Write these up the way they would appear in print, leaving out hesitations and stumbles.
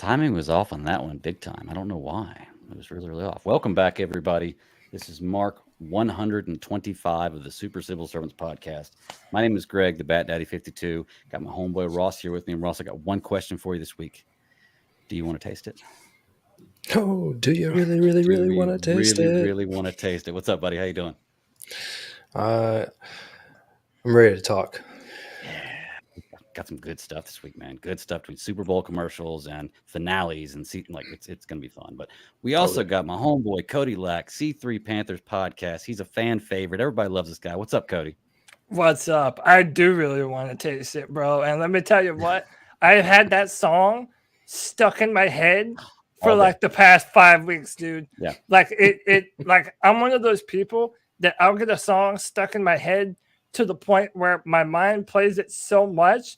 Timing was off on that one big time. I don't know why. It was really, really off. Welcome back, everybody. This is Mark 125 of the Super Civil Servants podcast. My name is Greg, the Bat Daddy 52. Got my homeboy Ross here with me. And Ross, I got one question for you this week. Do you want to taste it? Oh, do you really, really, Do really we want to taste really, it? really want to taste it? What's up, buddy? How you doing? Uh, I'm ready to talk. Got some good stuff this week, man. Good stuff between Super Bowl commercials and finales, and it's gonna be fun. But we Oh, also yeah. got my homeboy Cody Lack, C3 Panthers podcast. He's a fan favorite. Everybody loves this guy. What's up, Cody? What's up? I do really want to taste it, bro. And let me tell you what, I've had that song stuck in my head for All day. like the past 5 weeks, dude. Yeah. Like like I'm one of those people that I'll get a song stuck in my head to the point where my mind plays it so much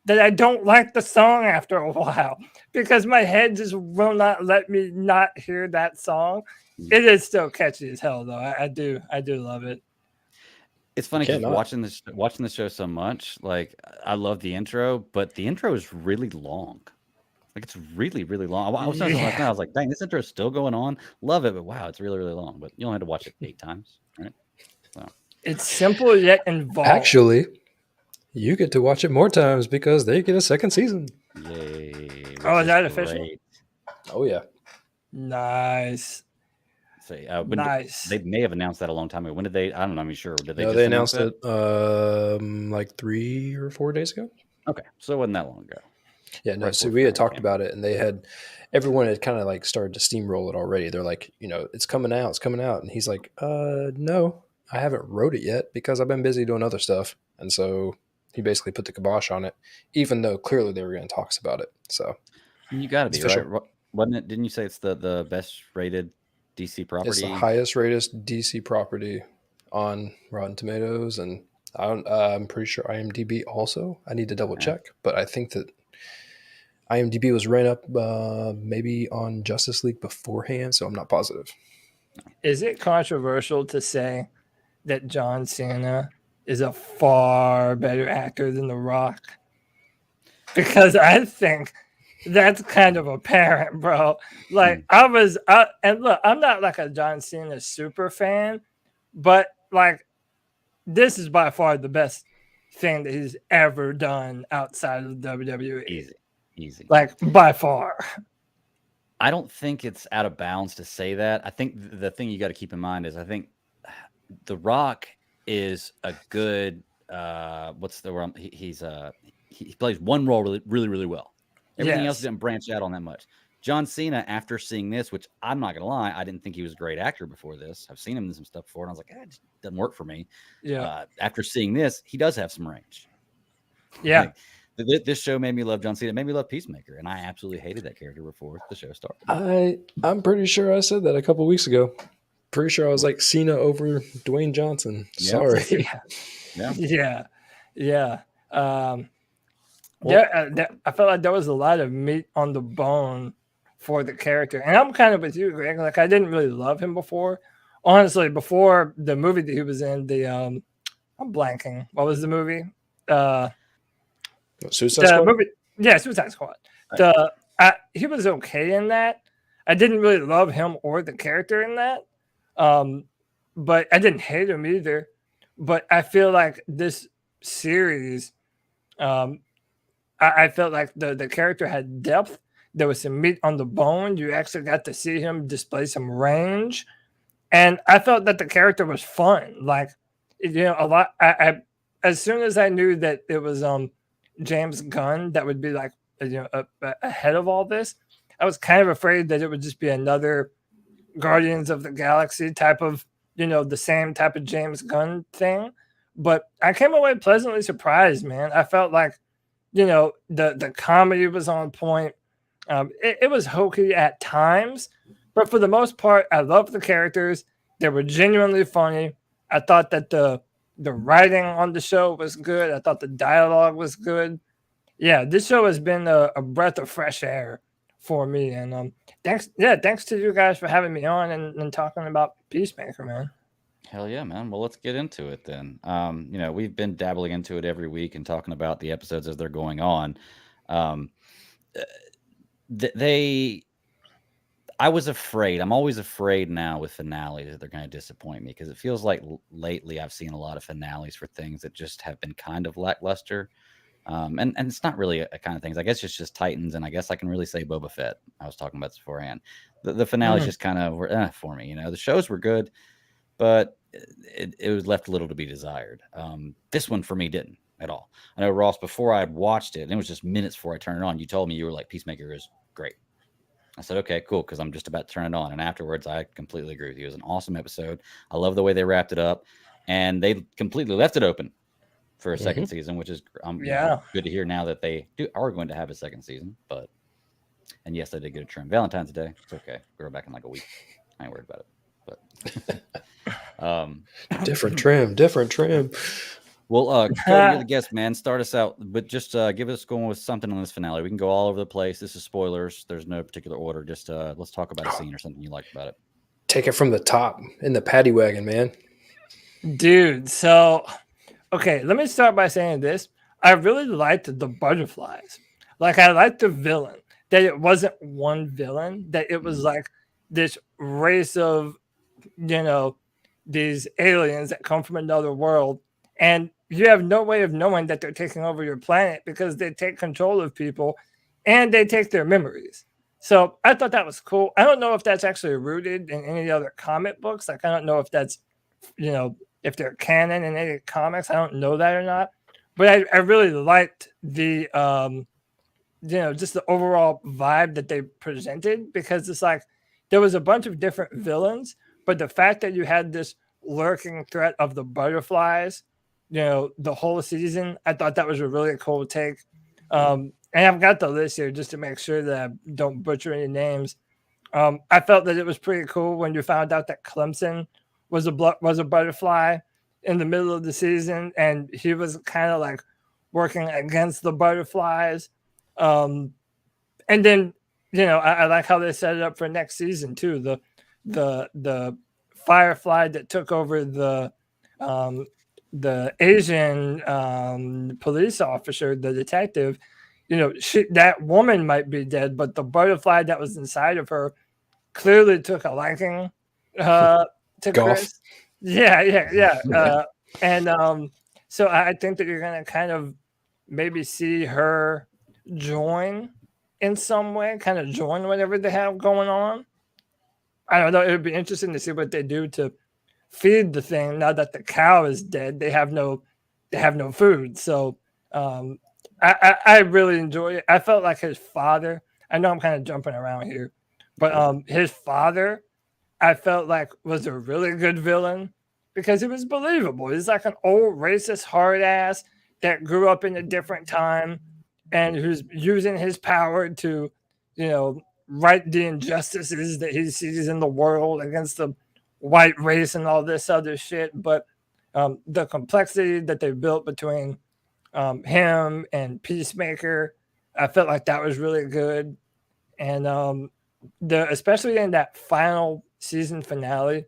that I don't like the song after a while because my head just will not let me not hear that song. It is still catchy as hell, though. I do love it. It's funny because Cannot. watching the show so much, like I love the intro, but the intro is really long. Like it's really, really long. I was talking last night. I was like, dang, this intro is still going on. Love it, but wow, it's really, really long. But you only had to watch it 8 times, right? So It's simple yet involved. Actually, you get to watch it more times because they get a second season. yay. Oh, which is that official? great. Oh, yeah. Nice. So, Nice. they may have announced that a long time ago. When did they? I don't know. I'm sure. Did they? No, just they announce announced it like 3 or 4 days ago. Okay, so it wasn't that long ago. Yeah, no. Right So before we had Final talked came. about it, and everyone had kind of like started to steamroll it already. They're like, it's coming out, and he's like, no, I haven't wrote it yet because I've been busy doing other stuff, and so he basically put the kibosh on it, even though clearly they were in talks about it. So You got to it's be official. right. Wasn't it? Didn't you say it's the best rated DC It's property? the highest rated DC property on Rotten Tomatoes, and I'm pretty sure IMDb also. I need to double check, but I think that IMDb was ran up maybe on Justice League beforehand, so I'm not positive. Is it controversial to say that John Cena is a far better actor than The Rock? Because I think that's kind of apparent, bro. Like and look, I'm not like a John Cena super fan, but like this is by far the best thing that he's ever done outside of WWE. Easy. Like by far. I don't think it's out of bounds to say that. I think the thing you got to keep in mind is I think The Rock is a good what's the word? He plays one role really, really, really well. Everything else didn't branch out on that much. John Cena, after seeing this, which I'm not gonna lie, I didn't think he was a great actor before this. I've seen him in some stuff before, and I was like, it just doesn't work for me. Yeah. After seeing this, he does have some range. Yeah. Like, this show made me love John Cena. It made me love Peacemaker, and I absolutely hated that character before the show started. I'm pretty sure I said that a couple weeks ago. Pretty sure I was like Cena over Dwayne Johnson. Yeah. Sorry. Yeah. I felt like there was a lot of meat on the bone for the character. And I'm kind of with you, Greg. Like, I didn't really love him before. Honestly, before the movie that he was in, I'm blanking. What was the movie? Suicide Squad? Movie, yeah, Suicide Squad. He was okay in that. I didn't really love him or the character in that. But I didn't hate him either. But I feel like this series, I felt like the character had depth. There was some meat on the bone. You actually got to see him display some range. And I felt that the character was fun. Like, a lot. I as soon as I knew that it was James Gunn that would be like ahead of all this, I was kind of afraid that it would just be another Guardians of the Galaxy type of the same type of James Gunn thing. But I came away pleasantly surprised, man. I felt like the comedy was on point. It was hokey at times, but for the most part, I loved the characters. They were genuinely funny. I thought that the writing on the show was good. I thought the dialogue was good. Yeah, this show has been a breath of fresh air for me. And thanks to you guys for having me on and talking about Peacemaker, man. Hell yeah, man. Well, let's get into it then. We've been dabbling into it every week and talking about the episodes as they're going on. they I was afraid. I'm always afraid now with finales that they're going to disappoint me because it feels like lately I've seen a lot of finales for things that just have been kind of lackluster. And it's not really a kind of things. I guess it's just Titans, and I guess I can really say Boba Fett. I was talking about this beforehand. The finales just kind of were for me. The shows were good, but it was left a little to be desired. This one for me didn't at all. I know, Ross, before I had watched it, and it was just minutes before I turned it on, you told me you were like, Peacemaker is great. I said, okay, cool, because I'm just about to turn it on. And afterwards, I completely agree with you. It was an awesome episode. I love the way they wrapped it up. And they completely left it open for a second season, which is good to hear now that they are going to have a second season. And yes, I did get a trim. Valentine's Day. It's okay. We're back in like a week. I ain't worried about it. But different trim. Well, Cody, you're the guest, man. Start us out, but just give us going with something on this finale. We can go all over the place. This is spoilers. There's no particular order. Just let's talk about a scene or something you liked about it. Take it from the top in the paddy wagon, man. Dude, so okay, let me start by saying this. I really liked the butterflies. Like, I liked the villain. That it wasn't one villain. That it was like this race of, these aliens that come from another world, and you have no way of knowing that they're taking over your planet because they take control of people and they take their memories. So I thought that was cool. I don't know if that's actually rooted in any other comic books. Like, I don't know if that's, if they're canon in any comics. I don't know that or not. But I really liked the, just the overall vibe that they presented, because it's like there was a bunch of different villains, but the fact that you had this lurking threat of the butterflies, the whole season, I thought that was a really cool take. And I've got the list here just to make sure that I don't butcher any names. I felt that it was pretty cool when you found out that Clemson was a butterfly in the middle of the season, and he was kind of like working against the butterflies. And then, I like how they set it up for next season too. The Firefly that took over the Asian police officer, the detective, that woman might be dead, but the butterfly that was inside of her clearly took a liking to Chris. Yeah. And so I think that you're going to kind of maybe see her join in some way, kind of join whatever they have going on. I don't know. It would be interesting to see what they do to feed the thing now that the cow is dead. They have no food. So I really enjoy it. I felt like his father. I know I'm kind of jumping around here, but his father, I felt like was a really good villain because he was believable. He's like an old racist hard ass that grew up in a different time and who's using his power to, right the injustices that he sees in the world against the white race and all this other shit. But the complexity that they built between him and Peacemaker, I felt like that was really good. And especially in that final season finale,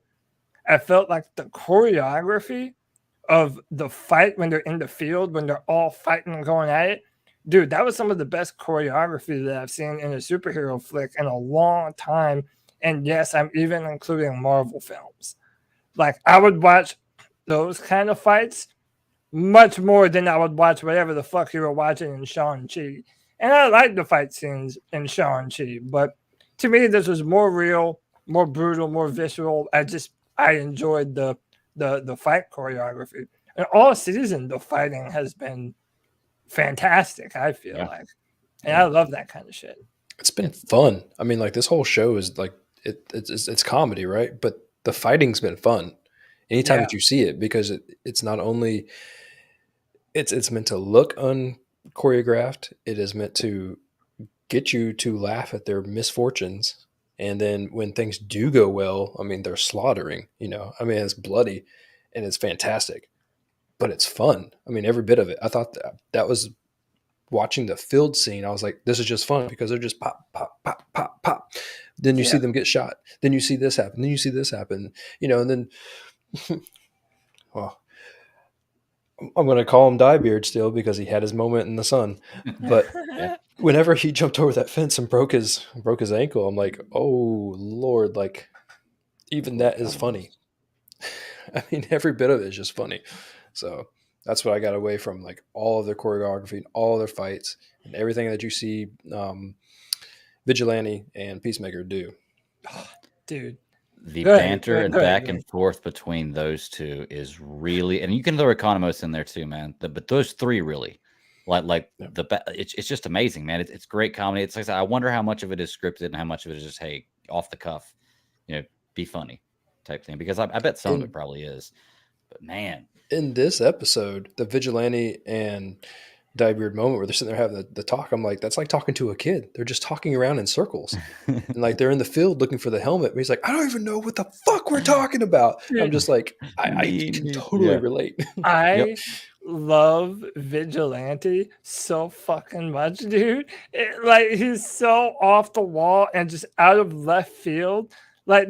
I felt like the choreography of the fight when they're in the field, when they're all fighting and going at it, dude, that was some of the best choreography that I've seen in a superhero flick in a long time. And yes, I'm even including Marvel films. Like, I would watch those kind of fights much more than I would watch whatever the fuck you were watching in Shang-Chi. And I like the fight scenes in Shang-Chi, but to me, this was more real, more brutal, more visceral. I enjoyed the fight choreography. And all season, the fighting has been fantastic, I feel like. And I love that kind of shit. It's been fun. I mean, like, this whole show is like, it's comedy, right? But the fighting's been fun anytime that you see it, because it's not only it's meant to look unchoreographed, it is meant to get you to laugh at their misfortunes. And then when things do go well, I mean, they're slaughtering, I mean, it's bloody and it's fantastic, but it's fun. I mean, every bit of it. I thought that was watching the field scene. I was like, this is just fun because they're just pop, pop, pop, pop, pop. Then you see them get shot. Then you see this happen. Then you see this happen, and then, well, I'm going to call him Diebeard still because he had his moment in the sun. But Yeah. whenever he jumped over that fence and broke his ankle, I'm like, oh Lord, like even Poor that is fellow. funny. I mean, every bit of it is just funny. So that's what I got away from, like all of their choreography and all of their fights and everything that you see Vigilante and Peacemaker do. Dude, The go ahead. banter and Go ahead. back and forth between those two is really, and you can throw Economos in there too, man. But those three really, Yeah. it's just amazing, man. It's great comedy. It's like I said, I wonder how much of it is scripted and how much of it is just hey off the cuff, be funny type thing. Because I bet some of it probably is. But man, In this episode, the Vigilante and Diebeard moment where they're sitting there having the talk, I'm like, that's like talking to a kid. They're just talking around in circles. And like they're in the field looking for the helmet. And he's like, I don't even know what the fuck we're talking about. Dude, I'm just like, I can totally relate. I love Vigilante so fucking much, dude. Like he's so off the wall and just out of left field. Like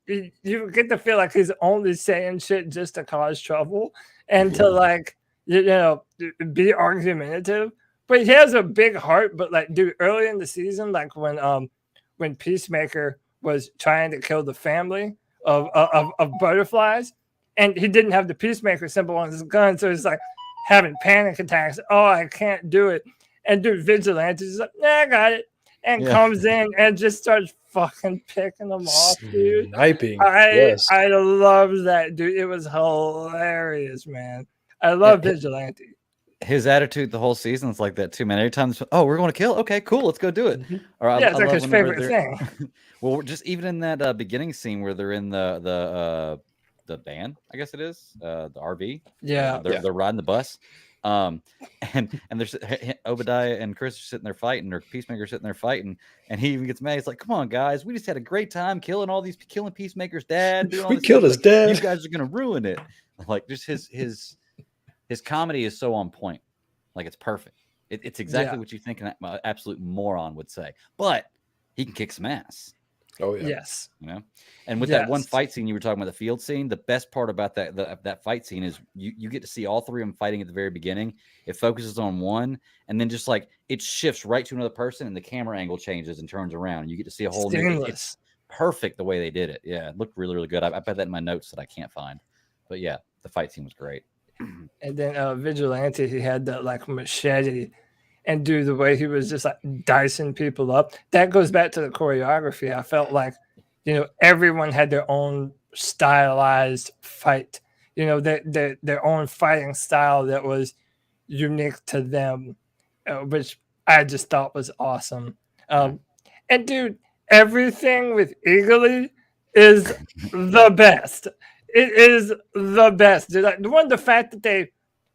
you get to feel like he's only saying shit just to cause trouble and to like be argumentative. But he has a big heart. But like, dude, early in the season, like when Peacemaker was trying to kill the family of butterflies, and he didn't have the Peacemaker symbol on his gun, so he's like having panic attacks. Oh, I can't do it. And dude, Vigilante's like, nah, I got it. And comes in and just starts fucking picking them off, dude. Sniping. I love that, dude. It was hilarious, man. I love Vigilante. His attitude the whole season is like that too, man. Every time, we're going to kill. Okay, cool, let's go do it. Or yeah, it's like his favorite thing. Well, just even in that beginning scene where they're in the van, I guess it is, the RV. Yeah, they're riding the bus. And there's Obadiah and Chris are sitting there fighting, or Peacemaker sitting there fighting, and he even gets mad. He's like, "Come on, guys, we just had a great time killing Peacemaker's dad. Doing all we killed his dad. You guys are gonna ruin it." Like, just his comedy is so on point. Like, it's perfect. It's exactly what you think an absolute moron would say. But he can kick some ass. Oh yeah. Yes. And with that one fight scene you were talking about, the field scene, the best part about that fight scene is you get to see all three of them fighting at the very beginning. It focuses on one, and then just like it shifts right to another person, and the camera angle changes and turns around, and you get to see a whole new. It's perfect the way they did it. Yeah, it looked really, really good. I bet that in my notes that I can't find, but yeah, the fight scene was great. And then Vigilante, he had that like machete. And dude, the way he was just like dicing people up, that goes back to the choreography. I felt like, everyone had their own stylized fight, their own fighting style that was unique to them, which I just thought was awesome. And dude, everything with Eagly is the best. It is the best. Dude. Like, the fact that they,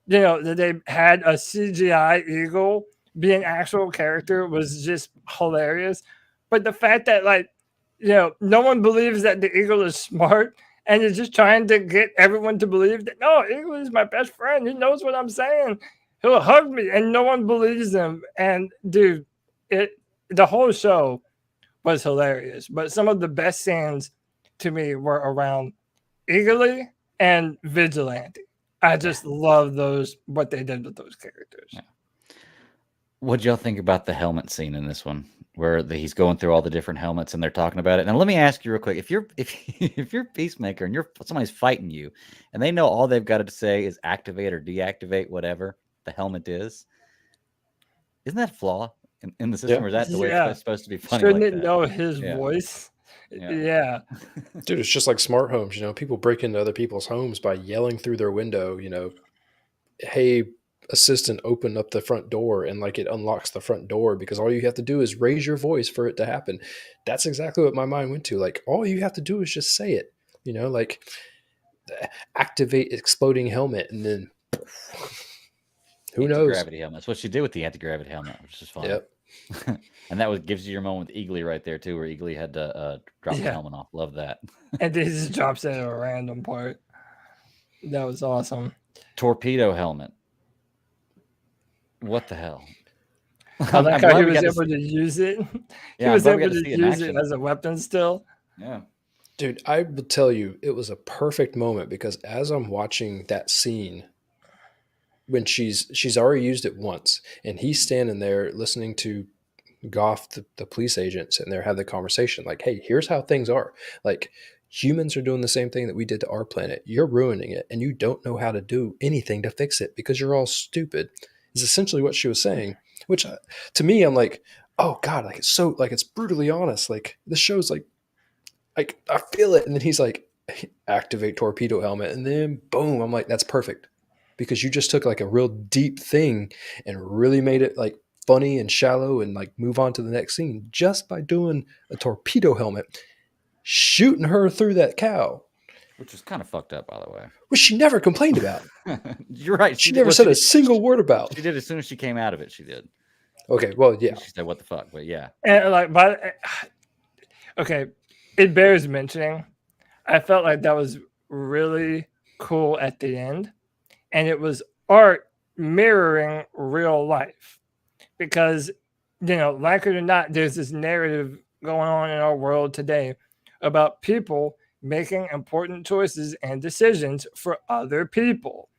that they had a CGI eagle be an actual character was just hilarious. But the fact that no one believes that the eagle is smart, and you're just trying to get everyone to believe that no, Eagle is my best friend. He knows what I'm saying. He'll hug me, and no one believes him. And dude, the whole show was hilarious. But some of the best scenes to me were around Eagly and Vigilante. I just love what they did with those characters. Yeah. What'd y'all think about the helmet scene in this one, where he's going through all the different helmets and they're talking about it? Now, let me ask you real quick: if you're Peacemaker and somebody's fighting you, and they know all they've got to say is activate or deactivate whatever the helmet is, isn't that a flaw in the system, or is that the way it's supposed to be funny? Shouldn't it know his voice? Yeah. Dude, it's just like smart homes. People break into other people's homes by yelling through their window. Hey, assistant, open up the front door, and like it unlocks the front door because all you have to do is raise your voice for it to happen. That's exactly what my mind went to. Like, all you have to do is just say it, like activate exploding helmet, and then who knows? Anti-gravity helmet. That's what she did with the anti-gravity helmet, which is fun. Yep. And that gives you your moment with Eagly right there too, where Eagly had to drop the helmet off. Love that. And then he just drops it at a random part. That was awesome. Torpedo helmet. What the hell? I like how he was able to use it. He was able to use it as a weapon still. Yeah. Dude, I will tell you, it was a perfect moment because as I'm watching that scene, when she's already used it once, and he's standing there listening to Goff, the police agent, sitting there have the conversation like, hey, here's how things are. Like, humans are doing the same thing that we did to our planet. You're ruining it, and you don't know how to do anything to fix it because you're all stupid, is essentially what she was saying. Which, to me, I'm like, oh God, like, it's so, like, it's brutally honest. Like, this show's like I feel it. And then he's like, activate torpedo helmet. And then boom, I'm like, that's perfect. Because you just took like a real deep thing and really made it like funny and shallow and like move on to the next scene just by doing a torpedo helmet, shooting her through that cow. Which is kind of fucked up, by the way. Which she never complained about. You're right. She never said a single word about. She did as soon as she came out of it. She did. Okay, well, yeah. She said, "What the fuck?" But yeah. And like, but okay, it bears mentioning. I felt like that was really cool at the end, and it was art mirroring real life, because like it or not, there's this narrative going on in our world today about people making important choices and decisions for other people.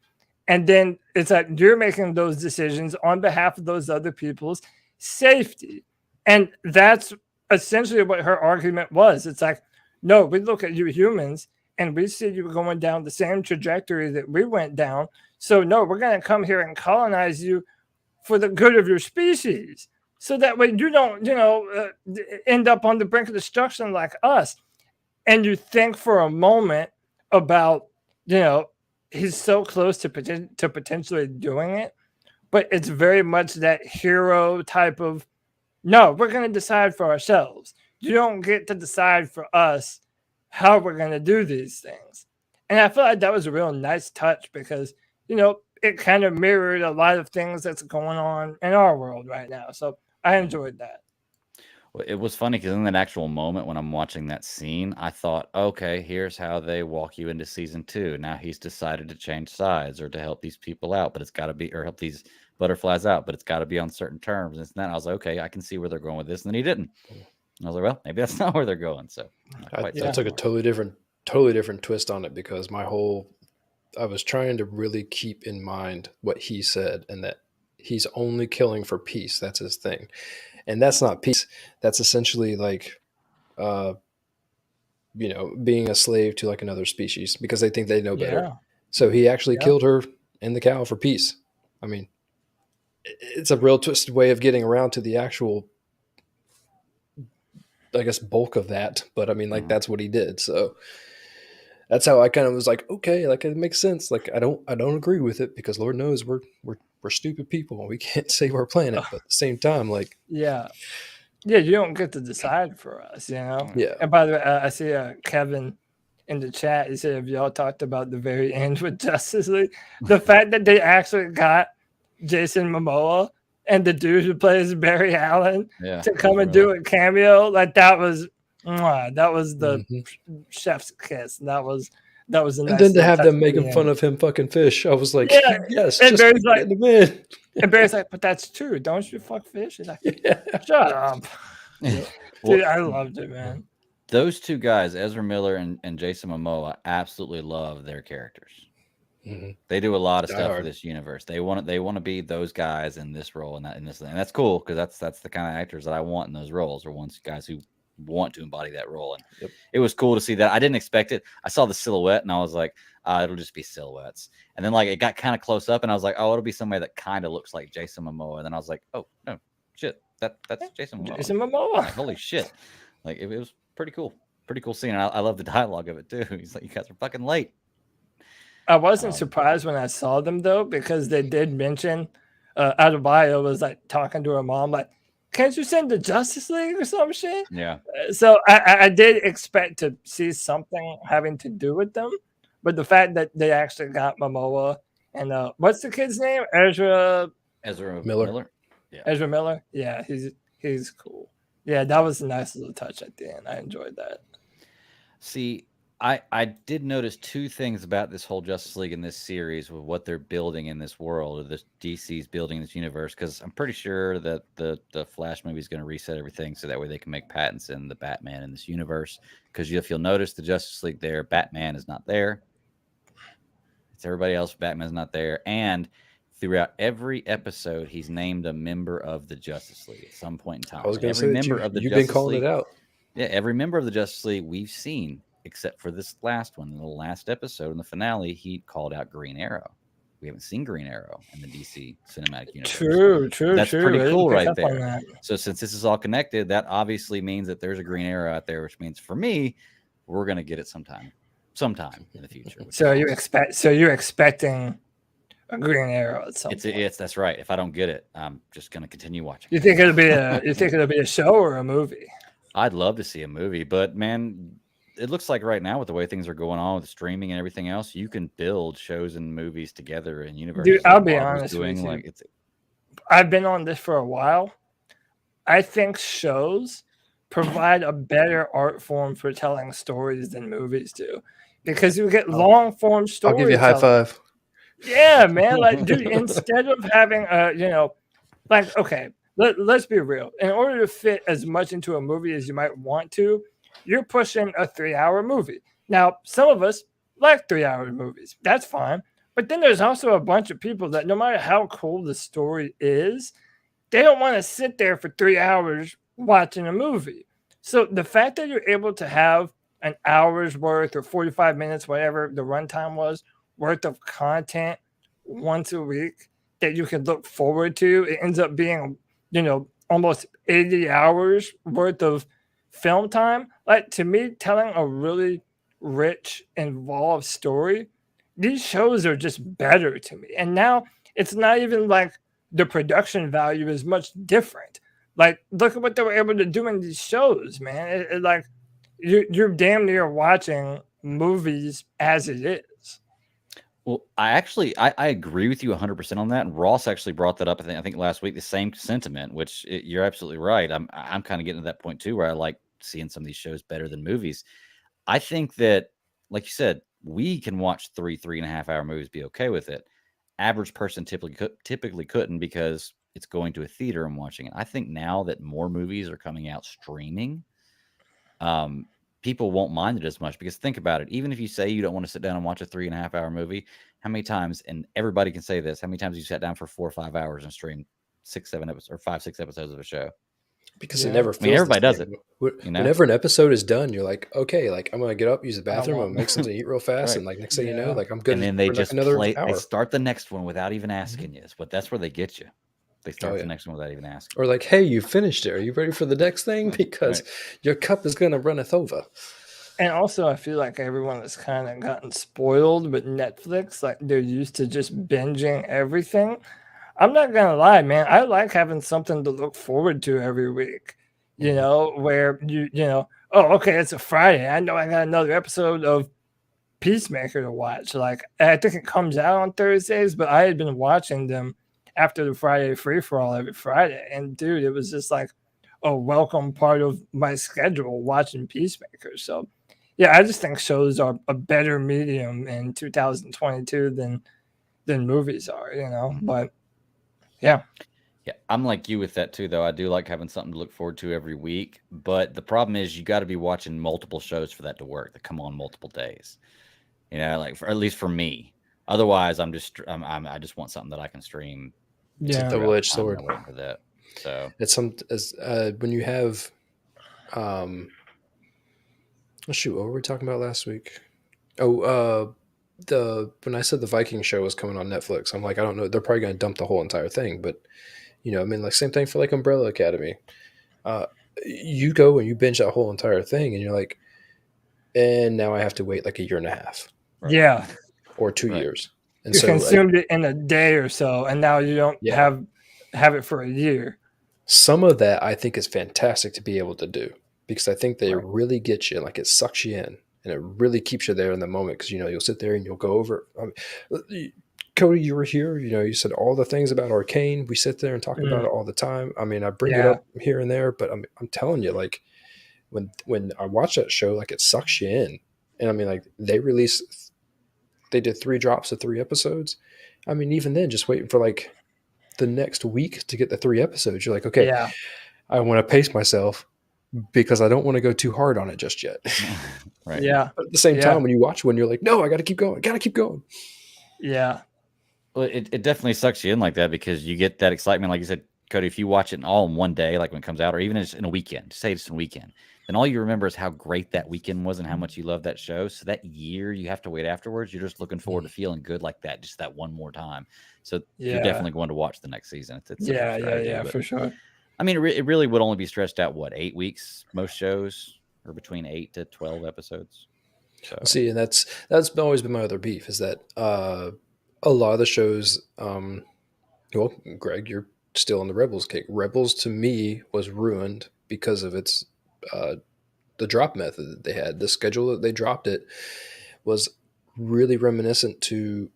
And then it's like you're making those decisions on behalf of those other people's safety. And that's essentially what her argument was. It's like, no, we look at you humans and we see you going down the same trajectory that we went down. So, no, we're going to come here and colonize you for the good of your species. So that way you don't, end up on the brink of destruction like us. And you think for a moment about, he's so close to potentially doing it, but it's very much that hero type of, no, we're going to decide for ourselves. You don't get to decide for us how we're going to do these things. And I feel like that was a real nice touch because, it kind of mirrored a lot of things that's going on in our world right now. So I enjoyed that. Well, it was funny because in that actual moment when I'm watching that scene, I thought, okay, here's how they walk you into season 2. Now he's decided to change sides or to help these people out, but it's got to be, or help these butterflies out, but it's got to be on certain terms. And then I was like, okay, I can see where they're going with this. And then he didn't. And I was like, well, maybe that's not where they're going. So I took a totally different twist on it because I was trying to really keep in mind what he said and that he's only killing for peace. That's his thing. And that's not peace. That's essentially like, being a slave to like another species because they think they know better. Yeah. So he actually killed her and the cow for peace. I mean, it's a real twisted way of getting around to the actual, I guess, bulk of that. But I mean, like, that's what he did. So that's how I kind of was like, okay, like it makes sense. Like I don't agree with it because Lord knows we're stupid people and we can't save our planet. But at the same time, like, yeah, you don't get to decide for us, Yeah. And by the way, I see Kevin in the chat. He said, "If y'all talked about the very end with Justice League, the fact that they actually got Jason Momoa and the dude who plays Barry Allen to come and do a cameo, like that was the chef's kiss. That was a nice. And then to have them making fun of him fucking fish, I was like, yes, and just Barry's like, in the man. And Barry's like, but that's true. Don't you fuck fish? He's like, shut up. Dude, I loved it, man. Those two guys, Ezra Miller and Jason Momoa, absolutely love their characters. Mm-hmm. They do a lot of stuff for this universe. They want to be those guys in this role and in this thing. And that's cool because that's the kind of actors that I want in those roles, or ones guys who want to embody that role. And it was cool to see that. I didn't expect it. I saw the silhouette and I was like, it'll just be silhouettes. And then like it got kind of close up and I was like, oh, it'll be somebody that kind of looks like Jason Momoa. And then I was like, oh no, shit, that's Jason Momoa. Jason Momoa. Like, holy shit. Like it was pretty cool scene. And I love the dialogue of it too. He's like, you guys are fucking late. I wasn't surprised when I saw them though, because they did mention Adebayo was like talking to her mom, like, can't you send the Justice League or some shit? Yeah. So I did expect to see something having to do with them, but the fact that they actually got Momoa and what's the kid's name? Ezra Miller. Yeah. Ezra Miller. Yeah, he's cool. Yeah, that was a nice little touch at the end. I enjoyed that. See, I did notice two things about this whole Justice League in this series with what they're building in this world, or this DC's building this universe, because I'm pretty sure that the Flash movie is going to reset everything so that way they can make Pattinson the Batman in this universe. Because if you'll notice the Justice League there, Batman is not there. It's everybody else. Batman's not there. And throughout every episode, he's named a member of the Justice League at some point in time. I was going to Every say that member of the you've been Justice calling League, it out. yeah, every member of the Justice League we've seen, except for this last one. In the last episode, in the finale, he called out Green Arrow. We haven't seen Green Arrow in the DC cinematic universe. True. That's pretty I didn't cool pick right up on there. that. So since this is all connected, that obviously means that there's a Green Arrow out there, which means for me, we're gonna get it sometime in the future. So you're expecting a Green Arrow at some point. It's that's right. If I don't get it, I'm just gonna continue watching. You think it'll be a show or a movie? I'd love to see a movie, but man, it looks like right now with the way things are going on with streaming and everything else, you can build shows and movies together in universes. Dude, I'll be honest with you. Like I've been on this for a while. I think shows provide a better art form for telling stories than movies do, because you get long form stories. I'll give you a high five. Yeah, man. Like, dude, instead of having okay, let's be real. In order to fit as much into a movie as you might want to, you're pushing a 3-hour movie. Now, some of us like 3-hour movies. That's fine. But then there's also a bunch of people that no matter how cool the story is, they don't want to sit there for 3 hours watching a movie. So the fact that you're able to have an hour's worth or 45 minutes, whatever the runtime was, worth of content once a week that you can look forward to, it ends up being, almost 80 hours worth of film time. Like, to me, telling a really rich, involved story, these shows are just better to me. And now it's not even like the production value is much different. Like, look at what they were able to do in these shows, man. Like, you're damn near watching movies as it is. Well, I agree with you 100% on that. And Ross actually brought that up. I think last week, the same sentiment, which you're absolutely right. I'm kind of getting to that point too, where I like seeing some of these shows better than movies. I think that, like you said, we can watch 3.5 hour movies, be okay with it. Average person typically couldn't, because it's going to a theater and watching it. I think now that more movies are coming out streaming, people won't mind it as much, because think about it. Even if you say you don't want to sit down and watch a 3.5 hour movie, how many times, and everybody can say this, how many times you sat down for 4 or 5 hours and streamed 6-7 episodes or 5-6 episodes of a show? Because it never feels everybody does it. Whenever an episode is done, you're like, okay, like I'm gonna get up, use the bathroom, I'm gonna make something to eat real fast, right. And like next thing you know, like I'm good. And then they just another play. hour. They start the next one without even asking you. But that's where they get you. They start the next one without even asking. Or like, hey, you finished it. Are you ready for the next thing? Because your cup is gonna runneth over. And also, I feel like everyone has kind of gotten spoiled with Netflix. Like, they're used to just binging everything. I'm not gonna lie, man. I like having something to look forward to every week. Where oh, okay, it's a Friday. I know I got another episode of Peacemaker to watch. Like, I think it comes out on Thursdays, but I had been watching them after the Friday free-for-all every Friday. And dude, it was just like a welcome part of my schedule watching Peacemaker. So yeah, I just think shows are a better medium in 2022 than movies are, but yeah. Yeah, I'm like you with that too, though. I do like having something to look forward to every week. But the problem is, you got to be watching multiple shows for that to work, that come on multiple days. Like at least for me. Otherwise, I just want something that I can stream. It's a double-edged sword. For that. So it's when you have, what were we talking about last week? Oh, when I said the Viking show was coming on Netflix, I'm like, I don't know. They're probably going to dump the whole entire thing, but. Like same thing for like Umbrella Academy. You go and you binge that whole entire thing, and you're like, and now I have to wait like 1.5 years. Right? Yeah. Or 2 years. And you consumed it in a day or so, and now you don't have it for a year. Some of that I think is fantastic to be able to do, because I think they really get you, like it sucks you in, and it really keeps you there in the moment, because you'll sit there and you'll go over. Cody, you were here. You said all the things about Arcane. We sit there and talk about it all the time. I mean, I bring it up here and there, but I'm telling you, like when I watch that show, like it sucks you in. And I mean, like they did 3 drops of 3 episodes. I mean, even then, just waiting for like the next week to get the 3 episodes. You're like, okay, I want to pace myself, because I don't want to go too hard on it just yet. Yeah. But at the same time, when you watch one, you're like, no, I got to keep going. Yeah. Well, it definitely sucks you in like that because you get that excitement, like you said, Cody. If you watch it all in one day, like when it comes out, or even just in a weekend, say it's in a weekend, then all you remember is how great that weekend was and how much you love that show. So that year you have to wait afterwards. You're just looking forward to feeling good like that, just that one more time. So you're Yeah, definitely going to watch the next season. It's a strategy, yeah, but for sure. I mean, it really would only be stretched out what 8 weeks. Most shows are between 8 to 12 episodes. So See, and that's always been my other beef is that a lot of the shows. Well, Greg, you're still on the Rebels kick. Rebels to me was ruined because of its uh, the drop method that they had. The schedule that they dropped it was really reminiscent to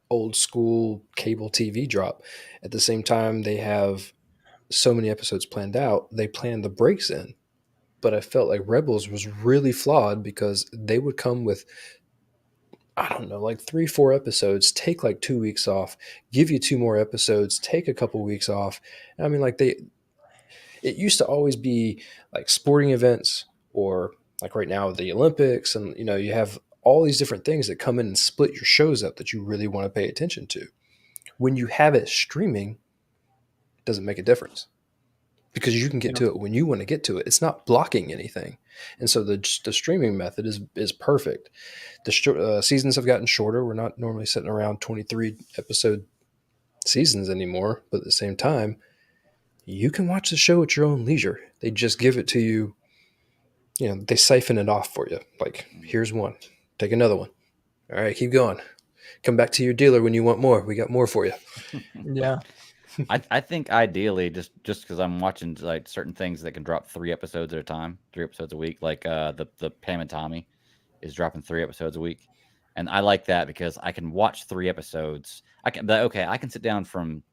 old school cable TV drop. At the same time, they have so many episodes planned out. They planned the breaks in, but I felt like Rebels was really flawed because they would come with, I don't know, like 3, 4 episodes, take like 2 weeks off, give you 2 more episodes, take a couple weeks off. I mean, like it used to always be like sporting events or like right now the Olympics, and you have all these different things that come in and split your shows up that you really want to pay attention to. When you have it streaming, it doesn't make a difference because you can get Yeah. to it when you want to get to it. It's not blocking anything, and so the streaming method is perfect. The seasons have gotten shorter. We're not normally sitting around 23 episode seasons anymore, but at the same time, you can watch the show at your own leisure. They just give it to you. They siphon it off for you. Like, here's one, take another one. All right, keep going. Come back to your dealer when you want more. We got more for you. Yeah. I think ideally just because I'm watching like certain things that can drop 3 episodes at a time, 3 episodes a week, like the Pam and Tommy is dropping 3 episodes a week, and I like that because I can watch 3 episodes. I can sit down from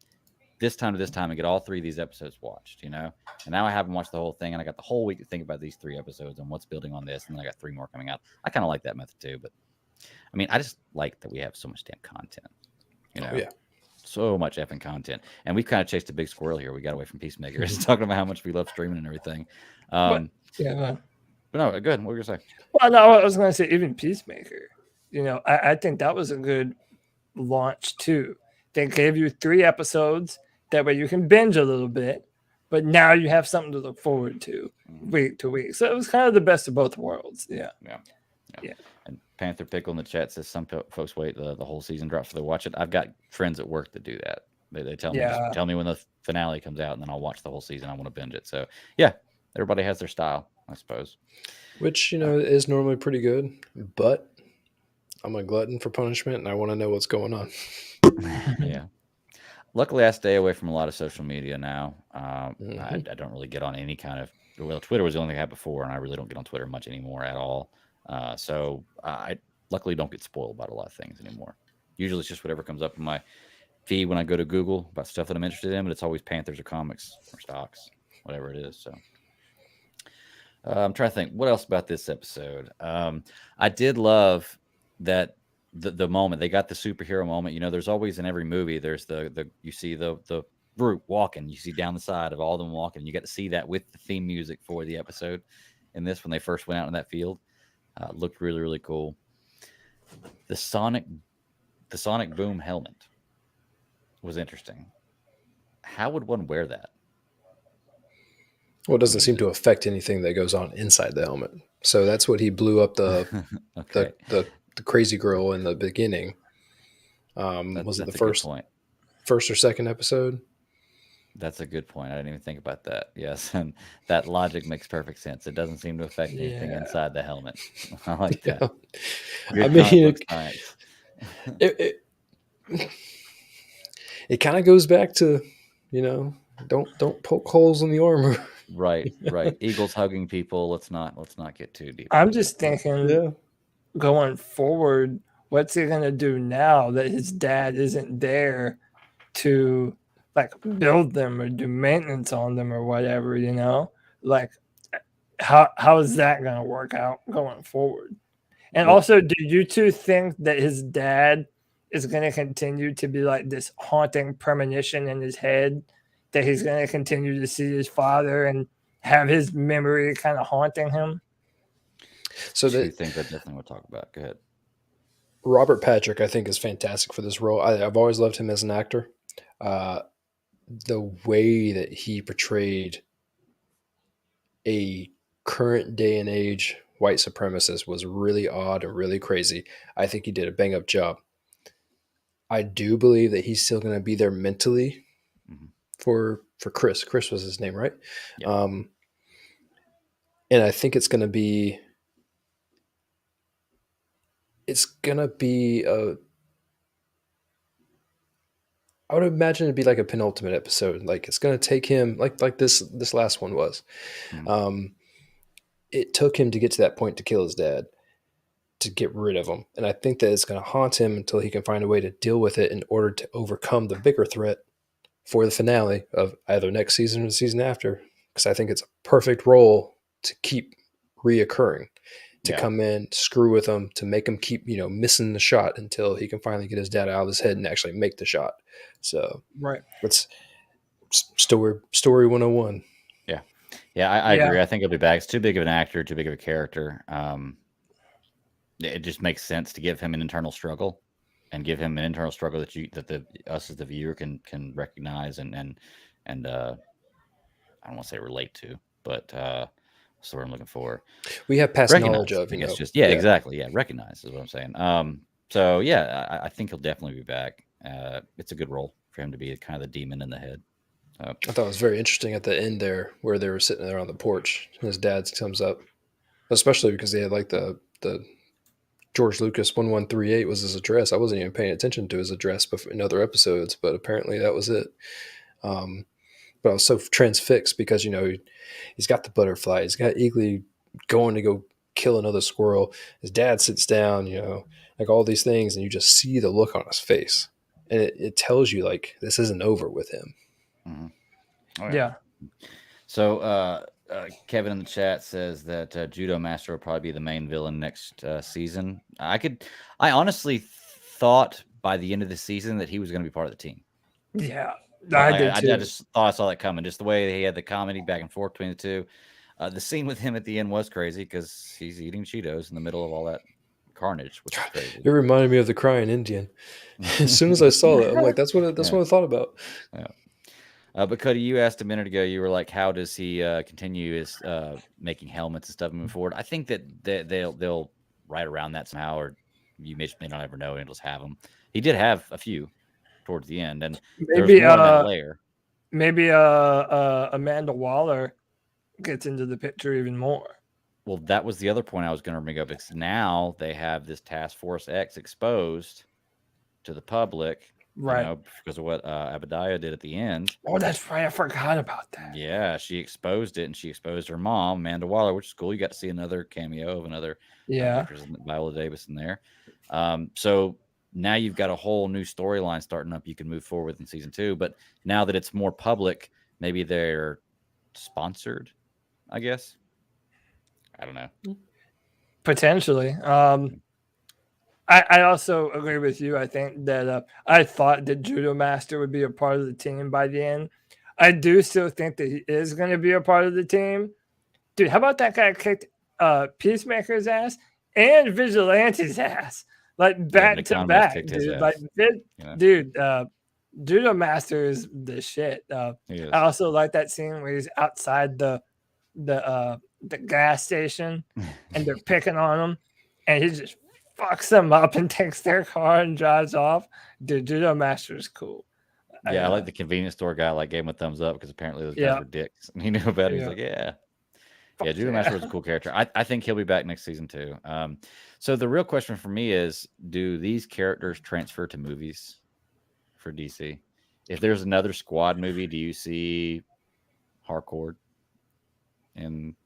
this time to this time and get all 3 of these episodes watched, and now I haven't watched the whole thing, and I got the whole week to think about these 3 episodes and what's building on this, and then I got 3 more coming out. I kind of like that method too, but I mean, I just like that we have so much damn content, you Oh know. yeah, So much effing content, and we've kind of chased a big squirrel here. We got away from Peacemaker, just talking about how much we love streaming and everything. But Um, yeah. but no, good. What were you gonna say? Well, no, I was going to say even Peacemaker. I think that was a good launch too. They gave you 3 episodes. That way you can binge a little bit, but now you have something to look forward to week to week. So it was kind of the best of both worlds. Yeah. Yeah. And Panther Pickle in the chat says some folks wait the whole season drops before they watch it. I've got friends at work that do that. They tell me, just tell me when the finale comes out, and then I'll watch the whole season. I want to binge it. So yeah, everybody has their style, I suppose. which is normally pretty good, but I'm a glutton for punishment, and I want to know what's going on. Yeah. Luckily, I stay away from a lot of social media now. I don't really get on any kind of. Well, Twitter was the only thing I had before, and I really don't get on Twitter much anymore at all. So I luckily don't get spoiled about a lot of things anymore. Usually, it's just whatever comes up in my feed when I go to Google about stuff that I'm interested in, but it's always Panthers or comics or stocks, whatever it is. So I'm trying to think what else about this episode. I did love that the moment they got the superhero moment. There's always in every movie there's the you see the group walking, you see down the side of all of them walking. You get to see that with the theme music for the episode. In this, when they first went out in that field, looked really, really cool. The Sonic Boom helmet was interesting. How would one wear that? Well, it doesn't seem to affect anything that goes on inside the helmet. So that's what he blew up Okay. the crazy girl in the beginning. Was it the first or second episode? That's a good point. I didn't even think about that. Yes, and that logic makes perfect sense. It doesn't seem to affect anything inside the helmet. I like that. Yeah. I mean, it kind of goes back to, don't poke holes in the armor. Right. Eagles hugging people. Let's not get too deep. I'm just thinking, going forward, what's he gonna do now that his dad isn't there to like build them or do maintenance on them or whatever? Like how is that gonna work out going forward? And also, do you two think that his dad is going to continue to be like this haunting premonition in his head, that he's going to continue to see his father and have his memory kind of haunting him? So I think that definitely we'll talk about. Go ahead. Robert Patrick, I think, is fantastic for this role. I've always loved him as an actor. Uh, the way that he portrayed a current day and age white supremacist was really odd and really crazy. I think he did a bang up job. I do believe that he's still going to be there mentally for Chris. Chris was his name, right? Yeah. And I think it's going to be I would imagine it'd be like a penultimate episode. Like it's going to take him like this last one was. It took him to get to that point to kill his dad, to get rid of him. And I think that it's going to haunt him until he can find a way to deal with it in order to overcome the bigger threat for the finale of either next season or the season after. Because I think it's a perfect role to keep reoccurring, to come in, screw with him, to make him keep, missing the shot until he can finally get his dad out of his head and actually make the shot. So right. It's story 101. Yeah, I agree. I think he'll be back. It's too big of an actor, too big of a character. It just makes sense to give him an internal struggle, and give him an internal struggle that us as the viewer can recognize and I don't want to say relate to, but that's what I'm looking for. We have past knowledge of, exactly. Yeah, recognize is what I'm saying. So yeah, I think he'll definitely be back. It's a good role for him to be kind of the demon in the head. I thought it was very interesting at the end there where they were sitting there on the porch and his dad comes up, especially because they had like the George Lucas 1138 was his address. I wasn't even paying attention to his address before in other episodes, but apparently that was it. But I was so transfixed because, he's got the butterfly. He's got Eagly going to go kill another squirrel. His dad sits down, like all these things, and you just see the look on his face. And it tells you, like, this isn't over with him. Mm-hmm. Yeah. So Kevin in the chat says that Judo Master will probably be the main villain next season. I honestly thought by the end of the season that he was going to be part of the team. Yeah. I just thought I saw that coming. Just the way he had the comedy back and forth between the two. The scene with him at the end was crazy because he's eating Cheetos in the middle of all that carnage, which is crazy. It reminded me of the crying Indian. As soon as I saw it, I'm like, that's what I thought about. Yeah. But Cody, you asked a minute ago, you were like, how does he continue his making helmets and stuff moving forward? I think that they'll write around that somehow, or you may not ever know and just have them. He did have a few towards the end, and maybe more in that layer. Maybe Amanda Waller gets into the picture even more. Well, that was the other point I was going to bring up. Because now they have this Task Force X exposed to the public, right? Because of what Abadiah did at the end. Oh, that's right. I forgot about that. Yeah, she exposed it, and she exposed her mom, Amanda Waller, which is cool. You got to see another cameo of another actress, Viola Davis, in there. So now you've got a whole new storyline starting up you can move forward with in season 2. But now that it's more public, maybe they're sponsored, I guess. I don't know. Potentially. I also agree with you. I think that I thought that Judo Master would be a part of the team by the end. I do still think that he is going to be a part of the team. Dude, how about that guy kicked Peacemaker's ass and Vigilante's ass? Like back to back, dude. Like, dude, Judo Master is the shit. I also like that scene where he's outside the gas station and they're picking on him, and he just fucks them up and takes their car and drives off. Dude, Judo Master is cool. Yeah, I like the convenience store guy. Like gave him a thumbs up because apparently those guys were dicks, and he knew about it. He's like, yeah. Judo Master was a cool character. I think he'll be back next season too. So the real question for me is, do these characters transfer to movies for DC? If there's another Squad movie, do you see Harcourt? And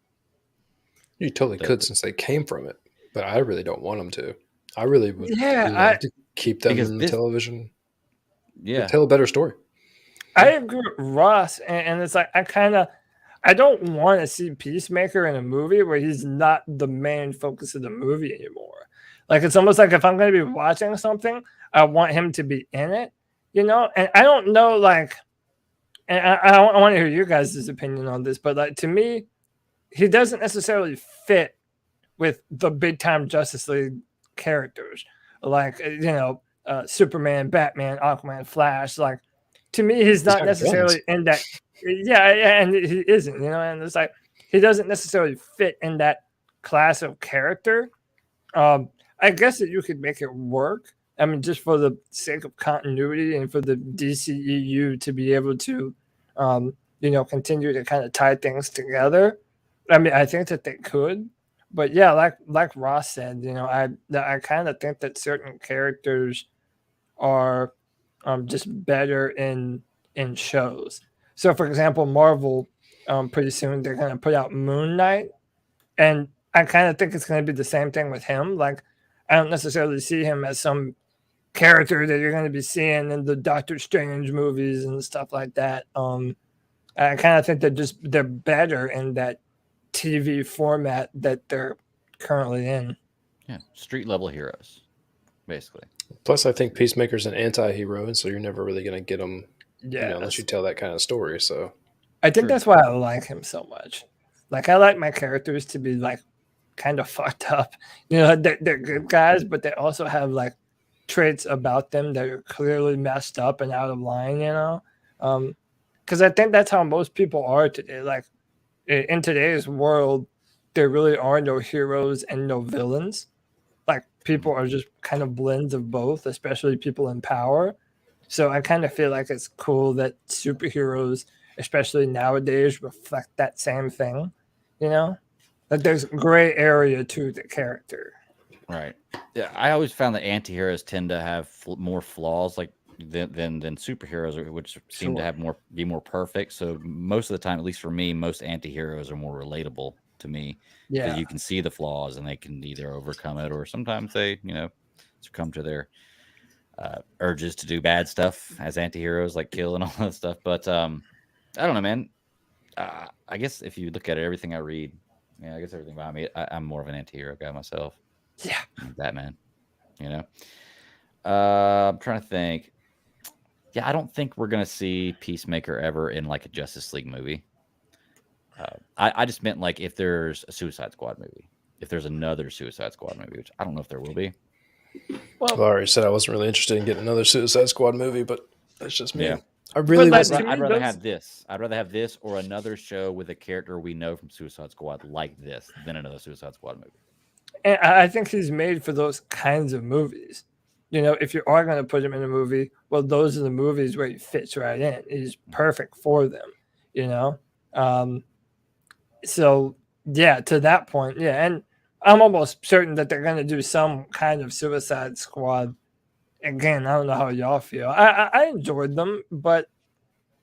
you totally could, since they came from it, but I really don't want them to. I really would like to keep them in the television. Yeah, tell a better story. I agree with Ross, and it's like I don't want to see Peacemaker in a movie where he's not the main focus of the movie anymore. Like, it's almost like if I'm going to be watching something, I want him to be in it, And I don't know, like, and I want to hear your guys' opinion on this, but like, to me, he doesn't necessarily fit with the big time Justice League characters. like Superman, Batman, Aquaman, Flash. Like to me, he's not got necessarily guns. in that. Yeah, and he isn't. And it's like he doesn't necessarily fit in that class of character. I guess that you could make it work. I mean, just for the sake of continuity and for the DCEU to be able to, continue to kind of tie things together. I mean, I think that they could, but yeah, like Ross said, I kind of think that certain characters are just better in shows. So, for example, Marvel, pretty soon they're going to put out Moon Knight, and I kind of think it's going to be the same thing with him. Like, I don't necessarily see him as some character that you're going to be seeing in the Doctor Strange movies and stuff like that. I kind of think they're better in that TV format that they're currently in. Yeah, street level heroes, basically. Plus, I think Peacemaker's an anti-hero, and so you're never really going to get him, Yeah, unless you tell that kind of story. So I think True. that's why I like him so much. Like, I like my characters to be like kind of fucked up. They're good guys, but they also have like traits about them that are clearly messed up and out of line. Because I think that's how most people are today. Like in today's world, there really are no heroes and no villains. Like people are just kind of blends of both, especially people in power. So I kind of feel like it's cool that superheroes, especially nowadays, reflect that same thing. That there's gray area to the character. Right. Yeah, I always found that anti-heroes tend to have more flaws than superheroes, which seem to have be more perfect. So most of the time, at least for me, most anti-heroes are more relatable to me. Yeah, You can see the flaws and they can either overcome it, or sometimes they, succumb to their urges to do bad stuff as anti-heroes, like kill and all that stuff. But I don't know, man. I guess if you look at it, everything I read, I guess everything about me, I'm more of an anti-hero guy myself. yeah. Batman, I'm trying to think. Yeah, I don't think we're gonna see Peacemaker ever in like a Justice League movie. I just meant like if there's a Suicide Squad movie, if there's another Suicide Squad movie, which I don't know if there will be. I already said I wasn't really interested in getting another Suicide Squad movie, but that's just me. Yeah. I really But, wasn't. to I'd me, rather those- have this. I'd rather have this or another show with a character we know from Suicide Squad like this than another Suicide Squad movie. And I think he's made for those kinds of movies. If you are going to put him in a movie, well, those are the movies where he fits right in. He's perfect for them. So yeah, to that point, yeah, and I'm almost certain that they're going to do some kind of Suicide Squad. Again, I don't know how y'all feel. I enjoyed them, but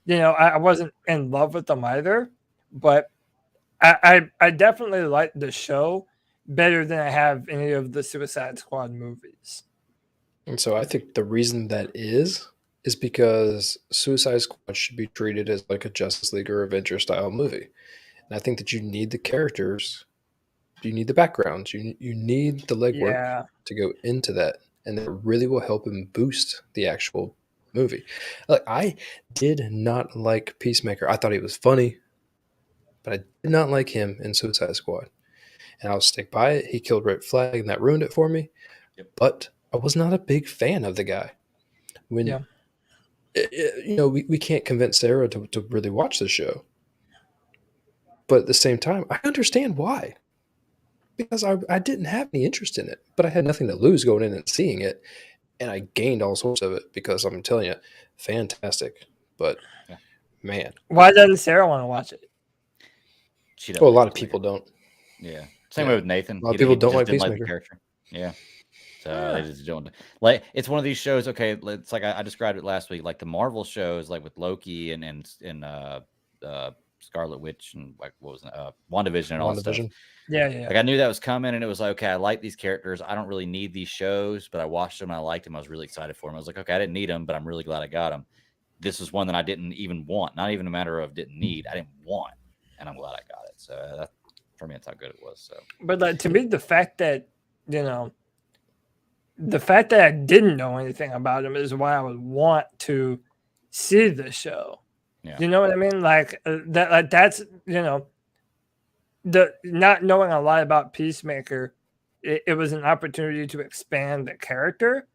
I wasn't in love with them either. But I definitely like the show better than I have any of the Suicide Squad movies. And so I think the reason that is because Suicide Squad should be treated as like a Justice League or Avenger style movie. And I think that you need the characters, you need the backgrounds, you need the legwork Yeah. to go into that. And that really will help him boost the actual movie. Like, I did not like Peacemaker. I thought he was funny, but I did not like him in Suicide Squad. And I'll stick by it. He killed Red Flag, and that ruined it for me. Yep. But I was not a big fan of the guy. When we can't convince Sarah to really watch the show. But at the same time, I understand why. Because I didn't have any interest in it, but I had nothing to lose going in and seeing it. And I gained all sorts of it because I'm telling you, fantastic. But man, Why doesn't Sarah want to watch it? She doesn't well, a lot of like people don't. Yeah. Same way with Nathan. A lot of people don't just like didn't Peacemaker. the character. Yeah. So they just don't like. It's one of these shows. Okay, it's like I described it last week. Like the Marvel shows, like with Loki and Scarlet Witch and like what was it, WandaVision and all that stuff. WandaVision. Yeah. Like I knew that was coming, and it was like, okay, I like these characters. I don't really need these shows, but I watched them and I liked them. I was really excited for them. I was like, okay, I didn't need them, but I'm really glad I got them. This is one that I didn't even want. Not even a matter of didn't need. I didn't want, and I'm glad I got it. So that, for me, that's how good it was. So, But like to me, the fact that I didn't know anything about him is why I would want to see the show. Yeah. You know what I mean? Like that. Like that's the not knowing a lot about Peacemaker it was an opportunity to expand the character.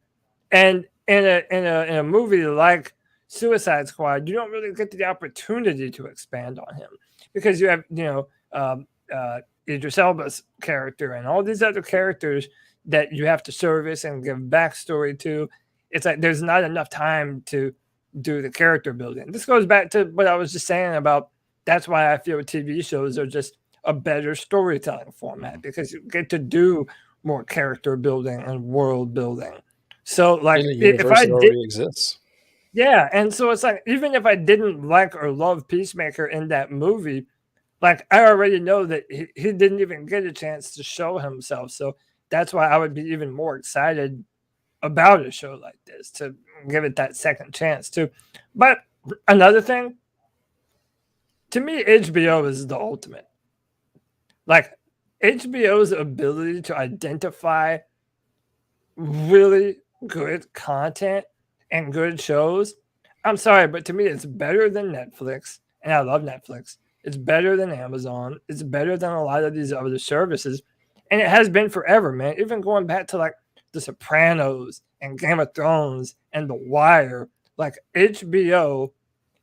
And in a movie like Suicide Squad, you don't really get the opportunity to expand on him because you have Idris Elba's character and all these other characters that you have to service and give backstory to. It's like there's not enough time to do the character building. This goes back to what I was just saying about that's why I feel TV shows are just a better storytelling format because you get to do more character building and world building. So like in a if universe I that did, already exists. yeah, and so it's like even if I didn't like or love Peacemaker in that movie, like I already know that he didn't even get a chance to show himself. So that's why I would be even more excited about a show like this to give it that second chance too. But another thing, to me, HBO is the ultimate. Like HBO's ability to identify really good content and good shows. I'm sorry, but to me, it's better than Netflix, and I love Netflix. It's better than Amazon. It's better than a lot of these other services, and it has been forever, man. Even going back to like The Sopranos and Game of Thrones and The Wire, like HBO,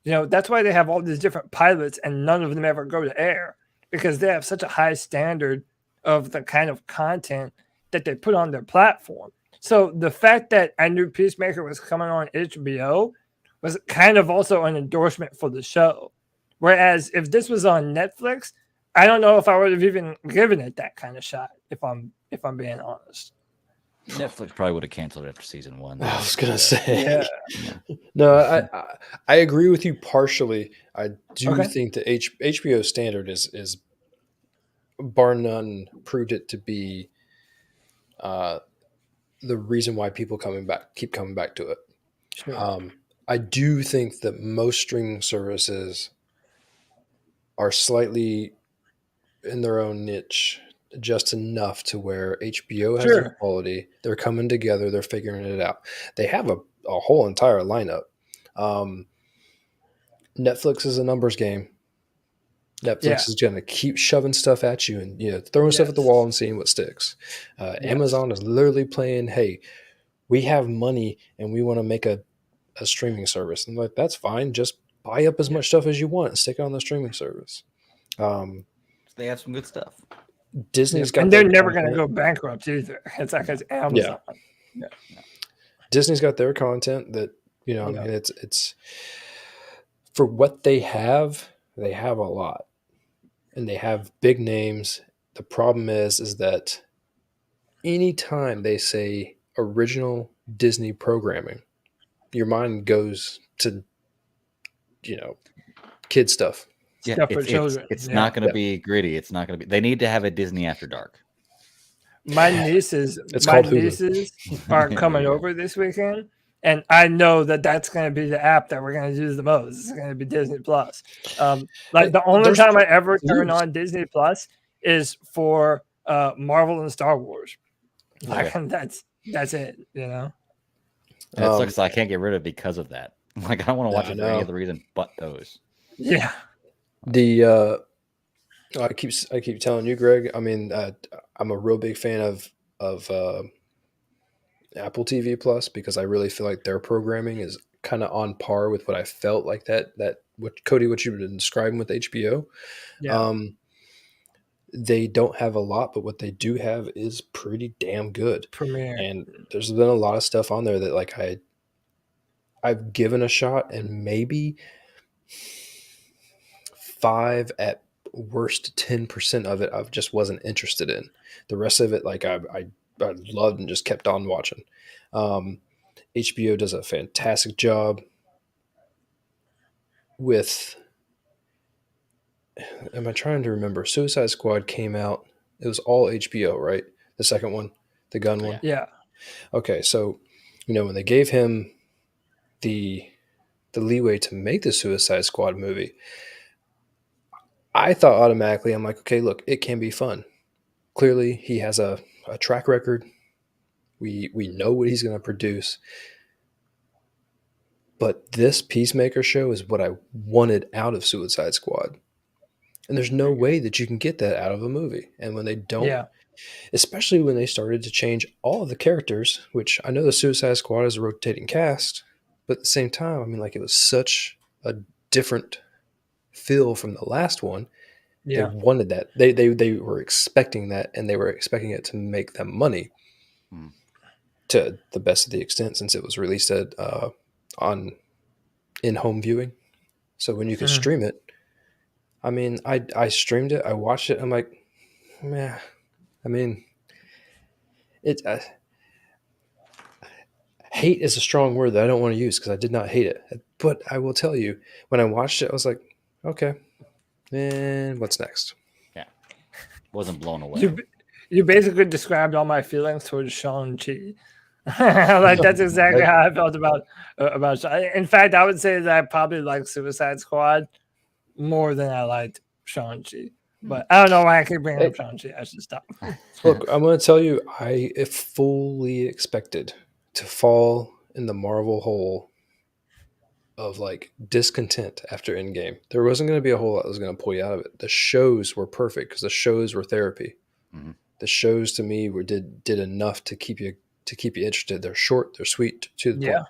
that's why they have all these different pilots, and none of them ever go to air because they have such a high standard of the kind of content that they put on their platform. So the fact that I knew Peacemaker was coming on HBO was kind of also an endorsement for the show. Whereas if this was on Netflix, I don't know if I would have even given it that kind of shot. If I'm being honest, Netflix probably would have canceled after season 1. I was gonna say, yeah. no, I agree with you partially. I do Okay. think the HBO standard is bar none proved it to be the reason why people keep coming back to it. Sure. I do think that most streaming services are slightly in their own niche, just enough to where HBO has Sure. the quality. They're coming together. They're figuring it out. They have a whole entire lineup. Netflix is a numbers game. Netflix is going to keep shoving stuff at you and throwing stuff at the wall and seeing what sticks. Amazon is literally playing, hey, we have money and we want to make a streaming service. And like, that's fine. Just buy up as much stuff as you want and stick it on the streaming service. They have some good stuff. Disney's got, and they're never going to go bankrupt either. It's like it's Amazon. Yeah. Disney's got their content that I mean, it's for what they have a lot, and they have big names. The problem is that anytime they say original Disney programming, your mind goes to kid stuff. Yeah, Stuff for children. It's not going to be gritty. It's not going to be. They need to have a Disney After Dark. My nieces are coming over this weekend, and I know that that's going to be the app that we're going to use the most. It's going to be Disney Plus. Like the only time I ever turn on Disney Plus is for Marvel and Star Wars. Like that's it. And it sucks. I can't get rid of it because of that. Like I don't want to watch it for any other reason but those. Yeah. I keep telling you, Greg. I mean, I'm a real big fan of Apple TV Plus because I really feel like their programming is kind of on par with what I felt like that what Cody, what you've been describing with HBO. Yeah. They don't have a lot, but what they do have is pretty damn good. Premiere. And there's been a lot of stuff on there that like I've given a shot, and maybe 5 at worst 10% of it I just wasn't interested in. The rest of it, like I loved and just kept on watching. HBO does a fantastic job with. Am I trying to remember? Suicide Squad came out. It was all HBO, right? The second one, the gun one. Yeah. Okay, so when they gave him the leeway to make the Suicide Squad movie, I thought automatically, I'm like, okay, look, it can be fun. Clearly, he has a track record. We know what he's going to produce. But this Peacemaker show is what I wanted out of Suicide Squad. And there's no way that you can get that out of a movie. And when they don't especially when they started to change all of the characters, which I know the Suicide Squad is a rotating cast, but at the same time, I mean, like, it was such a different feel from the last one. They Yeah. wanted that. They were expecting that, and they were expecting it to make them money to the best of the extent, since it was released at on in-home viewing. So when you could stream it, I mean, I streamed it, I watched it, I'm like, man, I mean, it. Hate is a strong word that I don't want to use because I did not hate it. But I will tell you, when I watched it, I was like, okay, and what's next? Yeah, wasn't blown away. You basically described all my feelings towards Shang-Chi. Like that's exactly how I felt about. In fact, I would say that I probably like Suicide Squad more than I liked Shang-Chi. But I don't know why I keep bringing up Shang-Chi. I should stop. Look, I'm going to tell you, I fully expected to fall in the Marvel hole of like discontent after Endgame. There wasn't going to be a whole lot that was going to pull you out of it. The shows were perfect because the shows were therapy. Mm-hmm. The shows to me did enough to keep you interested. They're short, they're sweet, to the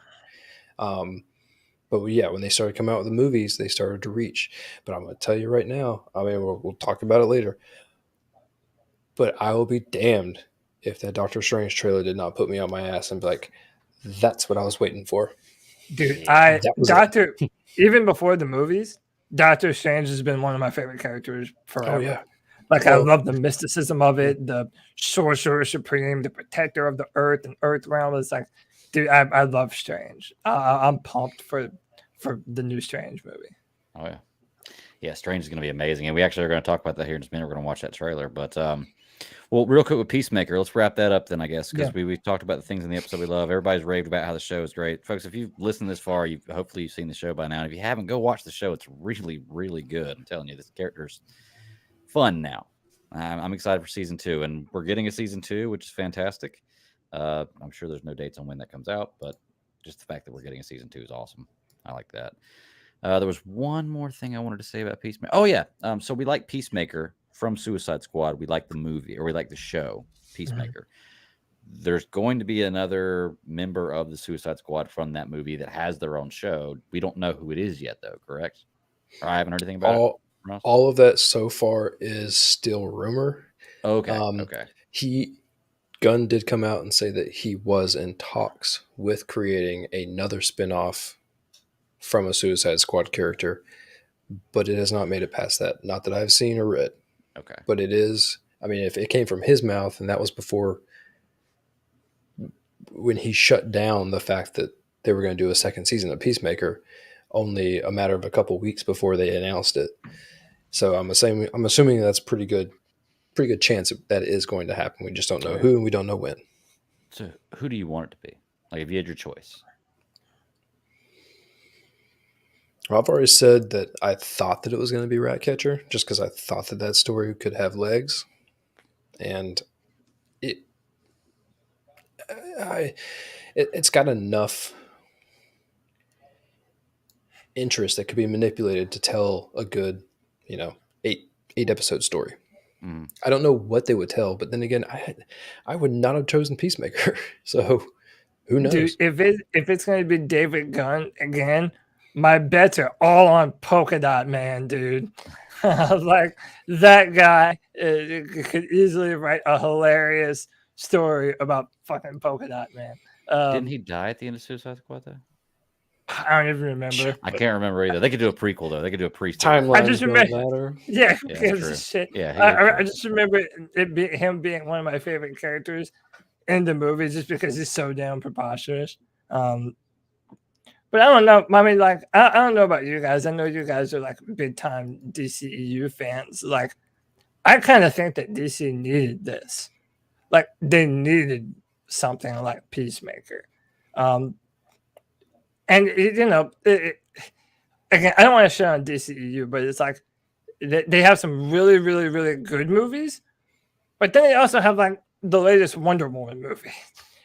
point. But yeah, when they started coming out with the movies, they started to reach. But I'm going to tell you right now, I mean, we'll talk about it later. But I will be damned if that Doctor Strange trailer did not put me on my ass and be like, that's what I was waiting for. Dude, even before the movies, Doctor Strange has been one of my favorite characters forever. Oh, yeah. Like, I love the mysticism of it, the Sorcerer Supreme, the protector of the earth and earth realm. It's like, dude, I love Strange. I'm pumped for the new Strange movie. Oh, yeah. Yeah, Strange is going to be amazing. And we actually are going to talk about that here in just a minute. We're going to watch that trailer. But, well, real quick with Peacemaker, let's wrap that up then, I guess, because we've talked about the things in the episode we love. Everybody's raved about how the show is great. Folks, if you've listened this far, hopefully you've seen the show by now. And if you haven't, go watch the show. It's really, really good. I'm telling you, this character's fun now. I'm excited for season 2, and we're getting a season 2, which is fantastic. I'm sure there's no dates on when that comes out, but just the fact that we're getting a season 2 is awesome. I like that. There was one more thing I wanted to say about Peacemaker. Oh, yeah. So we like Peacemaker from Suicide Squad. We like the movie, or we like the show, Peacemaker. Mm-hmm. There's going to be another member of the Suicide Squad from that movie that has their own show. We don't know who it is yet, though, correct? Or I haven't heard anything about it. All of that so far is still rumor. Okay. Okay. Gunn did come out and say that he was in talks with creating another spinoff from a Suicide Squad character, but it has not made it past that. Not that I've seen or read. Okay. But it is, I mean, if it came from his mouth, and that was before when he shut down the fact that they were going to do a second season of Peacemaker, only a matter of a couple weeks before they announced it. So I'm assuming that's pretty good chance that is going to happen. We just don't know who, and we don't know when. So who do you want it to be? Like, if you had your choice. Well, I've already said that I thought that it was going to be Ratcatcher, just because I thought that story could have legs, and it's got enough interest that could be manipulated to tell a good, 8 episode story. I don't know what they would tell, but then again, I would not have chosen Peacemaker. So who knows? Dude, if it's going to be David Gunn again, my bets are all on Polka Dot Man, dude. Like, that guy could easily write a hilarious story about fucking Polka Dot Man. Didn't he die at the end of Suicide Squad, though? I don't even remember. I can't remember either. They could do a prequel, though. They could do a timeline. I just remember. Yeah, who gives a shit? Yeah, I just remember him being one of my favorite characters in the movie, just because he's so damn preposterous. But I don't know. I mean, like, I don't know about you guys. I know you guys are like big time DCEU fans. Like, I kind of think that DC needed this. Like, they needed something like Peacemaker. And, again, I don't want to shit on DCEU, but it's like they have some really, really, really good movies. But then they also have, like, the latest Wonder Woman movie.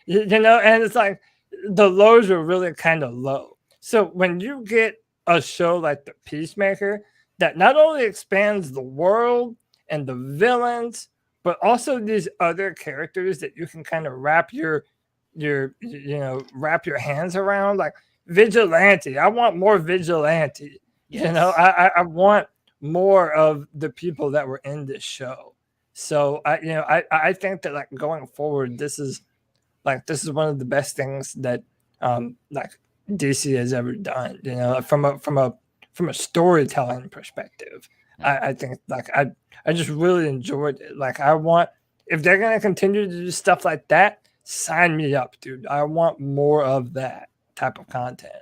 And it's like the lows are really kind of low. So when you get a show like The Peacemaker that not only expands the world and the villains, but also these other characters that you can kind of wrap your wrap your hands around, like Vigilante. I want more Vigilante. Yes. I want more of the people that were in this show. So I think that like going forward, this is one of the best things that like DC has ever done. From a storytelling perspective, Yeah. I think like I just really enjoyed it. Like if they're gonna continue to do stuff like that, sign me up, dude. I want more of that type of content.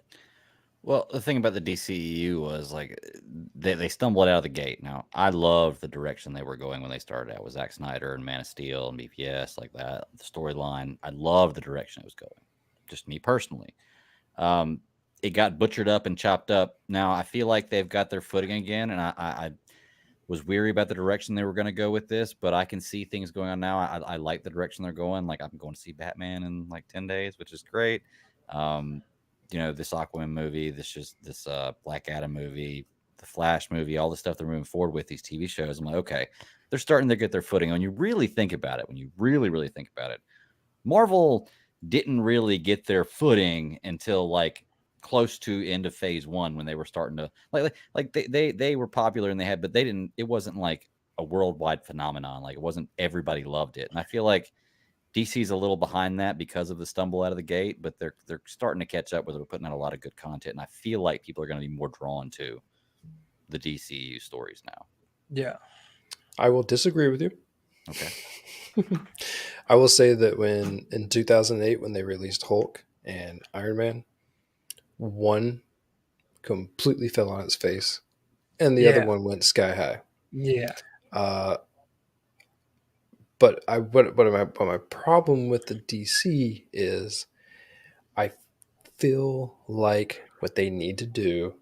Well, the thing about the DCEU was like they stumbled out of the gate. Now, I loved the direction they were going when they started out with Zack Snyder and Man of Steel and BPS, like that. The storyline, I loved the direction it was going. Just me personally. It got butchered up and chopped up. Now, I feel like they've got their footing again, and I was weary about the direction they were going to go with this, but I can see things going on now. I like the direction they're going. Like, I'm going to see Batman in like 10 days, which is great. This Aquaman movie, this Black Adam movie, the Flash movie, all the stuff they're moving forward with, these TV shows. I'm like, okay, they're starting to get their footing. When you really think about it, Marvel didn't really get their footing until like close to end of phase 1, when they were starting to they were popular and but it wasn't like a worldwide phenomenon. Like, it wasn't everybody loved it. And I feel like DC's a little behind that because of the stumble out of the gate, but they're starting to catch up, where they're putting out a lot of good content. And I feel like people are going to be more drawn to the DCU stories now. Yeah. I will disagree with you. Okay. I will say that in 2008, when they released Hulk and Iron Man, one completely fell on its face, and the other one went sky high. Yeah. But my problem with the DC is, I feel like what they need to do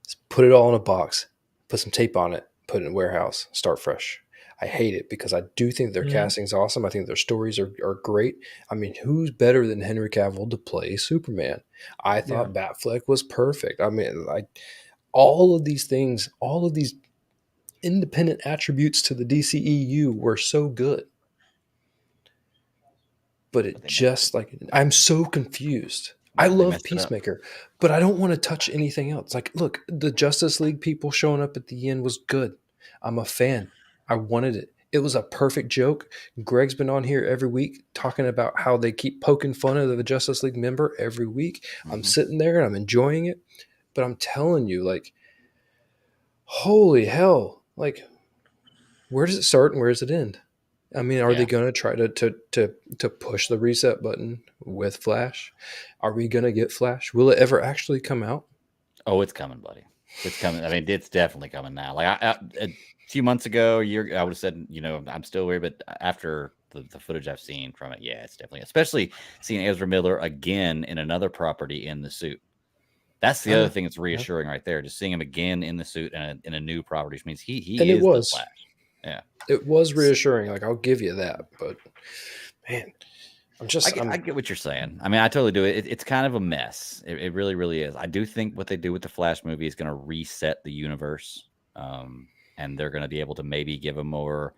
is put it all in a box, put some tape on it, put it in a warehouse, start fresh. I hate it because I do think their casting's awesome. I think their stories are great. I mean, who's better than Henry Cavill to play Superman? I thought Batfleck was perfect. I mean, all of these things, all of these independent attributes to the DCEU were so good. But I'm so confused. I love Peacemaker, but I don't want to touch anything else. Like, look, the Justice League people showing up at the end was good. I'm a fan. I wanted it. It was a perfect joke. Greg's been on here every week talking about how they keep poking fun of the Justice League member every week. Mm-hmm. I'm sitting there and I'm enjoying it. But I'm telling you, like, holy hell. Like, where does it start and where does it end? I mean, are they going to try to push the reset button with Flash? Are we going to get Flash? Will it ever actually come out? Oh, it's coming, buddy. It's coming. I mean, it's definitely coming now. Like, a few months ago, I would have said, I'm still weird, but after the footage I've seen from it, yeah, it's definitely, especially seeing Ezra Miller again in another property in the suit. That's the other thing that's reassuring right there. Just seeing him again in the suit and in a new property, which means he is the Flash. Yeah, it was reassuring. Like, I'll give you that, but man, I get what you're saying. I mean, I totally do. It's kind of a mess. It really, really is. I do think what they do with the Flash movie is going to reset the universe, and they're going to be able to maybe give a more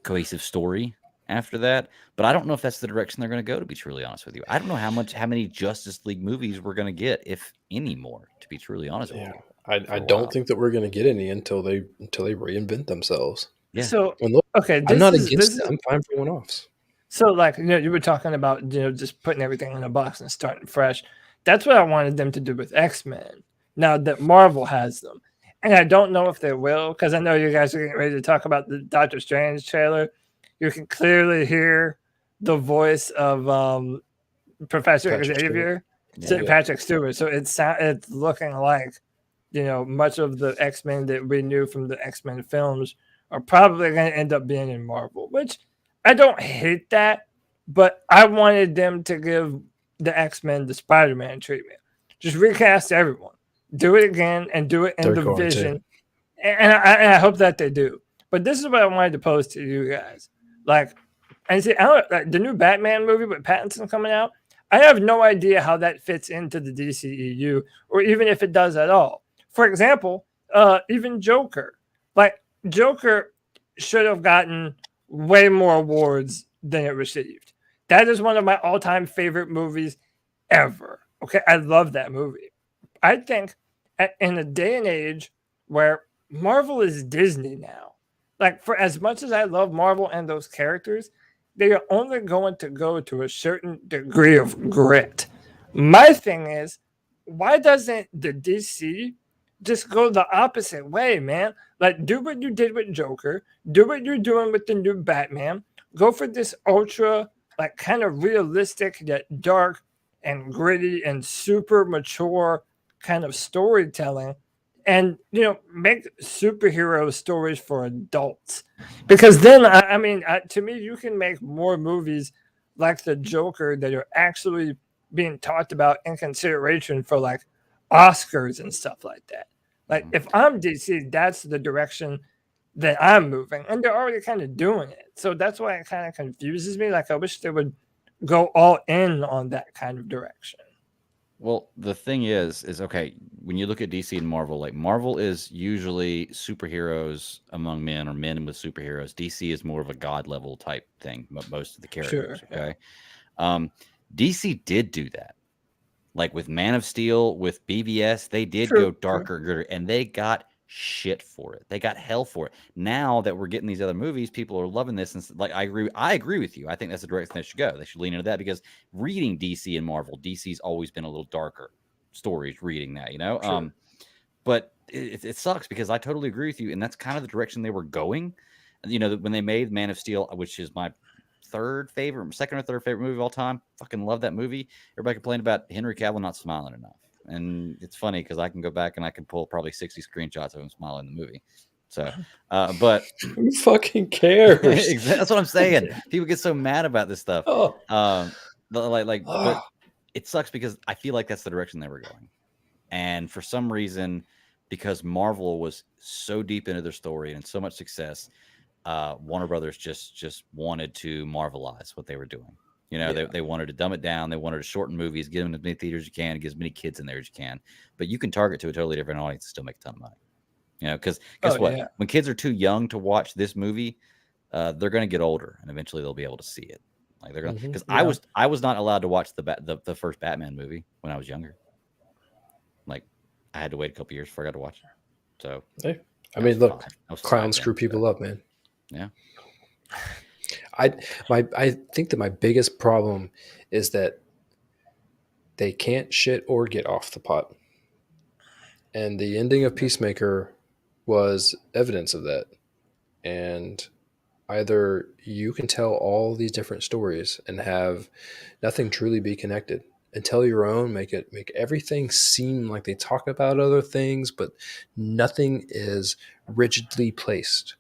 cohesive story after that. But I don't know if that's the direction they're going to go, to be truly honest with you. I don't know how many Justice League movies we're going to get, if any more, to be truly honest with you. I don't think that we're going to get any until they reinvent themselves. Yeah. So, look, I'm not against it. I'm fine for one-offs. So, like, you were talking about, just putting everything in a box and starting fresh. That's what I wanted them to do with X-Men, now that Marvel has them. And I don't know if they will, because I know you guys are getting ready to talk about the Doctor Strange trailer. You can clearly hear the voice of Professor Xavier, Patrick Stewart. So it's looking like, much of the X-Men that we knew from the X-Men films are probably going to end up being in Marvel, which I don't hate that, but I wanted them to give the X-Men the Spider-Man treatment. Just recast everyone. Do it again and do it in the Vision. And I hope that they do. But this is what I wanted to pose to you guys. Like, and see, the new Batman movie with Pattinson coming out, I have no idea how that fits into the DCEU, or even if it does at all. For example, even Joker. Like, Joker should have gotten way more awards than it received. That is one of my all-time favorite movies ever. Okay, I love that movie. I think in a day and age where Marvel is Disney now, like for as much as I love Marvel and those characters, they are only going to go to a certain degree of grit. My thing is, why doesn't the DC just go the opposite way, man? Like, do what you did with Joker, do what you're doing with the new Batman, go for this ultra, like, kind of realistic yet dark and gritty and super mature kind of storytelling, and make superhero stories for adults. Because then I mean, to me, you can make more movies like the Joker that are actually being talked about in consideration for like Oscars and stuff like that. Like if I'm DC, that's the direction that I'm moving, and they're already kind of doing it. So that's why it kind of confuses me. Like I wish they would go all in on that kind of direction. Well, the thing is okay, when you look at DC and Marvel, like Marvel is usually superheroes among men or men with superheroes. DC is more of a god level type thing, most of the characters. Sure, Okay. DC did do that. Like with Man of Steel, with BVS, they did go darker, grittier, and they got shit for it. They got hell for it. Now that we're getting these other movies, people are loving this. And like I agree with you. I think that's the direction they should go. They should lean into that because reading DC and Marvel, DC's always been a little darker stories. Reading that, Sure. but it sucks because I totally agree with you, and that's kind of the direction they were going. When they made Man of Steel, which is my second or third favorite movie of all time. Fucking love that movie. Everybody complained about Henry Cavill not smiling enough. And it's funny because I can go back and I can pull probably 60 screenshots of him smiling in the movie. So, but who fucking cares? That's what I'm saying. People get so mad about this stuff. But it sucks because I feel like that's the direction they were going. And for some reason, because Marvel was so deep into their story and so much success, Warner Brothers just wanted to Marvelize what they were doing. They wanted to dumb it down. They wanted to shorten movies, get them as many theaters as you can, get as many kids in there as you can. But you can target to a totally different audience and still make a ton of money. Because guess what? Yeah. When kids are too young to watch this movie, they're going to get older, and eventually they'll be able to see it. Like they're going to, because I was not allowed to watch the first Batman movie when I was younger. Like I had to wait a couple years before I got to watch it. So hey, I mean, look, clowns screw people up, man. Yeah. I think that my biggest problem is that they can't shit or get off the pot. And the ending of Peacemaker was evidence of that. And either you can tell all these different stories and have nothing truly be connected and tell your own, make everything seem like they talk about other things, but nothing is rigidly placed.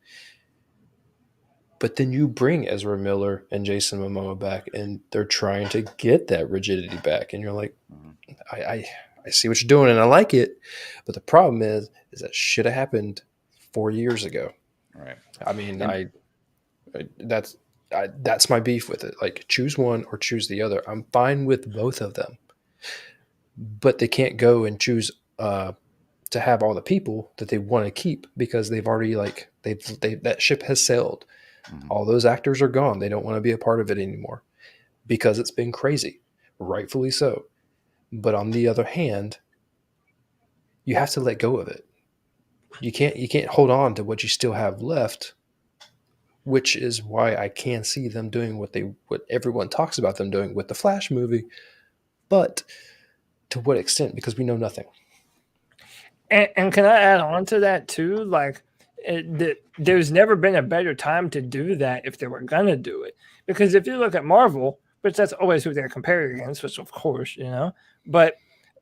But then you bring Ezra Miller and Jason Momoa back, and they're trying to get that rigidity back. And you're like, I see what you're doing, and I like it. But the problem is that should have happened 4 years ago. Right. I mean, that's my beef with it. Like, choose one or choose the other. I'm fine with both of them, but they can't go and choose to have all the people that they want to keep because they've already that ship has sailed. All those actors are gone. They don't want to be a part of it anymore because it's been crazy, rightfully so. But on the other hand, you have to let go of it. You can't hold on to what you still have left, which is why I can see them doing what everyone talks about them doing with the Flash movie. But to what extent? Because we know nothing. And can I add on to that too? Like, there's never been a better time to do that if they were gonna do it. Because if you look at Marvel, which that's always who they're comparing against, which of course, but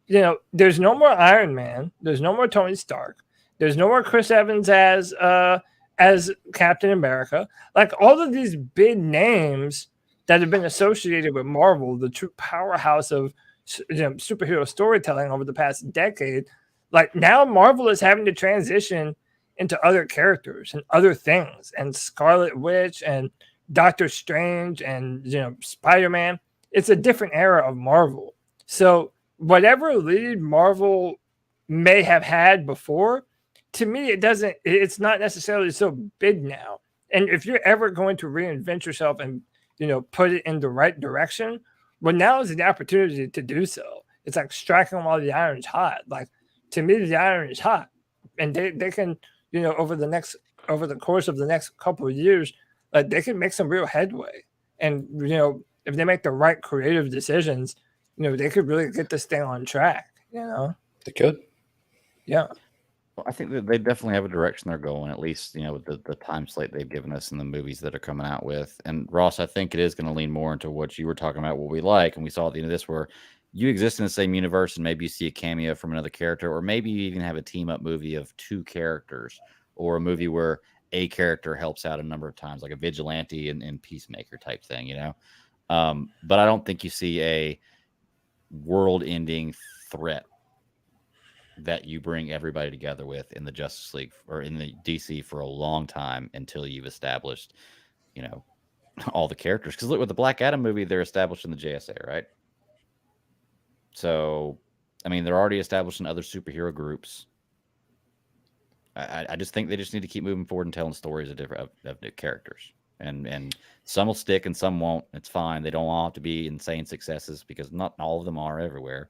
there's no more Iron Man, there's no more Tony Stark, there's no more Chris Evans as Captain America. Like all of these big names that have been associated with Marvel, the true powerhouse of superhero storytelling over the past decade. Like now Marvel is having to transition into other characters and other things, and Scarlet Witch and Doctor Strange and Spider-Man. It's a different era of Marvel. So whatever lead Marvel may have had before, to me it's not necessarily so big now. And if you're ever going to reinvent yourself and put it in the right direction, well, now is the opportunity to do so. It's like striking while the iron's hot. Like, to me, the iron is hot, and they can over the course of the next couple of years, like, they can make some real headway. And if they make the right creative decisions, they could really get this thing on track. They could. Yeah. Well, I think that they definitely have a direction they're going, at least, with the time slate they've given us and the movies that are coming out with. And Ross, I think it is going to lean more into what you were talking about, what we like. And we saw at the end of this where you exist in the same universe and maybe you see a cameo from another character, or maybe you even have a team up movie of two characters, or a movie where a character helps out a number of times, like a vigilante and Peacemaker type thing, But I don't think you see a world-ending threat that you bring everybody together with in the Justice League or in the DC for a long time until you've established, all the characters. Because look, with the Black Adam movie, they're established in the JSA, right? So, I mean, they're already established in other superhero groups. I just think they just need to keep moving forward and telling stories of different of the characters. And some will stick and some won't. It's fine. They don't all have to be insane successes because not all of them are everywhere.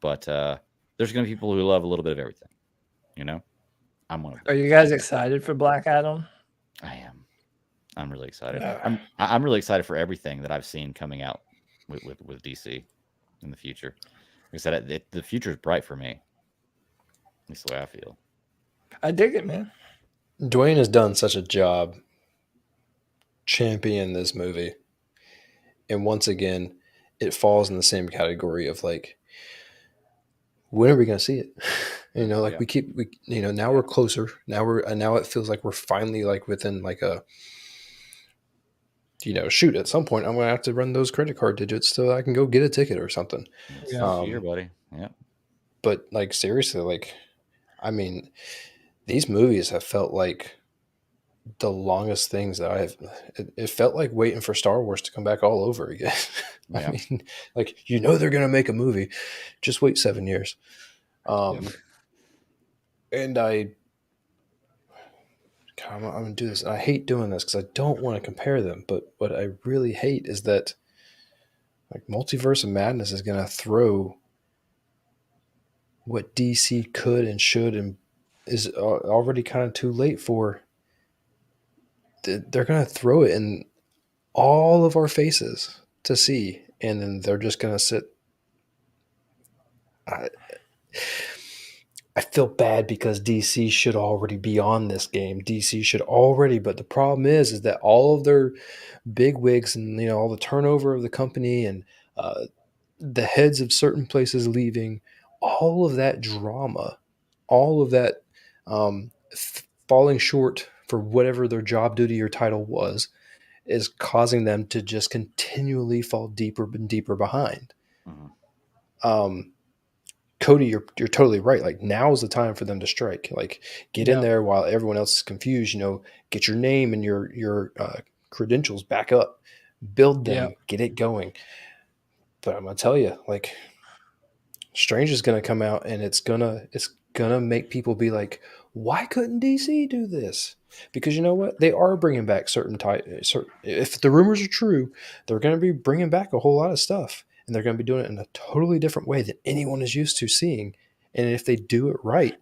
But there's going to be people who love a little bit of everything. I'm one of them. Are you guys excited for Black Adam? I am. I'm really excited. I'm really excited for everything that I've seen coming out with DC in the future. Like I said, the future is bright for me. That's the way I feel. I dig it, man. Dwayne has done such a job championing this movie. And once again, it falls in the same category of like, when are we going to see it? Now we're closer. Now it feels like we're finally like within like a, shoot, at some point I'm going to have to run those credit card digits so I can go get a ticket or something. Here, buddy. Yeah. But like, seriously, like, I mean, these movies have felt like the longest things that it felt like waiting for Star Wars to come back all over again. Yeah. I mean, like, they're going to make a movie, just wait 7 years. And I'm going to do this. I hate doing this because I don't want to compare them, but what I really hate is that like Multiverse of Madness is going to throw what DC could and should and is already kind of too late for. They're going to throw it in all of our faces to see, and then they're just going to sit. I feel bad because DC should already be on this game. DC should already, but the problem is that all of their big wigs and all the turnover of the company and the heads of certain places leaving, all of that drama, all of that falling short for whatever their job duty or title was, is causing them to just continually fall deeper and deeper behind. Mm-hmm. Cody, you're totally right. Like, now is the time for them to strike. Like, get in there while everyone else is confused. Get your name and your credentials back up, build them, get it going. But I'm gonna tell you, like, Strange is gonna come out and it's gonna make people be like, why couldn't DC do this? Because you know what? They are bringing back certain if the rumors are true, they're going to be bringing back a whole lot of stuff. And they're going to be doing it in a totally different way than anyone is used to seeing. And if they do it right,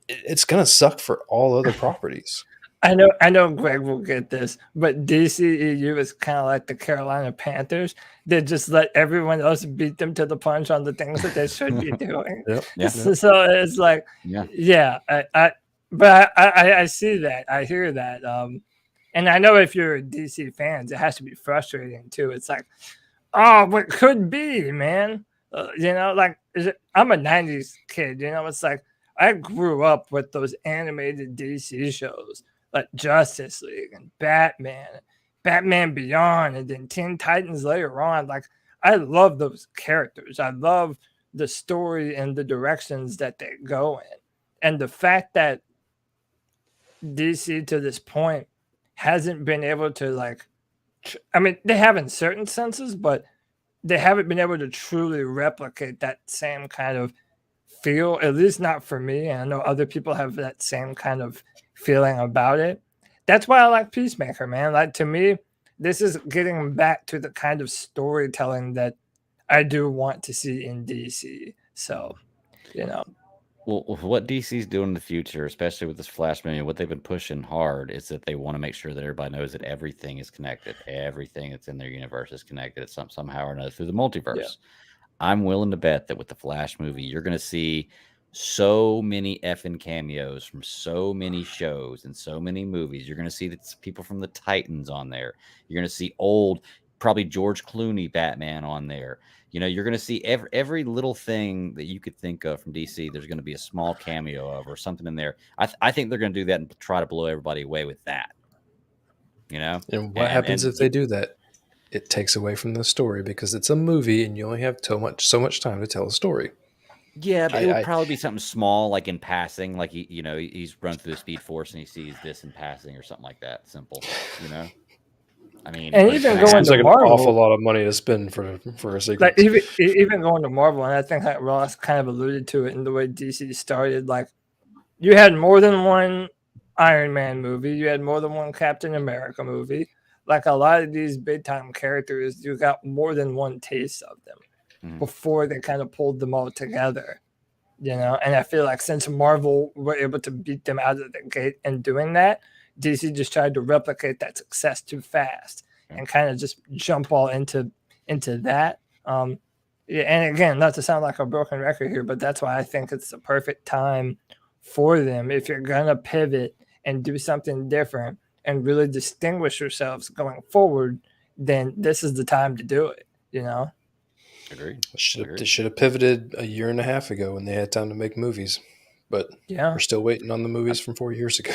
it's going to suck for all other properties. I know Greg will get this, but DCEU is kind of like the Carolina Panthers. They just let everyone else beat them to the punch on the things that they should be doing. So it's like, I see that. I hear that. And I know if you're a DC fans, it has to be frustrating too. It's like, oh, what could be, man? Like, I'm a 90s kid, it's like, I grew up with those animated DC shows like Justice League and Batman Beyond, and then Teen Titans later on. Like, I love those characters. I love the story and the directions that they go in. And the fact that DC to this point hasn't been able to, like, I mean, they have in certain senses, but they haven't been able to truly replicate that same kind of feel, at least not for me. And I know other people have that same kind of feeling about it. that's why I like Peacemaker, man. Like, to me, this is getting back to the kind of storytelling that I do want to see in DC. So, you know, Well, what DC's doing in the future, especially with this Flash movie, what they've been pushing hard is that they want to make sure that everybody knows that everything is connected. Everything that's in their universe is connected somehow or another through the multiverse. Yeah. I'm willing to bet that with the Flash movie, you're going to see so many effing cameos from so many shows and so many movies. You're going to see that people from the Titans on there. You're going to see old, probably George Clooney Batman on there. You know, you're going to see every little thing that you could think of from DC. There's going to be a small cameo of or something in there. I think they're going to do that and try to blow everybody away with that. You know, And what happens if they do that? It takes away from the story because it's a movie and you only have so much time to tell a story. Yeah, but it would probably be something small, like in passing, like he's run through the Speed Force and he sees this in passing or something like that. Simple, you know. I mean, and even going seems to like Marvel, an awful lot of money to spend for a sequence. like even going to Marvel, and I think that Ross kind of alluded to it in the way DC started. Like, you had more than one Iron Man movie, you had more than one Captain America movie. Like, a lot of these big time characters, you got more than one taste of them before they kind of pulled them all together. You know, and I feel like since Marvel were able to beat them out of the gate in doing that, DC just tried to replicate that success too fast and kind of just jump all into that. Yeah, and again, not to sound like a broken record here, but that's why I think it's the perfect time for them. If you're gonna pivot and do something different and really distinguish yourselves going forward, then this is the time to do it. You know. Agreed. They should have pivoted a year and a half ago when they had time to make movies. But we're still waiting on the movies from 4 years ago.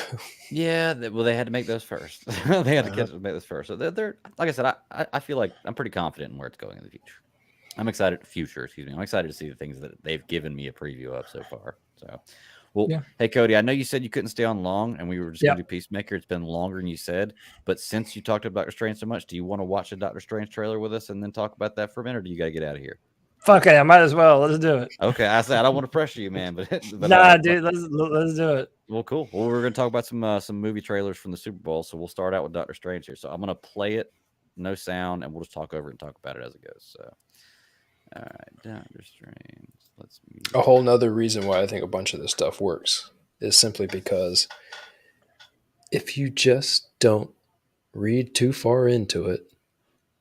Yeah, well, they had to make those first. They had to make those first. So they're like I said, I feel like I'm pretty confident in where it's going in the future. I'm excited. I'm excited to see the things that they've given me a preview of so far. So, well, Hey Cody, I know you said you couldn't stay on long, and we were just going to do Peacemaker. It's been longer than you said, but since you talked about Doctor Strange so much, do you want to watch the Doctor Strange trailer with us and then talk about that for a minute, or do you got to get out of here? Fuck it, I might as well. Let's do it. Okay, I said I don't want to pressure you, man, but nah, dude, let's do it. Well, cool. Well, we're going to talk about some movie trailers from the Super Bowl, so we'll start out with Doctor Strange here. So I'm going to play it, no sound, and we'll just talk over it and talk about it as it goes. So, all right, Doctor Strange. Let's mute. A whole nother reason why I think a bunch of this stuff works is simply because if you just don't read too far into it,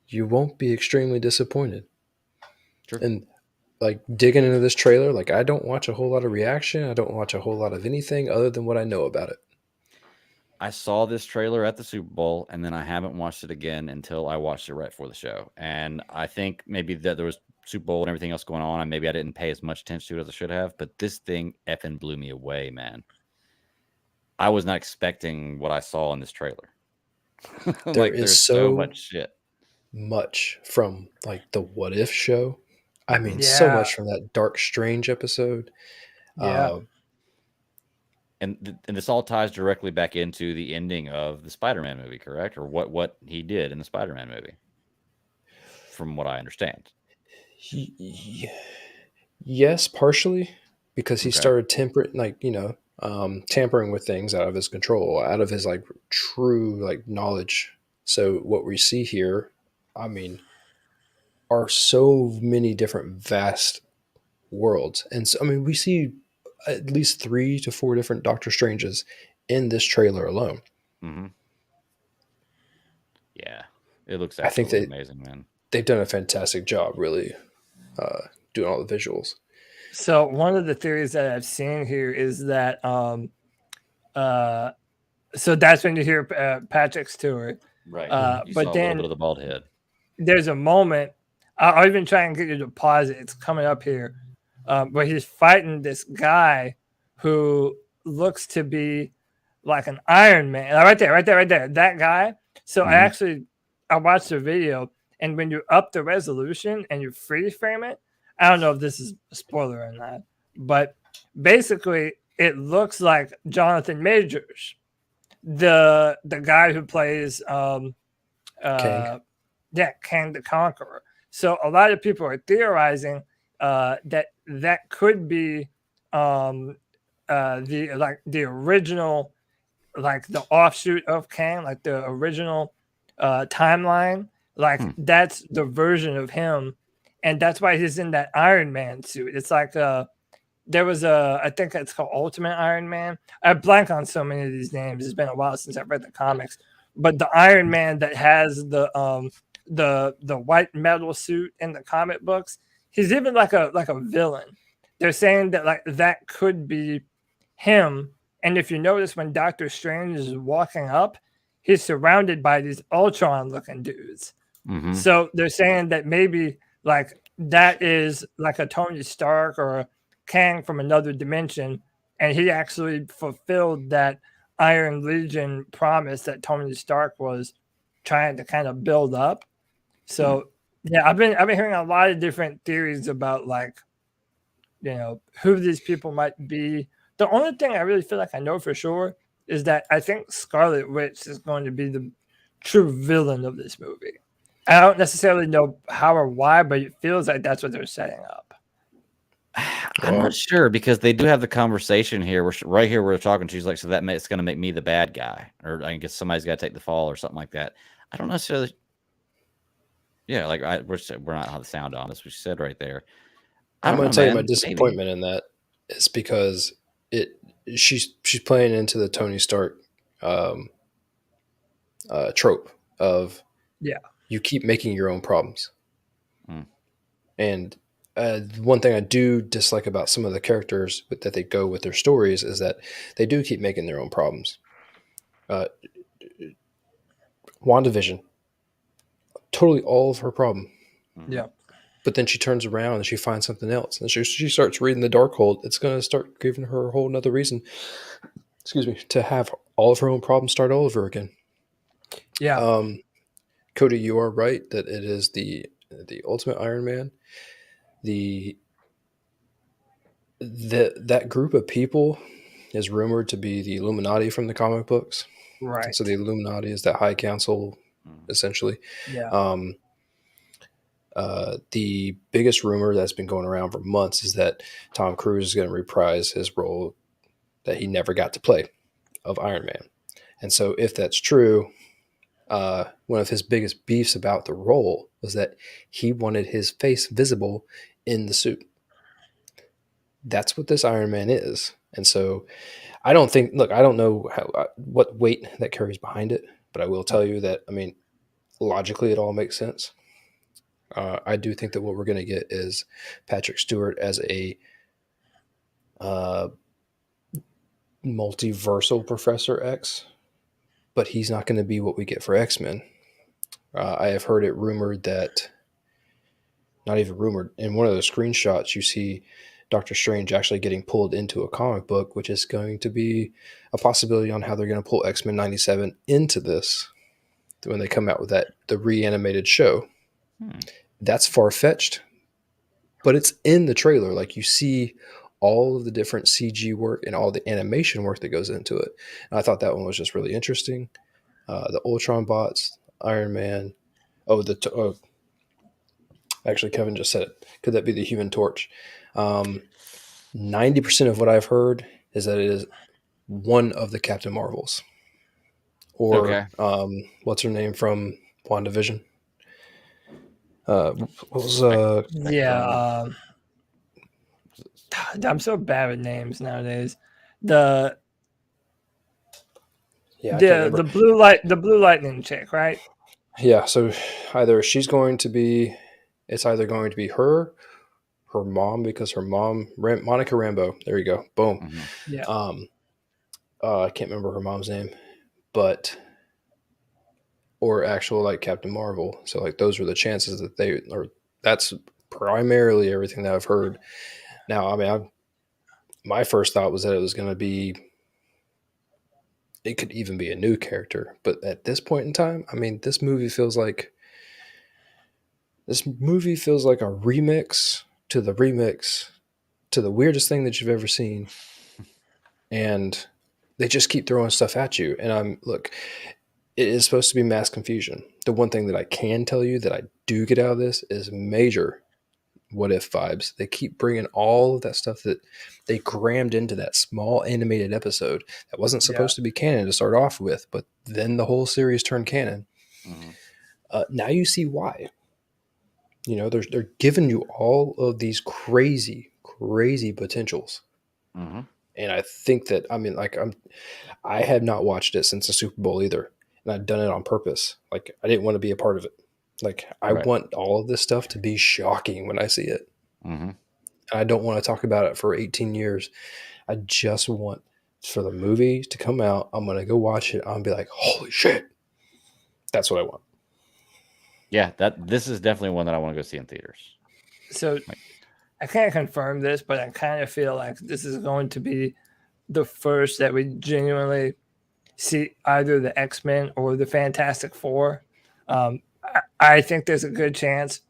you won't be extremely disappointed. Sure. And like digging into this trailer, like I don't watch a whole lot of reaction. I don't watch a whole lot of anything other than what I know about it. I saw this trailer at the Super Bowl, and then I haven't watched it again until I watched it right before the show. And I think maybe that there was Super Bowl and everything else going on, and maybe I didn't pay as much attention to it as I should have. But this thing effing blew me away, man. I was not expecting what I saw in this trailer. There's so much shit. Much from like the What If show. I mean, so much from that Dark Strange episode. Yeah. And this all ties directly back into the ending of the Spider-Man movie, correct? Or what he did in the Spider-Man movie, from what I understand. Yes, partially, because he started tampering with things out of his control, out of his like true like knowledge. So what we see here, I mean, are so many different vast worlds. And so, I mean, we see at least 3 to 4 different Doctor Stranges in this trailer alone. Mm-hmm. Yeah, it looks absolutely amazing, man. They've done a fantastic job, really, doing all the visuals. So one of the theories that I've seen here is that, so that's when you hear Patrick Stewart, right? But then a little bit of the bald head. There's a moment. I'll even try and get you to pause it. It's coming up here, where he's fighting this guy who looks to be like an Iron Man. Right there. That guy. So I watched the video, and when you up the resolution and you freeze frame it, I don't know if this is a spoiler or not, but basically it looks like Jonathan Majors, the guy who plays Kang. Kang the Conqueror. So a lot of people are theorizing that could be the original like the offshoot of Kang, like the original timeline. Like that's the version of him, and that's why he's in that Iron Man suit. It's like there was I think it's called Ultimate Iron Man. I blank on so many of these names. It's been a while since I've read the comics, but the Iron Man that has the white metal suit in the comic books, he's even like a villain. They're saying that like that could be him. And if you notice when Doctor Strange is walking up, he's surrounded by these Ultron looking dudes. Mm-hmm. So they're saying that maybe like that is like a Tony Stark or a Kang from another dimension, and he actually fulfilled that Iron Legion promise that Tony Stark was trying to kind of build up. So yeah, I've been hearing a lot of different theories about like, you know, who these people might be. The only thing I really feel like I know for sure is that I think Scarlet Witch is going to be the true villain of this movie. I don't necessarily know how or why, but it feels like that's what they're setting up. I'm not sure because they do have the conversation here. Right here, we're talking. She's like, so it's going to make me the bad guy, or I guess somebody's got to take the fall, or something like that. I don't necessarily. Yeah, like we're not on the sound on this. We said right there. I'm going to tell you my disappointment in that is because she's playing into the Tony Stark trope of you keep making your own problems. And one thing I do dislike about some of the characters that they go with their stories is that they do keep making their own problems. WandaVision, totally all of her problem. Yeah. But then she turns around and she finds something else. And she starts reading the Darkhold. It's going to start giving her a whole nother reason, to have all of her own problems start all over again. Yeah. Cody, you are right that it is the Ultimate Iron Man. That group of people is rumored to be the Illuminati from the comic books. Right. So the Illuminati is that high council, essentially. Yeah. The biggest rumor that's been going around for months is that Tom Cruise is going to reprise his role that he never got to play of Iron Man. And so if that's true, one of his biggest beefs about the role was that he wanted his face visible in the suit. That's what this Iron Man is. And so I don't know what weight that carries behind it, but I will tell you that, I mean, logically it all makes sense. I do think that what we're going to get is Patrick Stewart as a multiversal Professor X, but he's not going to be what we get for X-Men. I have heard it rumored that, not even rumored, in one of the screenshots you see Doctor Strange actually getting pulled into a comic book, which is going to be a possibility on how they're going to pull X-Men 97 into this when they come out with the reanimated show. That's far-fetched, but it's in the trailer. Like, you see all of the different CG work and all the animation work that goes into it. And I thought that one was just really interesting. The Ultron bots, Iron Man. Actually, Kevin just said it. Could that be the Human Torch? 90% of what I've heard is that it is one of the Captain Marvels. Or what's her name from WandaVision? What was I'm so bad with names nowadays. The blue lightning chick, right? Yeah, so it's either going to be her mom, because her mom, Monica Rambeau. There you go. Boom. Mm-hmm. Yeah. I can't remember her mom's name, or actual like Captain Marvel. So like those were the chances that that's primarily everything that I've heard. Now, I mean, my first thought was that it was going to be, it could even be a new character, but at this point in time, I mean, this movie feels like a remix to the weirdest thing that you've ever seen. And they just keep throwing stuff at you. And it is supposed to be mass confusion. The one thing that I can tell you that I do get out of this is major What If vibes. They keep bringing all of that stuff that they crammed into that small animated episode that wasn't supposed to be canon to start off with, but then the whole series turned canon. Mhm. Now you see why. They're giving you all of these crazy potentials. Mhm. And I think that, I had not watched it since the Super Bowl either, and I'd done it on purpose. Like, I didn't want to be a part of it. Like, I Right. want all of this stuff to be shocking when I see it. Mhm. I don't want to talk about it for 18 years. I just want for the movie to come out. I'm going to go watch it. I'm going to be like, holy shit. That's what I want. Yeah, this is definitely one that I want to go see in theaters. So I can't confirm this, but I kind of feel like this is going to be the first that we genuinely see either the X-Men or the Fantastic Four. I think there's a good chance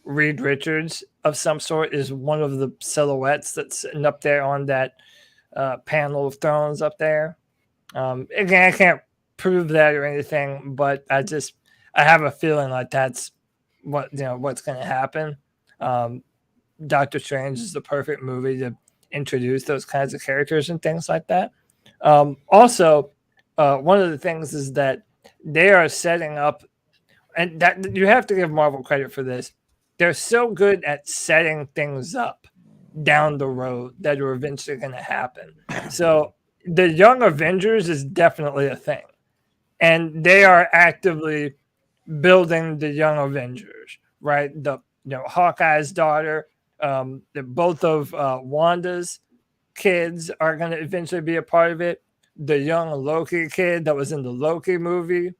Reed Richards of some sort is one of the silhouettes that's sitting up there on that panel of thrones up there. Again, I can't prove that or anything, but I have a feeling like that's what's going to happen. Doctor Strange is the perfect movie to introduce those kinds of characters and things like that. Also, one of the things is that they are setting up, and that you have to give Marvel credit for this. They're so good at setting things up down the road that are eventually going to happen. So the Young Avengers is definitely a thing, and they are actively building the Young Avengers. Right, Hawkeye's daughter, both of Wanda's kids are going to eventually be a part of it. The young Loki kid that was in the Loki movie.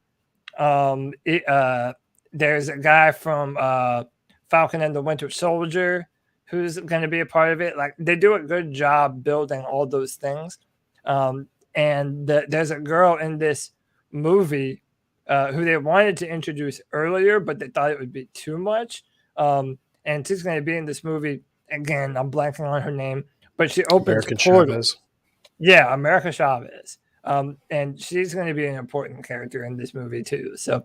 There's a guy from Falcon and the Winter Soldier who's going to be a part of it. Like, they do a good job building all those things. And there's a girl in this movie who they wanted to introduce earlier, but they thought it would be too much. And she's going to be in this movie again. I'm blanking on her name, but she opens American portals. Chavez. Yeah, America Chavez. And she's going to be an important character in this movie too. So,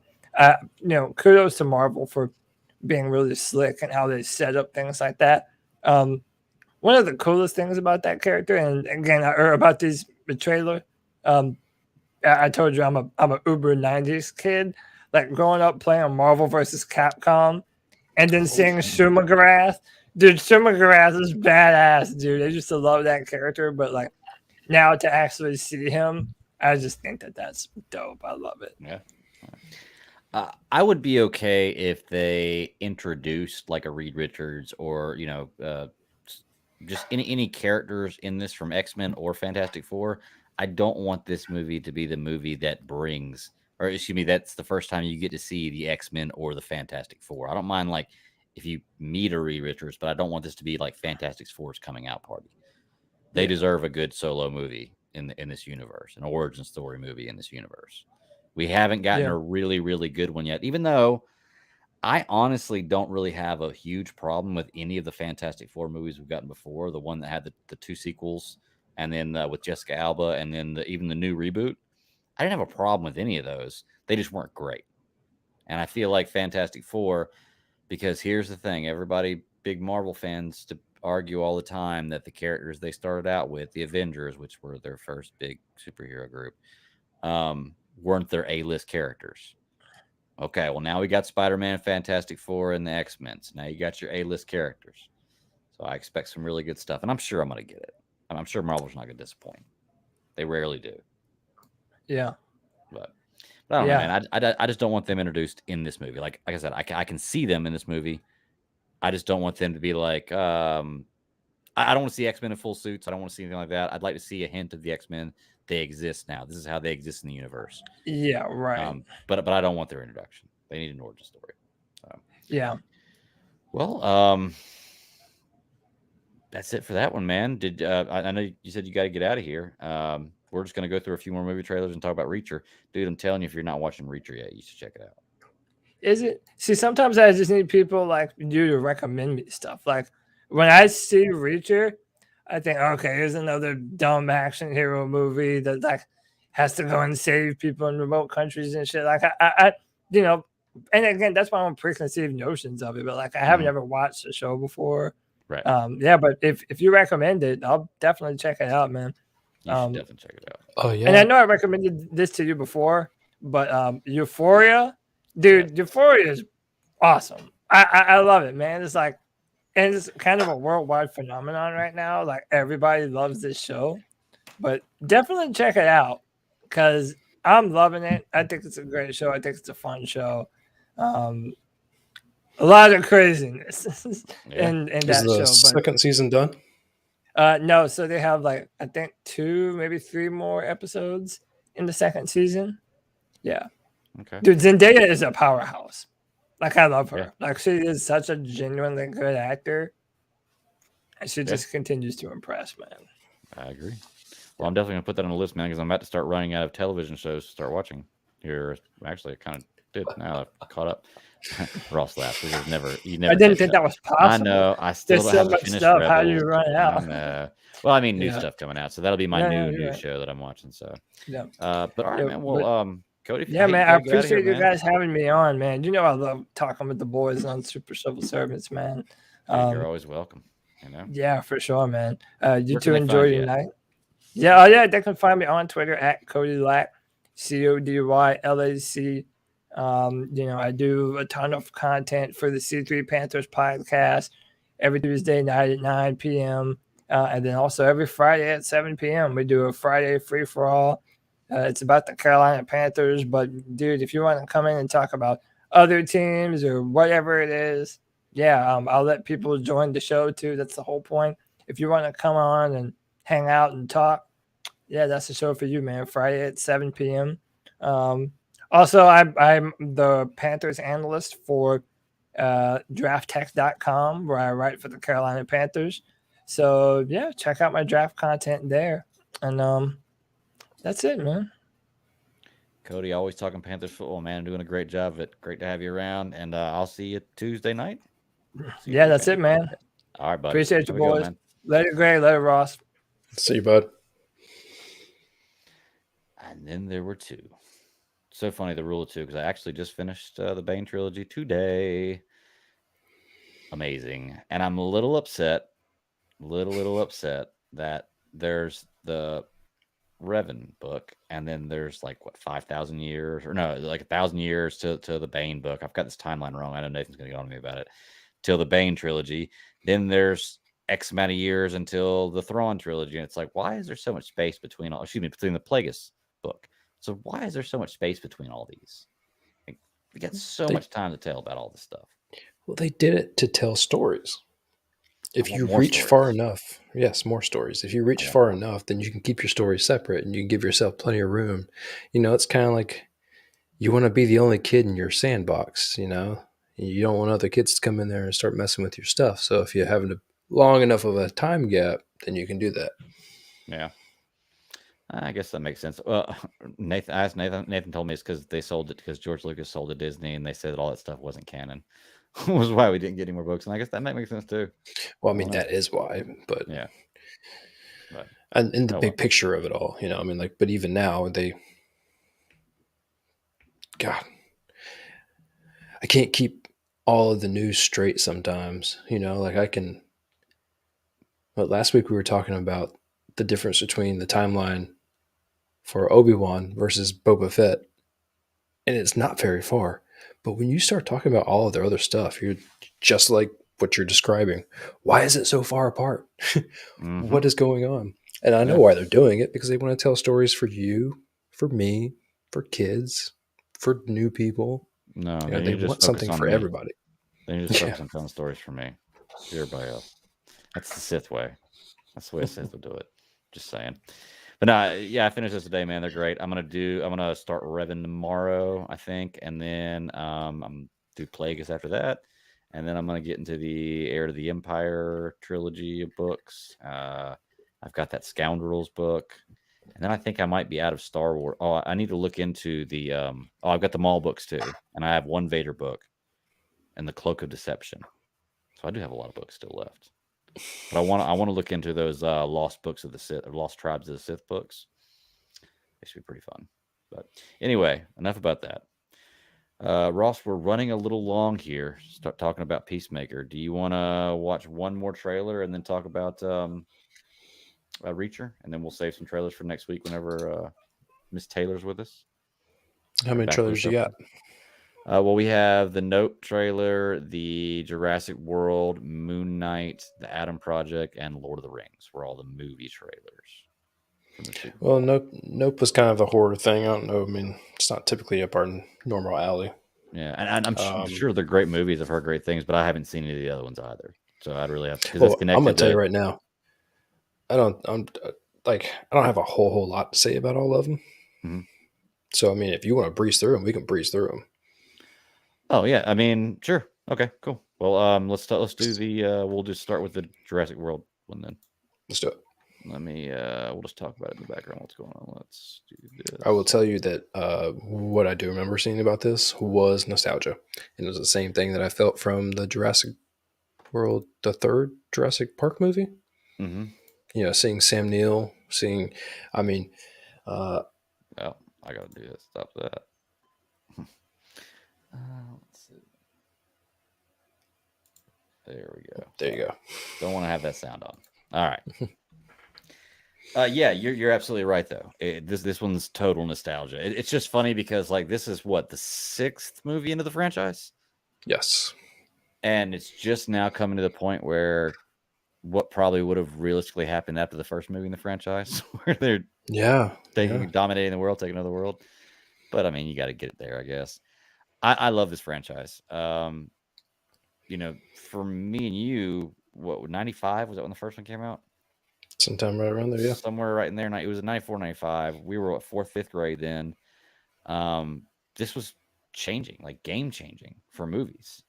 kudos to Marvel for being really slick and how they set up things like that. One of the coolest things about that character, and again, or about the trailer, I told you I'm a Uber '90s kid. Like, growing up playing Marvel versus Capcom, and then seeing Shuma Garath. Dude, Shuma Garath is badass, dude. I used to love that character, but like, now to actually see him, I just think that that's dope. I love it. Yeah. I would be okay if they introduced like a Reed Richards or just any characters in this from X-Men or Fantastic Four. I don't want this movie to be the movie that brings, or excuse me, that's the first time you get to see the X-Men or the Fantastic Four. I don't mind like if you meet a Reed Richards, but I don't want this to be like Fantastic Four's coming out party. They deserve a good solo movie in this universe, an origin story movie in this universe. We haven't gotten a really, really good one yet, even though I honestly don't really have a huge problem with any of the Fantastic Four movies we've gotten before. The one that had the two sequels, and then with Jessica Alba, and then even the new reboot. I didn't have a problem with any of those. They just weren't great. And I feel like Fantastic Four, because here's the thing, everybody, big Marvel fans, to argue all the time that the characters they started out with, the Avengers, which were their first big superhero group, weren't their A-list characters. Okay, well, now we got Spider-Man, Fantastic Four, and the X-Men. So now you got your A-list characters. So I expect some really good stuff, and I'm sure I'm going to get it. I'm sure Marvel's not going to disappoint. They rarely do. Yeah. But I don't know, man. I just don't want them introduced in this movie. Like I said, I can see them in this movie. I just don't want them to be like, I don't want to see X-Men in full suits. I don't want to see anything like that. I'd like to see a hint of the X-Men. They exist now. This is how they exist in the universe. Yeah, right. But I don't want their introduction. They need an origin story. Yeah. Well, that's it for that one, man. I know you said you got to get out of here. We're just going to go through a few more movie trailers and talk about Reacher. Dude, I'm telling you, if you're not watching Reacher yet, you should check it out. Is it? See, sometimes I just need people like you to recommend me stuff. Like, when I see Reacher, I think, okay, here's another dumb action hero movie that like has to go and save people in remote countries and shit. Like, I and again, that's why I'm preconceived notions of it. But like, I haven't ever watched the show before. Right. Yeah, but if you recommend it, I'll definitely check it out, man. You should definitely check it out. Oh yeah. And I know I recommended this to you before, but Euphoria, dude, Euphoria is awesome. I love it, man. It's like, and it's kind of a worldwide phenomenon right now. Like, everybody loves this show, but definitely check it out because I'm loving it. I think it's a great show. I think it's a fun show. A lot of craziness in Is that the show. second season done? No, so they have like, I think 2, maybe 3 more episodes in the second season. Yeah. Okay. Dude, Zendaya is a powerhouse. Like, I love her. Yeah. Like, she is such a genuinely good actor. And she just continues to impress, man. I agree. Well, I'm definitely going to put that on the list, man, because I'm about to start running out of television shows to start watching here. Actually, I kind of did now. I've caught up. Ross laughs. You never I didn't think that was possible. I know. I still There's so haven't much finished stuff. Rebels. How do you run out? Well, I mean, new stuff coming out. So that'll be my new right. show that I'm watching. So, Yeah. But all right, man. Well, Cody, yeah, man, I appreciate you man. guys having me on, man. You know, I love talking with the boys on Super Civil Servants, man. You're always welcome. You know? Yeah, for sure, man. You Where two can they enjoy find your you at? night. Yeah, oh yeah, they can find me on Twitter at Cody Lack, CODYLAC. You know, I do a ton of content for the C3 Panthers podcast every Tuesday night at 9 p.m. And then also every Friday at 7 p.m. we do a Friday free for all. It's about the Carolina Panthers, but dude, if you want to come in and talk about other teams or whatever it is, yeah, I'll let people join the show too. That's the whole point. If you want to come on and hang out and talk, yeah, that's the show for you, man. Friday at 7 p.m. Also, I'm the Panthers analyst for drafttext.com, where I write for the Carolina Panthers. So, yeah, check out my draft content there. And that's it, man. Cody, always talking Panthers football, man. Doing a great job of it. Great to have you around. And I'll see you Tuesday night. Yeah, that's it, man. All right, buddy. Appreciate you, Have a good one, boys. man. Later, Greg. Later, Ross. See you, bud. And then there were 2. So funny, the rule of 2, because I actually just finished the Bane trilogy today. Amazing. And I'm a little upset that there's the Revan book, and then there's like, what, 5,000 years? Or no, like 1,000 years to the Bane book. I've got this timeline wrong. I know Nathan's going to get on to me about it. Till the Bane trilogy. Then there's X amount of years until the Thrawn trilogy. And it's like, why is there so much space between between the Plagueis book? So why is there so much space between all these? Like, we got so much time to tell about all this stuff. Well, they did it to tell stories. If you reach far enough, yes, more stories. If you reach far enough, then you can keep your stories separate and you can give yourself plenty of room. You know, it's kind of like you want to be the only kid in your sandbox, you know? You don't want other kids to come in there and start messing with your stuff. So if you have a long enough of a time gap, then you can do that. Yeah. I guess that makes sense. Well, Nathan told me it's because they sold it because George Lucas sold to Disney, and they said that all that stuff wasn't canon. Was why we didn't get any more books, and I guess that might make sense too. Well, I mean, that is why, but yeah. But, and in the big picture of it all, you know, I mean, like, but even now God, I can't keep all of the news straight sometimes, you know, like but last week we were talking about the difference between the timeline for Obi-Wan versus Boba Fett, and it's not very far. But when you start talking about all of their other stuff, you're just like what you're describing. Why is it so far apart? What is going on? And I know why they're doing it, because they want to tell stories for you, for me, for kids, for new people. No, you know, they want something for everybody. They just focus on telling stories for me. Everybody else. That's the Sith way. That's the way a Sith will do it. Just saying. But no, yeah, I finished this today, man. They're great. I'm gonna start Revan tomorrow, I think, and then I'm do Plagueis after that, and then I'm gonna get into the Heir to the Empire trilogy of books. I've got that Scoundrels book, and then I think I might be out of Star Wars. Oh, I need to look into the I've got the Maul books too, and I have one Vader book, and the Cloak of Deception. So I do have a lot of books still left. But I want to look into those Lost Books of the Sith, or Lost Tribes of the Sith books. They should be pretty fun. But anyway, enough about that. Ross, we're running a little long here. Start talking about Peacemaker. Do you want to watch one more trailer and then talk about Reacher, and then we'll save some trailers for next week whenever Miss Taylor's with us? How many Back with trailers us you got? well, we have the Nope trailer, the Jurassic World, Moon Knight, the Adam Project, and Lord of the Rings. Were all the movie trailers from the Super Well, Bowl. Nope was kind of a horror thing. I don't know. I mean, it's not typically up our normal alley. Yeah, and I'm Um, sure they're great movies. I've heard great things, but I haven't seen any of the other ones either. So I'd really have to, because it's well, I'm gonna connected tell you to. right now. I don't have a whole lot to say about all of them. Mhm. So I mean, if you want to breeze through them, we can breeze through them. Oh yeah, I mean, sure, okay, cool. Well, let's do the. We'll just start with the Jurassic World one then. Let's do it. Let me. We'll just talk about it in the background. What's going on? Let's do this. I will tell you that what I do remember seeing about this was nostalgia, and it was the same thing that I felt from the Jurassic World, the third Jurassic Park movie. Mm-hmm. You know, seeing Sam Neill, I mean, Oh, I gotta do this. Stop that. Let's see. There we go. there you go. Don't want to have that sound on. All right. Yeah, you're absolutely right though. This one's total nostalgia. It's just funny because like this is what the 6th movie into the franchise, Yes. and it's just now coming to the point where what probably would have realistically happened after the first movie in the franchise, where they're Yeah. dominating the world, taking over the world. But I mean, you got to get it there, I guess. I love this franchise. You know, for me and you, what 95 was that when the first one came out? Sometime right around there. Yeah. Somewhere right in there. It was 94, 95. We were what, 4th, 5th grade then. This was changing, like game changing for movies.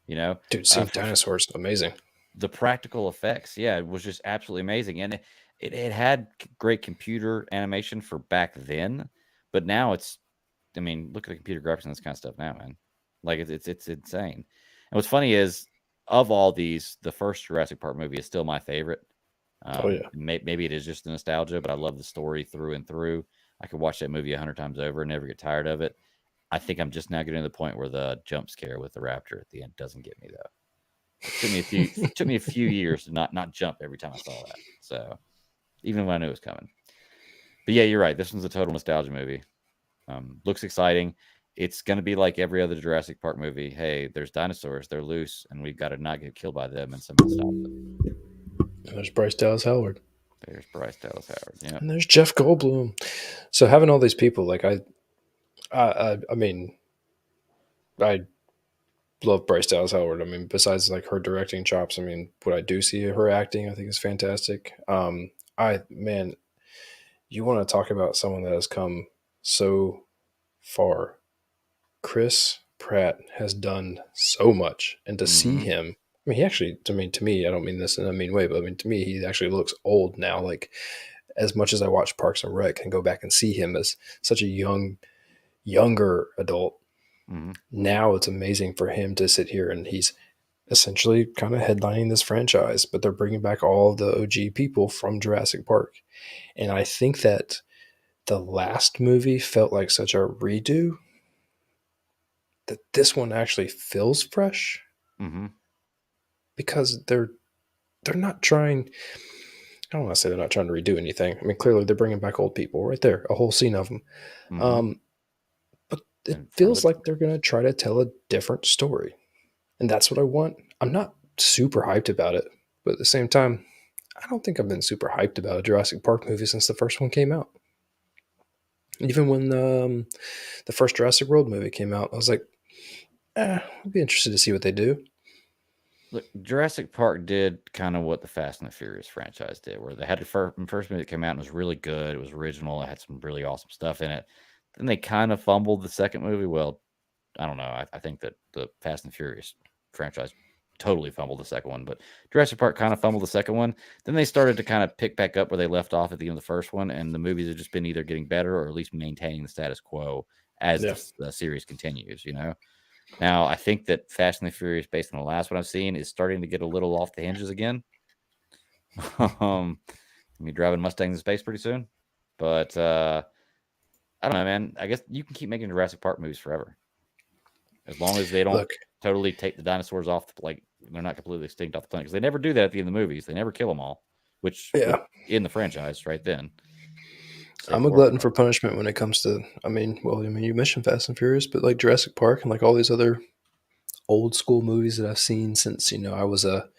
You know, Dude, seeing for dinosaurs, amazing. the practical effects, yeah, it was just absolutely amazing, and it had great computer animation for back then, but now it's, I mean, look at the computer graphics and this kind of stuff now, man. Like it's insane. And what's funny is, of all these, the first Jurassic Park movie is still my favorite. Oh yeah. Maybe it is just the nostalgia, but I love the story through and through. I could watch that movie 100 times over and never get tired of it. I think I'm just now getting to the point where the jump scare with the raptor at the end doesn't get me though. It took me a few years to not jump every time I saw that. So even when I knew it was coming. But yeah, you're right. This one's a total nostalgia movie. Looks exciting. It's going to be like every other Jurassic Park movie. Hey, there's dinosaurs. They're loose, and we've got to not get killed by them, and somehow stop them. And there's Bryce Dallas Howard. There's Bryce Dallas Howard. Yeah. And there's Jeff Goldblum. So having all these people, like I mean, I love Bryce Dallas Howard. I mean, besides like her directing chops, I mean, what I do see her acting, I think is fantastic. Man, you want to talk about someone that has come so far. Chris Pratt has done so much, and to see Mhm. him, I mean, he actually, to me, I don't mean this in a mean way, but I mean, to me, he actually looks old now. Like, as much as I watch Parks and Rec and go back and see him as such a younger adult, Mhm. now it's amazing for him to sit here and he's essentially kind of headlining this franchise, but they're bringing back all the OG people from Jurassic Park. And I think that the last movie felt like such a redo that this one actually feels fresh Mhm. because they're not trying. I don't want to say they're not trying to redo anything. I mean, clearly they're bringing back old people right there, a whole scene of them. Mhm. But it In front of feels the like they're going to try to tell a different story. And that's what I want. I'm not super hyped about it, but at the same time, I don't think I've been super hyped about a Jurassic Park movie since the first one came out. Even when the first Jurassic World movie came out, I was like, I'd be interested to see what they do. Look, Jurassic Park did kind of what the Fast and the Furious franchise did, where they had the first movie that came out and was really good. It was original. It had some really awesome stuff in it. Then they kind of fumbled the second movie. Well, I don't know. I think that the Fast and Furious franchise totally fumbled the second one, but Jurassic Park kind of fumbled the second one. Then they started to kind of pick back up where they left off at the end of the first one, and the movies have just been either getting better or at least maintaining the status quo as Yeah. the series continues, you know? Now, I think that Fast and the Furious, based on the last one I've seen, is starting to get a little off the hinges again. Gonna be driving Mustangs in space pretty soon, but I don't know, man. I guess you can keep making Jurassic Park movies forever. as long as they don't Look, totally take the dinosaurs off, like they're not completely extinct off the planet. Because they never do that at the end of the movies. They never kill them all, which yeah, would in the franchise right then. Safe I'm a work. glutton for punishment when it comes to. You mentioned Fast and Furious, but like Jurassic Park and like all these other old school movies that I've seen since I was a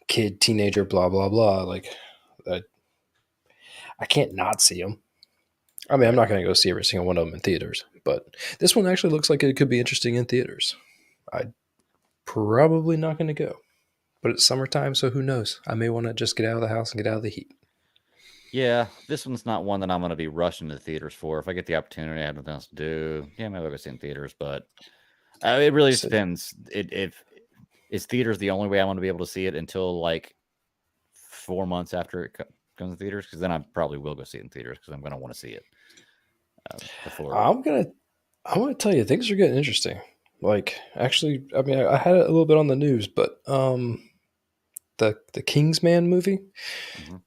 kid, teenager, blah blah blah. Like, I can't not see them. I mean, I'm not going to go see every single one of them in theaters, but this one actually looks like it could be interesting in theaters. I'm probably not going to go, but it's summertime, so who knows? I may want to just get out of the house and get out of the heat. Yeah, this one's not one that I'm going to be rushing to the theaters for. If I get the opportunity, I have nothing else to do. Yeah, maybe I'll go see it in theaters, but it really just So, depends. If is theaters the only way I want to be able to see it until like 4 months after it comes to theaters? Because then I probably will go see it in theaters because I'm going to want to see it before. I'm gonna tell you, things are getting interesting. Like, actually, I mean, I had it a little bit on the news, but the Kingsman movie. Mhm.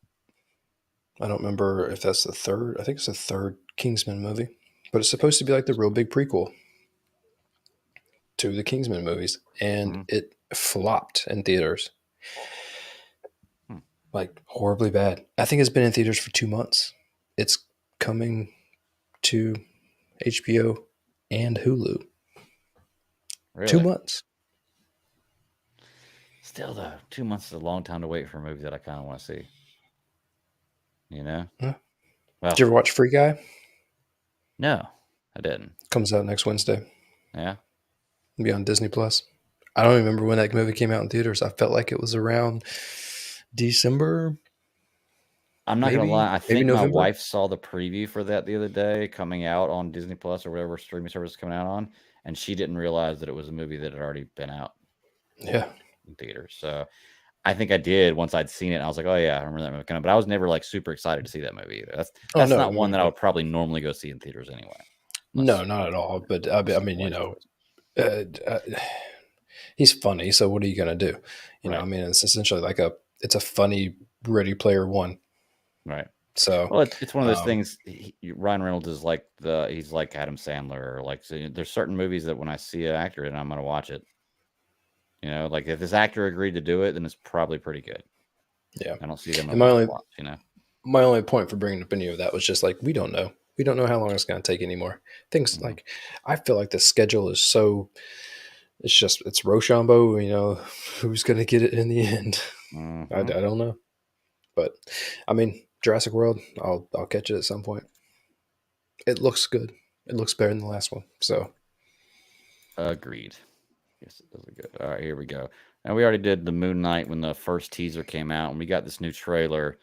I don't remember if that's the third. I think it's the third Kingsman movie, but it's supposed to be like the real big prequel to the Kingsman movies, and Mhm. it flopped in theaters, Hmm. like horribly bad. I think it's been in theaters for 2 months. It's coming to HBO and Hulu. Two Really? months. Still though, 2 months is a long time to wait for a movie that I kind of want to see. You know? Huh? Well, Did you ever watch Free Guy? no, I didn't. Comes out next Wednesday. Yeah. It'll be on Disney Plus. I don't remember when that movie came out in theaters. I felt like it was around December, I'm not gonna maybe lie. I maybe think my November. wife saw the preview for that the other day, coming out on Disney Plus or whatever streaming service it's coming out on, and she didn't realize that it was a movie that had already been out Yeah. in theaters. So I think I did once I'd seen it. And I was like, oh yeah, I remember that movie coming. But I was never like super excited to see that movie either. Oh That's no, not one that I would probably normally go see in theaters anyway, no, unless not at all. But I mean, my wife was. uh, he's funny. So what are you gonna do? I Right, mean, it's essentially like it's a funny Ready Player One. right. So, Well, it's one of those um, things. Ryan Reynolds is like he's like Adam Sandler. Or like so there's certain movies that when I see an actor in, I'm gonna watch it. Like if this actor agreed to do it, then it's probably pretty good. yeah. I don't see them And over the flops. my only point for bringing up any of that was just like we don't know. We don't know how long it's gonna take anymore. Things Mhm, like I feel like the schedule is so. It's Rochambeau. Who's gonna get it in the end? I mhm. don't know. But I mean, Jurassic World, I'll catch it at some point. It looks good. It looks better than the last one. So Agreed. Yes, it does look good. All right, here we go. And we already did the Moon Knight when the first teaser came out, and we got this new trailer,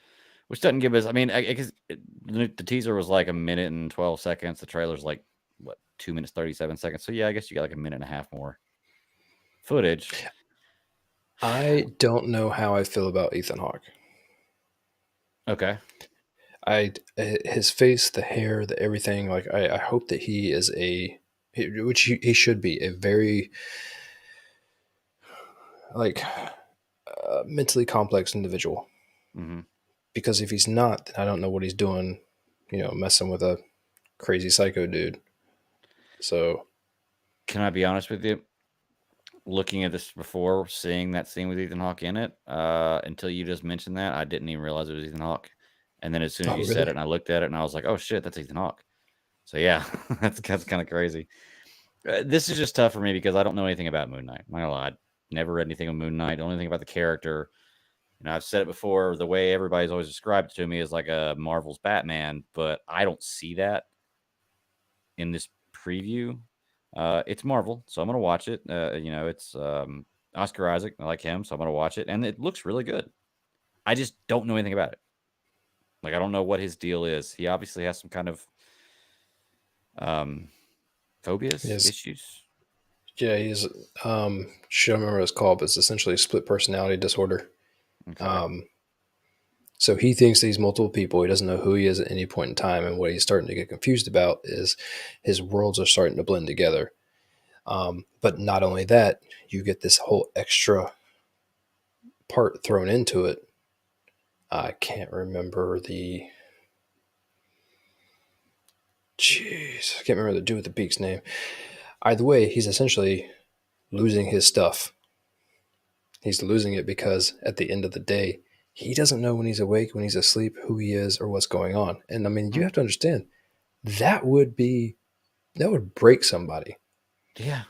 which doesn't give us. I mean, I guess the teaser was like a minute and 12 seconds. The trailer's like what 2 minutes 37 seconds. So yeah, I guess you got like a minute and a half more footage. I don't know how I feel about Ethan Hawke. Okay. His face, the hair, the everything. Like I hope that he is which he should be a very like mentally complex individual. Hmm. Because if he's not, then I don't know what he's doing. Messing with a crazy psycho dude. So Can I be honest with you? Looking at this before, seeing that scene with Ethan Hawke in it, until you just mentioned that, I didn't even realize it was Ethan Hawke. And then as soon as oh you said really? it, and I looked at it, and I was like, "Oh shit, that's Ethan Hawke." So yeah, that's kind of crazy. This is just tough for me because I don't know anything about Moon Knight. I'm not gonna lie, never read anything on Moon Knight. The only thing about the character, I've said it before. The way everybody's always described it to me is like a Marvel's Batman, but I don't see that in this preview. It's Marvel, so I'm gonna watch it. It's Oscar Isaac. I like him, so I'm gonna watch it, and it looks really good. I just don't know anything about it. Like I don't know what his deal is. He obviously has some kind of um, phobias, Yes. issues. Yeah, he's should remember what it's called, but it's essentially a split personality disorder. Okay. Um, so he thinks that he's multiple people. He doesn't know who he is at any point in time, and what he's starting to get confused about is his worlds are starting to blend together. But not only that, you get this whole extra part thrown into it. I can't remember the. Jeez, I can't remember the dude with the beak's name. Either way, he's essentially losing his stuff. He's losing it because at the end of the day, he doesn't know when he's awake, when he's asleep, who he is, or what's going on. And I mean, you have to understand that would break somebody. Yeah.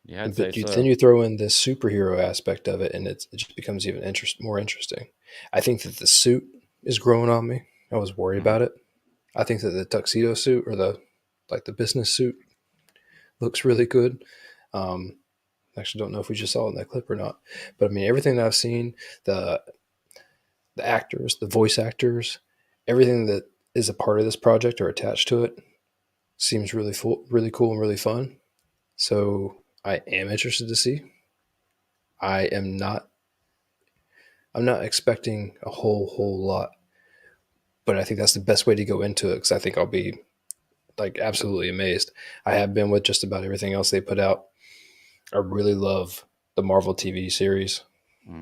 Yeah, I'd say But so. then you throw in this superhero aspect of it, and it just becomes even more interesting. I think that the suit is growing on me. I was worried about it. I think that the tuxedo suit or the business suit looks really good. Actually, don't know if we just saw it in that clip or not, but I mean, everything that I've seen, the actors, the voice actors, everything that is a part of this project or attached to it seems really really cool and really fun. So I am interested to see. I'm not expecting a whole lot, but I think that's the best way to go into it because I think I'll be like absolutely amazed. I have been with just about everything else they put out. I really love the Marvel TV series.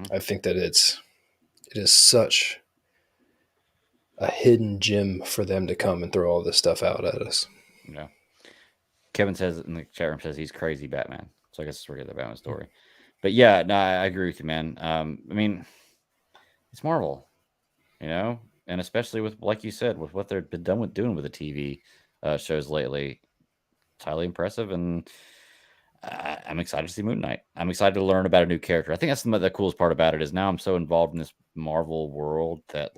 I think that it is such a hidden gem for them to come and throw all this stuff out at us. Yeah. Kevin says in the chat room, says he's crazy Batman. So I guess it's forget the Batman story. But yeah, no, I agree with you, man. I mean, it's Marvel, and especially with, like you said, with what they've been doing with the TV shows lately, it's highly impressive, and I'm excited to see Moon Knight. I'm excited to learn about a new character. I think that's the coolest part about it is now I'm so involved in this Marvel world that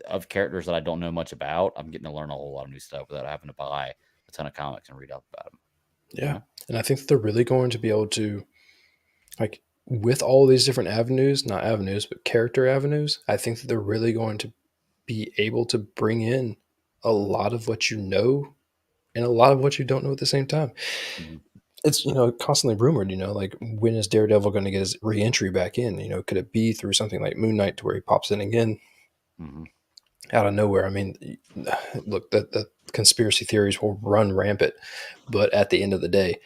of characters that I don't know much about, I'm getting to learn a whole lot of new stuff without having to buy a ton of comics and read up about them. Yeah. And I think that they're really going to be able to, like, with all these different avenues, not avenues, but character avenues, I think that they're really going to be able to bring in a lot of what you know and a lot of what you don't know at the same time. It's, constantly rumored, like, when is Daredevil going to get his re-entry back in? Could it be through something like Moon Knight to where he pops in again out of nowhere? I mean, look, the conspiracy theories will run rampant, but at the end of the day,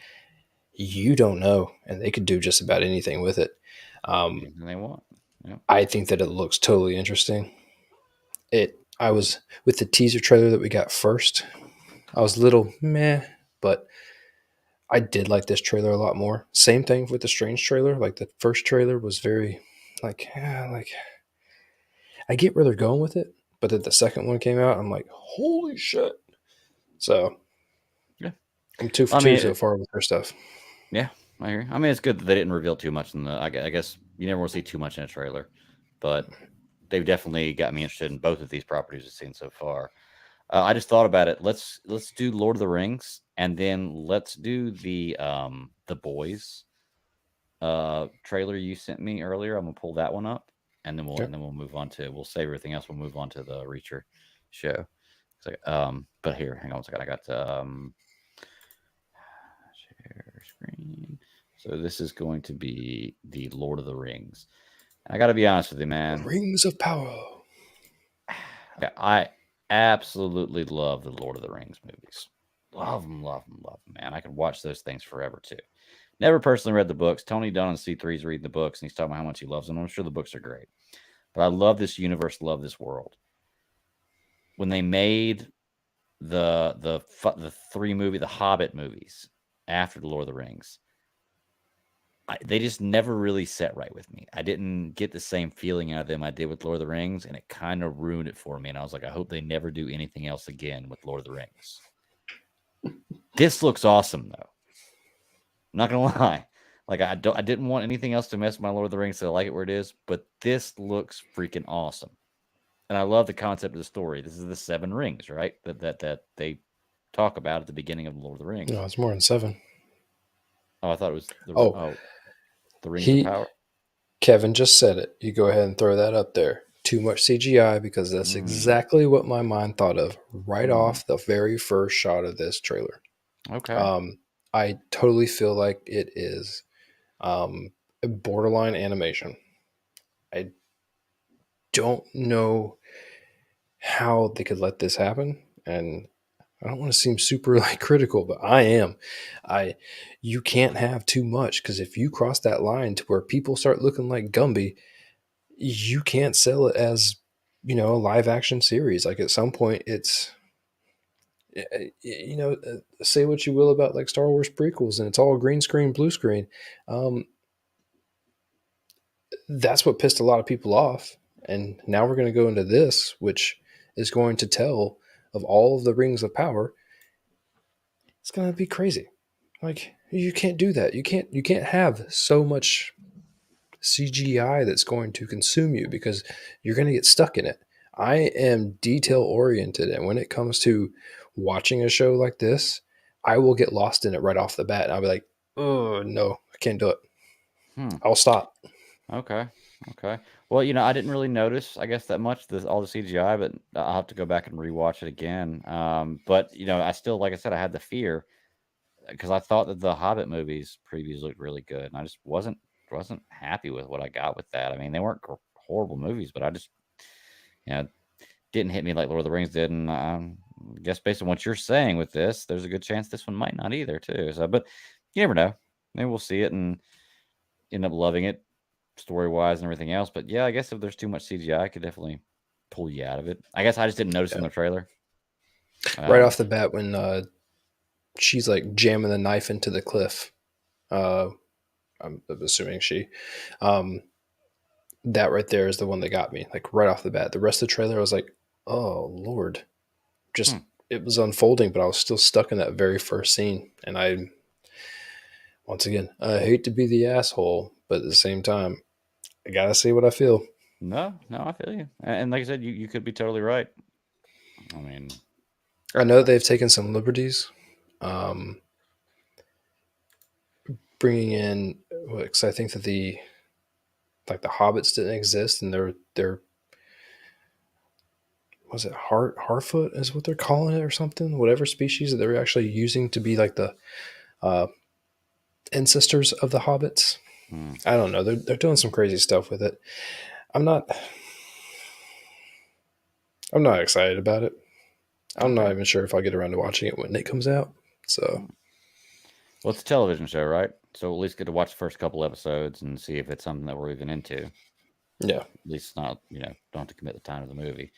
you don't know, and they could do just about anything with it. Anything they want. Yeah. I think that it looks totally interesting. I was with the teaser trailer that we got first. I was a little meh, but I did like this trailer a lot more. Same thing with the Strange trailer. Like the first trailer was very, I get where they're going with it, but then the second one came out, I'm like, holy shit! So, yeah, I'm 2 for 2 so far with their stuff. Yeah, I hear. I mean, it's good that they didn't reveal too much in the. I guess you never want to see too much in a trailer, but they've definitely got me interested in both of these properties we've seen so far. I just thought about it. Let's do Lord of the Rings, and then let's do the Boys trailer you sent me earlier. I'm gonna pull that one up, and then we'll move on to. We'll save everything else. We'll move on to the Reacher show. But here, hang on a second. I got share screen. So this is going to be the Lord of the Rings. I got to be honest with you, man. Rings of Power. I absolutely love the Lord of the Rings movies. Love them, man. I could watch those things forever, too. Never personally read the books. Tony Dunn on C3 is reading the books, and he's talking about how much he loves them. I'm sure the books are great. But I love this universe, love this world. When they made the Hobbit movies after the Lord of the Rings, they just never really set right with me. I didn't get the same feeling out of them I did with Lord of the Rings, and it kind of ruined it for me. And I was like, I hope they never do anything else again with Lord of the Rings. This looks awesome, though. I'm not gonna lie. I didn't want anything else to mess with my Lord of the Rings, so I like it where it is. But this looks freaking awesome, and I love the concept of the story. This is the 7 rings, right? That they talk about at the beginning of Lord of the Rings. No, it's more than 7. Oh, I thought it was the Rings of Power. Kevin just said it. You go ahead and throw that up there. Too much CGI, because that's exactly what my mind thought of right off the very first shot of this trailer. Okay. I totally feel like it is a borderline animation. I don't know how they could let this happen, and I don't want to seem super critical, but I am. You can't have too much, because if you cross that line to where people start looking like Gumby, you can't sell it as, a live action series. Like, at some point, it's You know, say what you will about like Star Wars prequels, and it's all green screen, blue screen. Um, that's what pissed a lot of people off. And now we're going to go into this, which is going to tell of all of the rings of power. It's going to be crazy. Like you can't do that. You can't have so much CGI that's going to consume you because you're going to get stuck in it. I am detail oriented, and when it comes to watching a show like this, I will get lost in it right off the bat. And I'll be like, "Oh no, I can't do it. Hmm. I'll stop." Okay. Okay. Well, I didn't really notice, I guess, that much all the CGI, but I'll have to go back and rewatch it again. But I still, like I said, I had the fear because I thought that the Hobbit movies previews looked really good, and I just wasn't happy with what I got with that. I mean, they weren't horrible movies, but I just didn't hit me like Lord of the Rings did, and I guess based on what you're saying with this, there's a good chance this one might not either too. So, but you never know. Maybe we'll see it and end up loving it story wise and everything else. But yeah, I guess if there's too much CGI, I could definitely pull you out of it. I guess I just didn't notice in Yeah. the trailer. Right off the bat, when she's like jamming the knife into the cliff, I'm assuming she, um, that right there is the one that got me. Like right off the bat, the rest of the trailer, I was like, "Oh Lord!" Just it was unfolding, but I was still stuck in that very first scene. And once again, I hate to be the asshole, but at the same time, I gotta say what I feel. No, I feel you. And like I said, you could be totally right. I mean, I know they've taken some liberties, um, bringing in because I think that the hobbits didn't exist, and they're was it Harfoot is what they're calling it or something, whatever species that they're actually using to be like the uh, ancestors of the hobbits. I don't know. They're doing some crazy stuff with it. I'm not I'm not excited about it. I'm not even sure if I'll get around to watching it when it comes out. So, well, it's a television show, right? So at least get to watch the first couple episodes and see if it's something that we're even into. yeah. At least not, don't have to commit the time to the movie.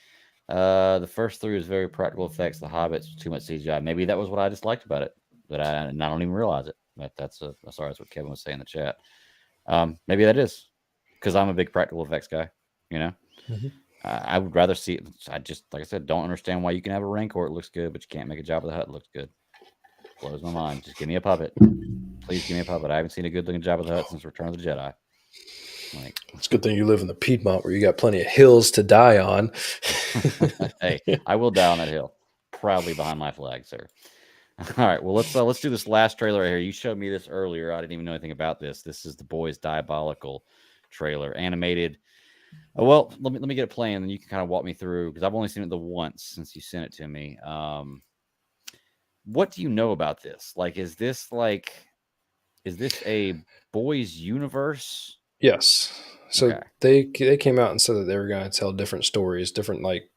The first three was very practical effects. The Hobbits, too much CGI. Maybe that was what I disliked about it, but I don't even realize it. That's what Kevin was saying in the chat. Maybe that is because I'm a big practical effects guy. Mm-hmm. I would rather see it. I just, like I said, don't understand why you can have a Rancor, it looks good, but you can't make a Jabba the Hutt looks good. Blows my mind. Just give me a puppet. Please give me a puppet. I haven't seen a good looking Jabba the Hutt since Return of the Jedi. Like, It's a good thing you live in the Piedmont where you got plenty of hills to die on. hey, I will die on that hill, proudly behind my flag, sir. All right, well let's do this last trailer right here. You showed me this earlier. I didn't even know anything about this. This is the Boys Diabolical trailer, animated. Well, let me get it playing, and you can kind of walk me through because I've only seen it the once since you sent it to me. What do you know about this? Like, is this a boys universe? Yes. So Okay. they came out and said that they were going to tell different stories, different like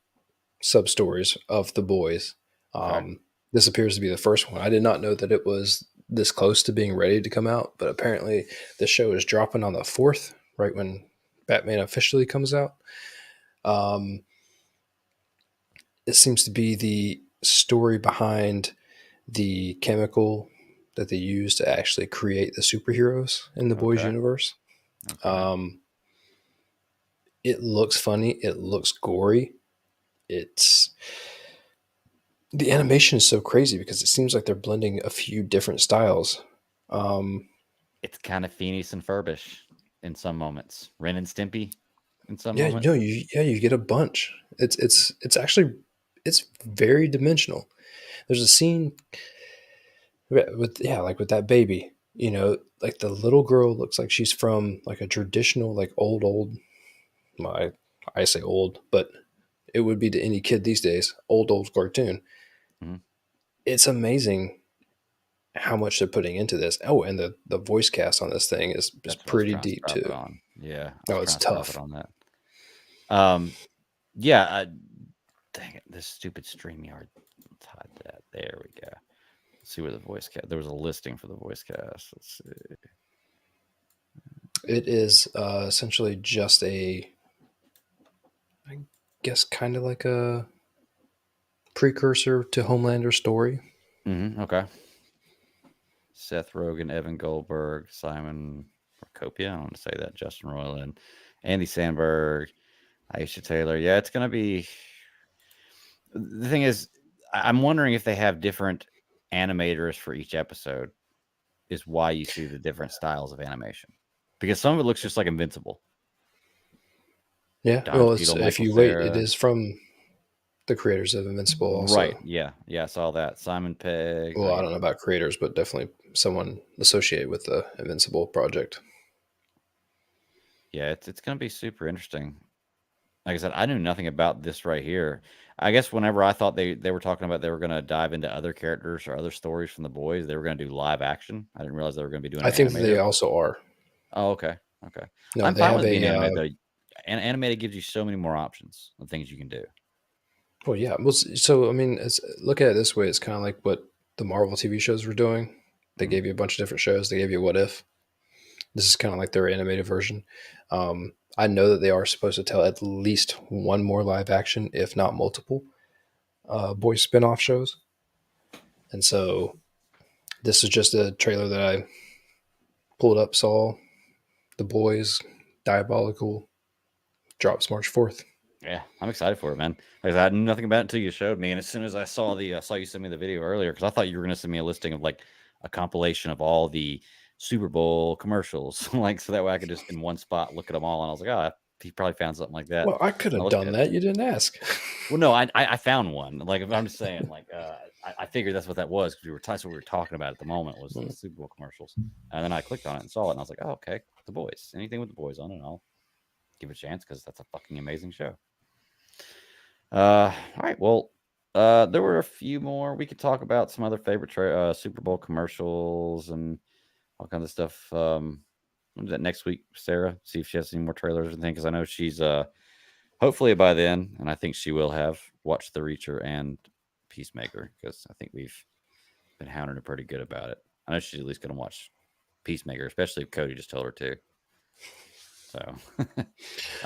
sub stories of the boys. Okay. This appears to be the first one. I did not know that it was this close to being ready to come out, but apparently the show is dropping on the 4th, right when Batman officially comes out. It seems to be the story behind the chemical that they use to actually create the superheroes in the boys Okay. universe. Okay. It looks funny. It looks gory. It's the animation is so crazy because it seems like they're blending a few different styles. It's kind of Phineas and Ferbish in some moments. Ren and Stimpy in some Yeah, moments. no, you get a bunch. It's actually it's very dimensional. There's a scene with like with that baby, like the little girl looks like she's from like a traditional like old my I say old, but it would be to any kid these days, old cartoon. Mhm. It's amazing how much they're putting into this. Oh, and the voice cast on this thing is That's what I was pretty trying to deep strap it too. on. Yeah, I was Oh, it's trying to strap it tough. on that. Yeah. Dang it, this stupid StreamYard. Let's hide that. There we go. Let's see where the voice cast. There was a listing for the voice cast. Let's see. It is essentially just I guess, kind of like a precursor to Homelander's story. Okay. Seth Rogen, Evan Goldberg, Simon Procopia. I don't want to say that. Justin Roiland, Andy Sandberg, Aisha Taylor. Yeah, it's gonna be. The thing is, I'm wondering if they have different animators for each episode. Is why you see the different styles of animation, because some of it looks just like Invincible. Yeah, Don well, Cheadle, if Michael you wait, it Cera. is from the creators of Invincible also. Right. Yeah. Yeah. I saw that. Simon Pegg. Well, I don't know about creators, but definitely someone associated with the Invincible project. Yeah, it's gonna be super interesting. Like I said, I knew nothing about this right here. I guess whenever I thought they were talking about they were gonna dive into other characters or other stories from the boys, they were gonna do live action. I didn't realize they were gonna be doing I an think they animated. also are. Oh, okay. Okay. No, I'm they fine have with it being a. animated though. And animated gives you so many more options of things you can do. Well, yeah. Well, so I mean, look at it this way. It's kind of like what the Marvel TV shows were doing. They Mhm. gave you a bunch of different shows. They gave you What If. This is kind of like their animated version. I know that they are supposed to tell at least one more live action, if not multiple, boys spin-off shows. And so this is just a trailer that I pulled up, saw the boys, Diabolical, drops March 4th. Yeah, I'm excited for it, man. Like I said, I knew nothing about it until you showed me, and as soon as I saw you send me the video earlier, because I thought you were going to send me a listing of like a compilation of all the Super Bowl commercials, like so that way I could just in one spot look at them all, and I was like, oh, he probably found something like that. Well, I could And I have looked done at it. that. You didn't ask. Well, no, I found one. Like I'm just saying, like I figured that's what that was because that's what we were talking about at the moment was the Super Bowl commercials, and then I clicked on it and saw it, and I was like, oh, okay, the boys, anything with the boys on it, I'll give it a chance because that's a fucking amazing show. All right. Well, there were a few more. We could talk about some other favorite Super Bowl commercials and all kinds of stuff. What is that next week, Sarah? See if she has any more trailers and things. Because I know she's hopefully by then, and I think she will have watched The Reacher and Peacemaker because I think we've been hounding her pretty good about it. I know she's at least going to watch Peacemaker, especially if Cody just told her to. So,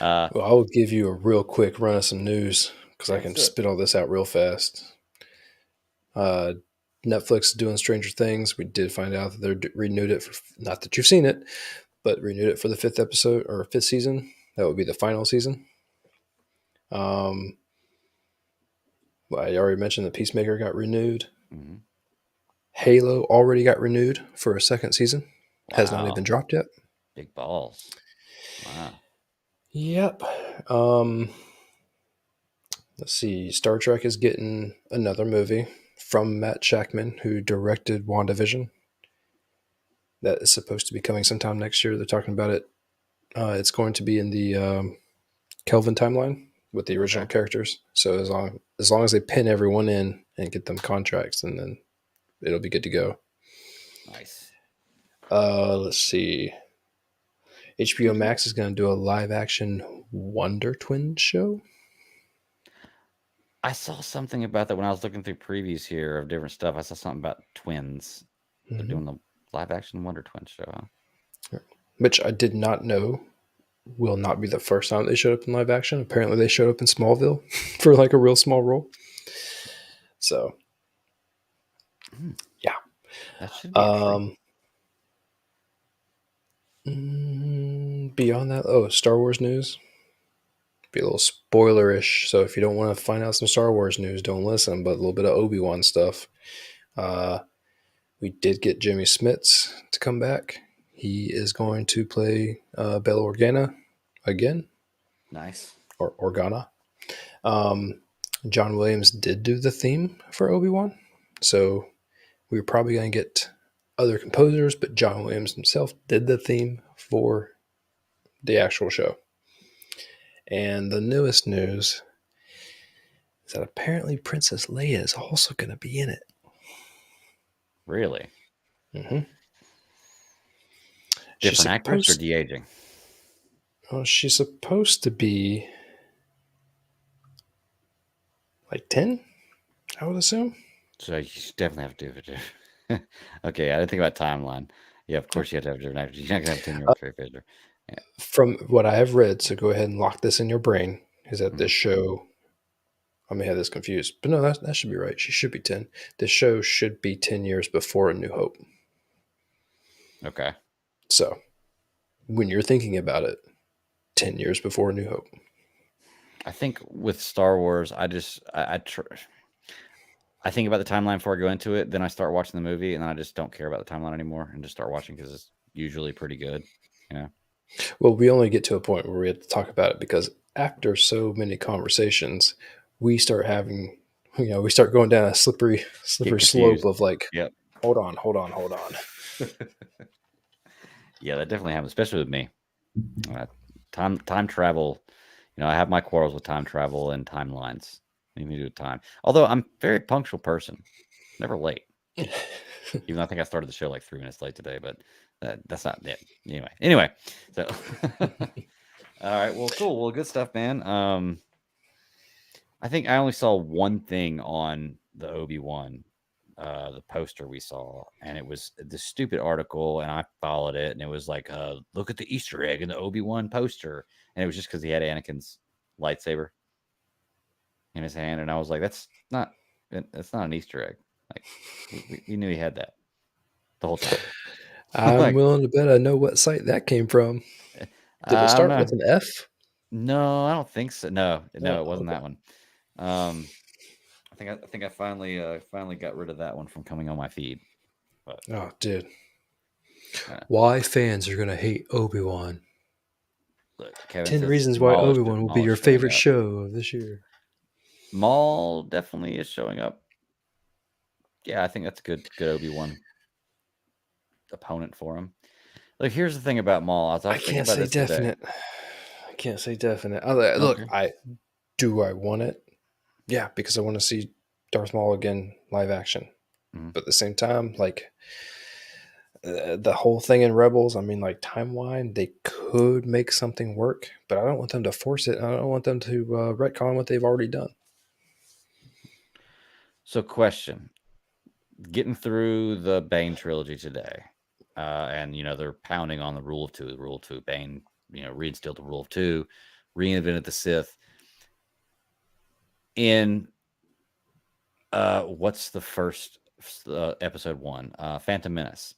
Well, I will give you a real quick run of some news because I can spit all this out real fast. Netflix is doing Stranger Things. We did find out that they're renewed it for, not that you've seen it, but renewed it for the 5th episode or 5th season. That would be the final season. Well, I already mentioned that Peacemaker got renewed. Mm-hmm. Halo already got renewed for a 2nd season. Wow. Has not even dropped yet. Big balls. Wow. Yep. Let's see. Star Trek is getting another movie from Matt Shackman, who directed WandaVision. That is supposed to be coming sometime next year. They're talking about it. It's going to be in the Kelvin timeline with the original characters. So as long as they pin everyone in and get them contracts, and then it'll be good to go. Nice. Let's see. HBO Max is going to do a live action Wonder Twins show. I saw something about that when I was looking through previews here of different stuff. I saw something about twins. Mm-hmm. They're doing the live action Wonder Twins show, huh? Which I did not know will not be the first time they showed up in live action. Apparently they showed up in Smallville for like a real small role. So, yeah. That should be beyond that, Star Wars news. Be a little spoilerish. So if you don't want to find out some Star Wars news, don't listen. But a little bit of Obi-Wan stuff. We did get Jimmy Smits to come back. He is going to play Bail Organa again. Nice. Or Organa. John Williams did do the theme for Obi-Wan. So we were probably going to get other composers, but John Williams himself did the theme for the actual show. And the newest news is that apparently Princess Leia is also going to be in it. Really? Mm-hmm. Different actress or de-aging? Well, she's supposed to be like 10, I would assume. So you definitely have to do it. Okay, I didn't think about timeline. Yeah, of course you have to have a different actor. You're not going to have 10-year-old Carrie Fisher. Yeah. From what I have read, so go ahead and lock this in your brain, is that this show I may have this confused, but no, that should be right. She should be 10. The show should be 10 years before A New Hope. Okay. So when you're thinking about it, 10 years before A New Hope. I think with Star Wars, I think about the timeline before I go into it. Then I start watching the movie, and then I just don't care about the timeline anymore, and just start watching because it's usually pretty good. You know. Well, we only get to a point where we have to talk about it because after so many conversations, we start having, we start going down a slippery slope of like, Yep. hold on. Yeah, that definitely happens, especially with me. Time travel. I have my quarrels with time travel and timelines. Anything to do with time. Although I'm a very punctual person, never late. Even though I think I started the show like 3 minutes late today, but that's not it. Anyway, so all right, well, cool, well, good stuff, man. I think I only saw one thing on the Obi-Wan, the poster we saw, and it was the stupid article, and I followed it, and it was like, look at the Easter egg in the Obi-Wan poster, and it was just because he had Anakin's lightsaber in his hand, and I was like, that's not an Easter egg. Like we knew he had that the whole time. I'm willing to bet I know what site that came from. Did it start with an F? No, I don't think so. No, it wasn't that one. I think I finally got rid of that one from coming on my feed. But, oh, dude. Why fans are gonna hate Obi-Wan? Look, 10 reasons why Obi-Wan will be your favorite show of this year. Maul definitely is showing up. Yeah, I think that's a good Obi-Wan opponent for him. Look, here's the thing about Maul. I can't say definite. I can't say definite. Look, do I want it? Yeah, because I want to see Darth Maul again live action. Mm-hmm. But at the same time, like the whole thing in Rebels, I mean, like timeline, they could make something work, but I don't want them to force it. I don't want them to retcon what they've already done. So, question: getting through the Bane trilogy today, and they're pounding on the rule of two. Bane, reinstilled the rule of two, reinvented the Sith. In what's the first episode 1? Phantom Menace.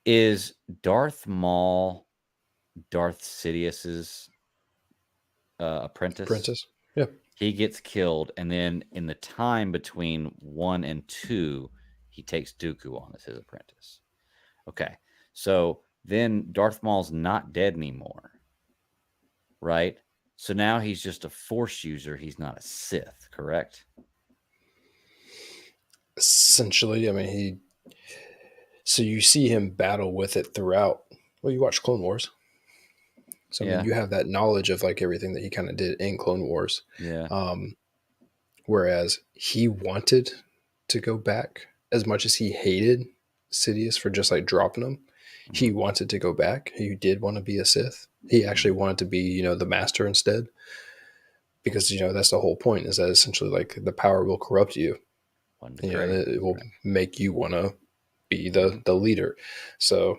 Is Darth Maul Darth Sidious's apprentice? Yeah. He gets killed, and then in the time between 1 and 2, he takes Dooku on as his apprentice. Okay, so then Darth Maul's not dead anymore, right? So now he's just a Force user. He's not a Sith, correct? Essentially, I mean, so you see him battle with it throughout. Well, you watch Clone Wars. So, I mean, you have that knowledge of like everything that he kind of did in Clone Wars. Yeah. Whereas he wanted to go back as much as he hated Sidious for just like dropping him. Mm-hmm. He wanted to go back. He did want to be a Sith. He actually wanted to be, the master instead. Because, that's the whole point, is that essentially like the power will corrupt you. It will make you want to be the leader. So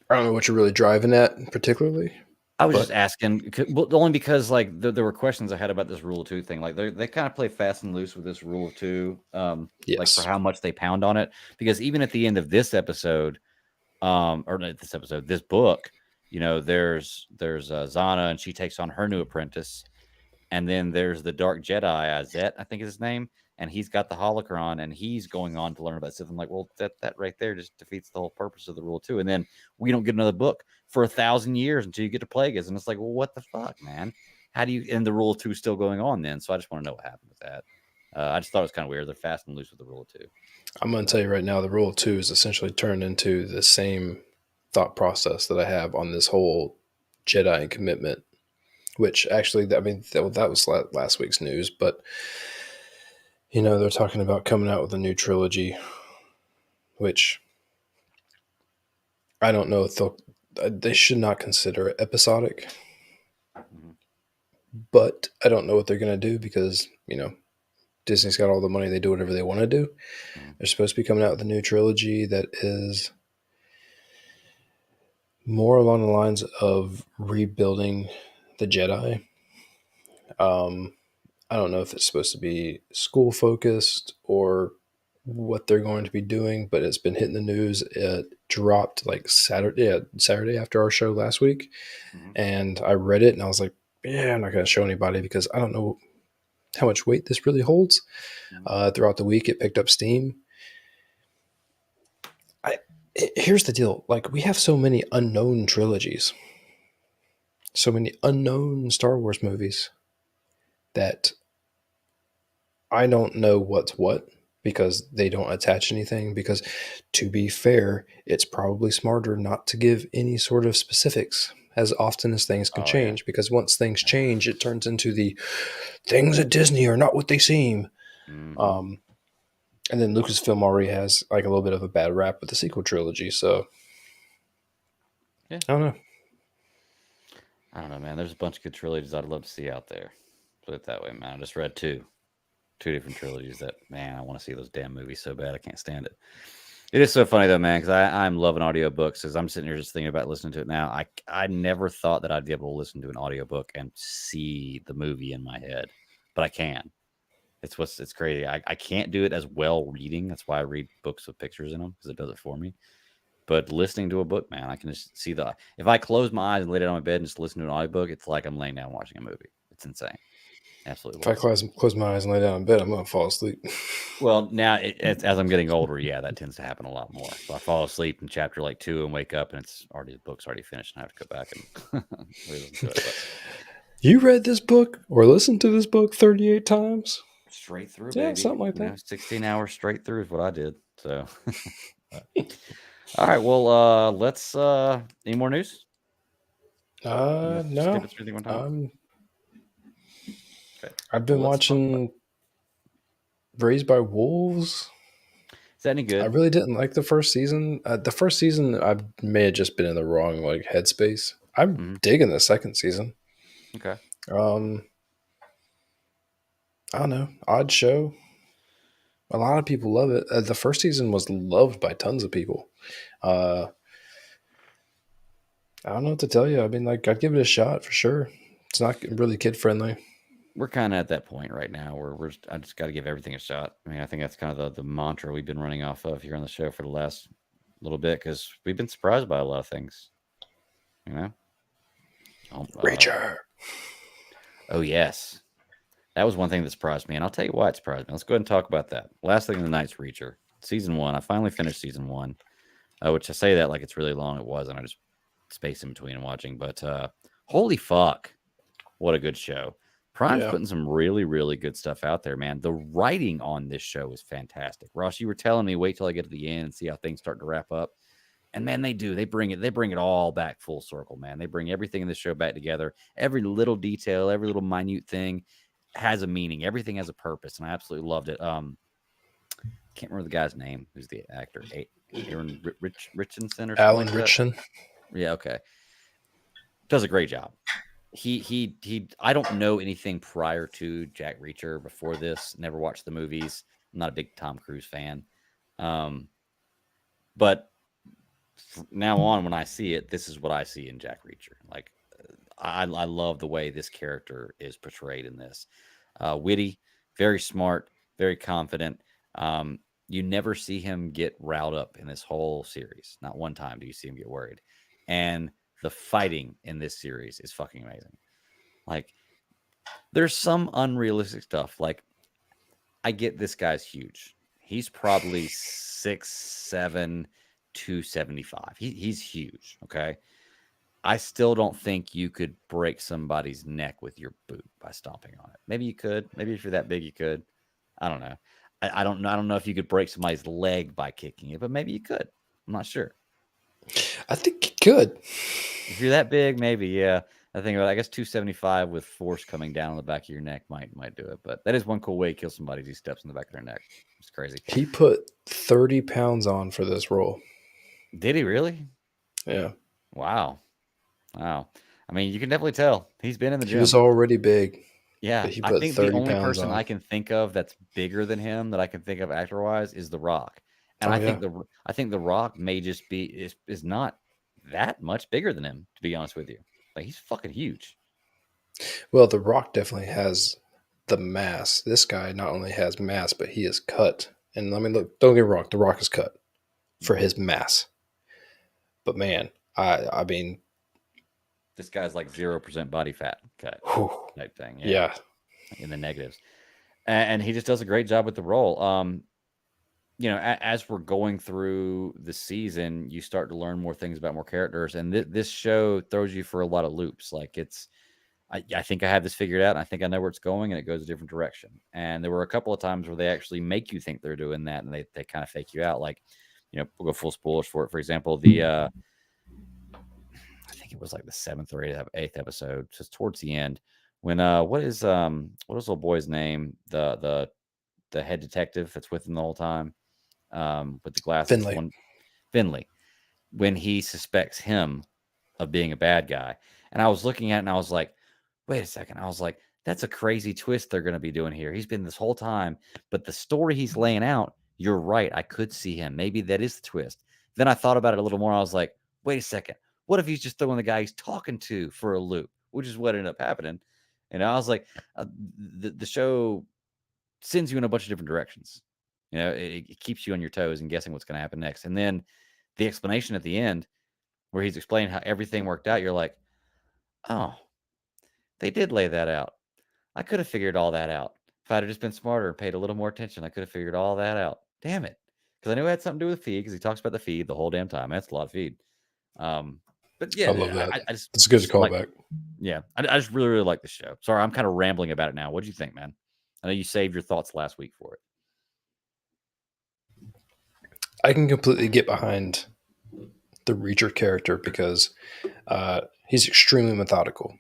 I don't know what you're really driving at particularly. I was just asking, only because like there were questions I had about this Rule of Two thing. Like they kind of play fast and loose with this Rule of Two, yes. Like for how much they pound on it. Because even at the end of this episode, this book, there's Zana, and she takes on her new apprentice, and then there's the Dark Jedi, Azet, I think is his name, and he's got the holocron, and he's going on to learn about Sith. I'm like, well, that right there just defeats the whole purpose of the Rule of Two. And then we don't get another book for 1,000 years until you get to Plagueis. And it's like, well, what the fuck, man? How do you end the Rule of Two still going on then? So I just want to know what happened with that. I just thought it was kind of weird. They're fast and loose with the Rule of Two. I'm going to tell you right now, the Rule of Two is essentially turned into the same thought process that I have on this whole Jedi commitment, which actually, I mean, that was last week's news, but they're talking about coming out with a new trilogy, which I don't know if they should not consider it episodic, but I don't know what they're going to do because, Disney's got all the money. They do whatever they want to do. They're supposed to be coming out with a new trilogy that is more along the lines of rebuilding the Jedi I don't know if it's supposed to be school focused or what they're going to be doing, but it's been hitting the news. It dropped like Saturday after our show last week, Mhm. and I read it and I was like, yeah, I'm not going to show anybody because I don't know how much weight this really holds. Throughout the week, it picked up steam. Here's the deal: like, we have so many unknown trilogies, so many unknown Star Wars movies that I don't know what's what because they don't attach anything. Because, to be fair, it's probably smarter not to give any sort of specifics as often as things can Oh yeah. change. Because once things change, it turns into the things at Disney are not what they seem. Mhm. Um, and then Lucasfilm already has like a little bit of a bad rap with the sequel trilogy. So Yeah. I don't know. I don't know, man. There's a bunch of good trilogies I'd love to see out there. Put it that way, man. I just read two different trilogies that, man, I want to see those damn movies so bad. I can't stand it. It is so funny though, man, because I'm loving audiobooks. As I'm sitting here just thinking about listening to it now, I never thought that I'd be able to listen to an audiobook and see the movie in my head, but I can. It's crazy. I can't do it as well reading. That's why I read books with pictures in them because it does it for me. But listening to a book, man, I can just see the. If I close my eyes and lay down on my bed and just listen to an audiobook, it's like I'm laying down watching a movie. It's insane. Absolutely If I love it. close my eyes and lay down in bed, I'm going to fall asleep. Well, now as I'm getting older, yeah, that tends to happen a lot more. So I fall asleep in chapter like 2 and wake up and it's already the book's already finished and I have to go back and listen to it. But You read this book or listened to this book 38 times? straight through, Yeah, baby. something like that. 16 hours straight through is what I did. So all right, well, let's any more news? You got No. snippets or anything you want to talk about? Okay. I've Well, been let's talk about. watching Raised by Wolves. Is that any I good? really didn't like the first season. The first season, I may have just been in the wrong like headspace. I'm Hmm. digging the second season. Okay. Um, I don't know. Odd show. A lot of people love it. The first season was loved by tons of people. Uh, I don't know what to tell you. I mean, like, I'd give it a shot for sure. It's not really kid friendly. We're kind of at that point right now where I just got to give everything a shot. I mean, I think that's kind of the mantra we've been running off of here on the show for the last little bit because we've been surprised by a lot of things, you know? Oh, Reacher. oh, yes. That was one thing that surprised me. And I'll tell you why it surprised me. Let's go ahead and talk about that. Last thing of the night's Reacher. Season 1. I finally finished season 1, which I say that like it's really long. It wasn't. I just spaced in between and watching. But holy fuck. What a good show. Prime's Yeah. putting some really, really good stuff out there, man. The writing on this show is fantastic. Ross, you were telling me wait till I get to the end and see how things start to wrap up. And man, they do. They bring it all back full circle, man. They bring everything in this show back together. Every little detail, every little minute thing has a meaning. Everything has a purpose, and I absolutely loved it. Can't remember the guy's name. Who's the actor? Aaron Richardson or something Alan like that. Richardson. Yeah, okay. Does a great job. He I don't know anything prior to Jack Reacher before this. Never watched the movies. I'm not a big Tom Cruise fan. But now on, when I see it, this is what I see in Jack Reacher. Like, I love the way this character is portrayed in this. Witty, very smart, very confident. You never see him get riled up in this whole series. Not one time do you see him get worried. And the fighting in this series is fucking amazing. Like, there's some unrealistic stuff. Like, I get this guy's huge. He's probably 6'7", 275. He's huge. Okay. I still don't think you could break somebody's neck with your boot by stomping on it. Maybe you could. Maybe if you're that big, you could. I don't know. I don't know. I don't know if you could break somebody's leg by kicking it, but maybe you could. I'm not sure. I think he could. If you're that big, maybe, yeah. I think I guess 275 with force coming down on the back of your neck might do it. But that is one cool way to kill somebody. He steps in the back of their neck. It's crazy. He put 30 pounds on for this role. Did he really? Yeah. Wow. I mean, you can definitely tell he's been in the He gym. was already big. Yeah, But he I put think the 30 only pounds person on. I can think of that's bigger than him that I can think of actor wise is The Rock, and Oh, I think The Rock may just be is not that much bigger than him, to be honest with you. Like, he's fucking huge. Well, The Rock definitely has the mass. This guy not only has mass, but he is cut. And I mean, look, don't get me wrong, The Rock is cut for his mass. But man, I mean, This guy's like 0% body fat cut whew, type thing. yeah, In the negatives. And he just does a great job with the role. As we're going through the season, you start to learn more things about more characters, and this show throws you for a lot of loops. Like I think I have this figured out, and I think I know where it's going, and it goes a different direction. And there were a couple of times where they actually make you think they're doing that, and they kind of fake you out. Like, we'll go full spoilers for it. For example, I think it was like the 7th or 8th episode, just towards the end, when what is little boy's name? The head detective that's with him the whole time, with the glasses, Finley. Finley, when he suspects him of being a bad guy. And I was looking at it and I was like, wait a second. I was like, that's a crazy twist they're going to be doing here. He's been this whole time, but the story he's laying out, you're right. I could see him. Maybe that is the twist. Then I thought about it a little more. I was like, wait a second. What if he's just throwing the guy he's talking to for a loop, which is what ended up happening. And I was like, the show sends you in a bunch of different directions. It keeps you on your toes and guessing what's going to happen next. And then the explanation at the end, where he's explaining how everything worked out, you're like, oh, they did lay that out. I could have figured all that out. If I'd have just been smarter and paid a little more attention, I could have figured all that out. Damn it. Because I knew it had something to do with feed, because he talks about the feed the whole damn time. That's a lot of feed. But yeah, I love that. I just, It's a good just like, callback. yeah, I just really, really like the show. Sorry, I'm kind of rambling about it now. What do you think, man? I know you saved your thoughts last week for it. I can completely get behind the Reacher character because he's extremely methodical,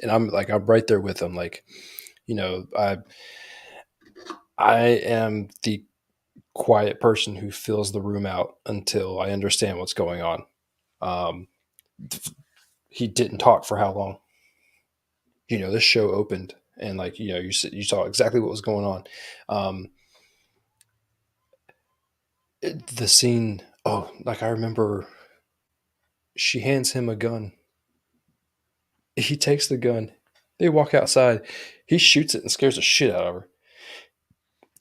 and I'm right there with him. Like, I am the quiet person who fills the room out until I understand what's going on. Um, he didn't talk for how long? This show opened and you saw exactly what was going on. The scene. Oh, I remember. She hands him a gun. He takes the gun. They walk outside. He shoots it and scares the shit out of her.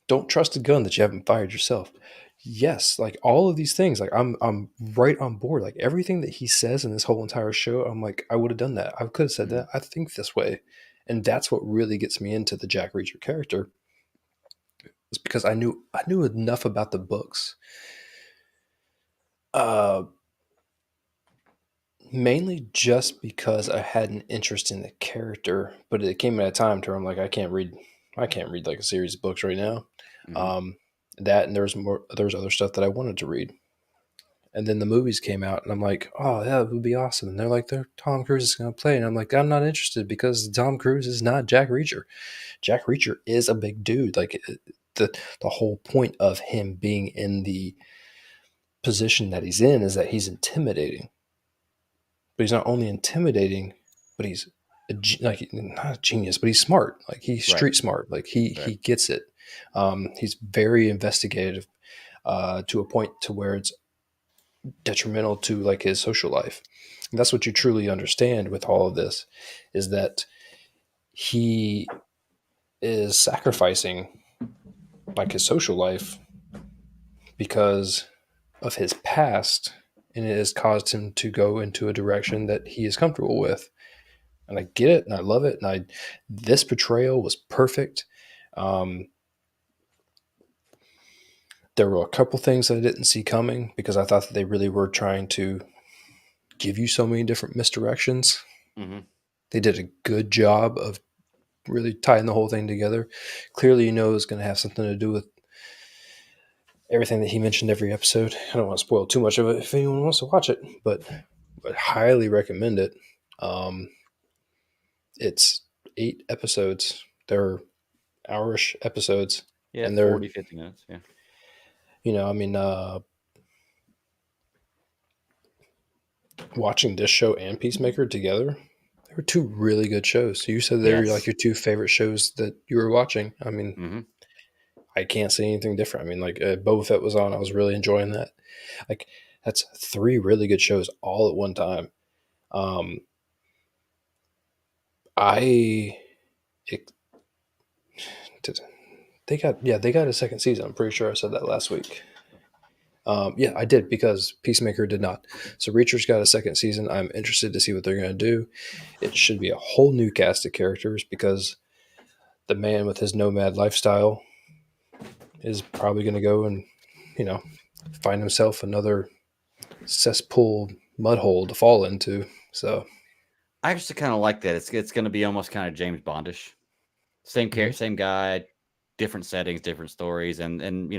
Don't trust a gun that you haven't fired yourself. Yes, all of these things, I'm right on board. Like everything that he says in this whole entire show, I'm like, I would have done that. I could have said that. I think this way. And that's what really gets me into the Jack Reacher character. Is because I knew enough about the books. Mainly just because I had an interest in the character, but it came at a time to where I'm like, I can't read like a series of books right now. Mm-hmm. That and there's other stuff that I wanted to read. And then the movies came out and I'm like, oh yeah, it would be awesome. And they're like, Tom Cruise is going to play. And I'm like, I'm not interested because Tom Cruise is not Jack Reacher. Jack Reacher is a big dude. Like the whole point of him being in the position that he's in is that he's intimidating. But he's not only intimidating, but he's not a genius, but he's smart. Like he's street smart. Like he gets it. He's very investigative to a point to where it's detrimental to his social life. And that's what you truly understand with all of this, is that he is sacrificing his social life because of his past, and it has caused him to go into a direction that he is comfortable with. And I get it, and I love it, and this portrayal was perfect. There were a couple things that I didn't see coming because I thought that they really were trying to give you so many different misdirections. Mm-hmm. They did a good job of really tying the whole thing together. Clearly, it's going to have something to do with everything that he mentioned every episode. I don't want to spoil too much of it if anyone wants to watch it, but I highly recommend it. It's 8 episodes. They're hour-ish episodes. Yeah, and they're 40, 50 minutes. Yeah. Watching this show and Peacemaker together, they were 2 really good shows. So you said they were your 2 favorite shows that you were watching. I mean, mm-hmm. I can't say anything different. I mean, Boba Fett was on. I was really enjoying that. That's 3 really good shows all at one time. I it, did, they got a second season. I'm pretty sure I said that last week. Yeah, I did because Peacemaker did not. So Reacher's got a second season. I'm interested to see what they're going to do. It should be a whole new cast of characters because the man with his nomad lifestyle is probably going to go and, find himself another cesspool mud hole to fall into. So I actually kind of like that. It's going to be almost kind of James Bondish. Same guy, different settings, different stories, and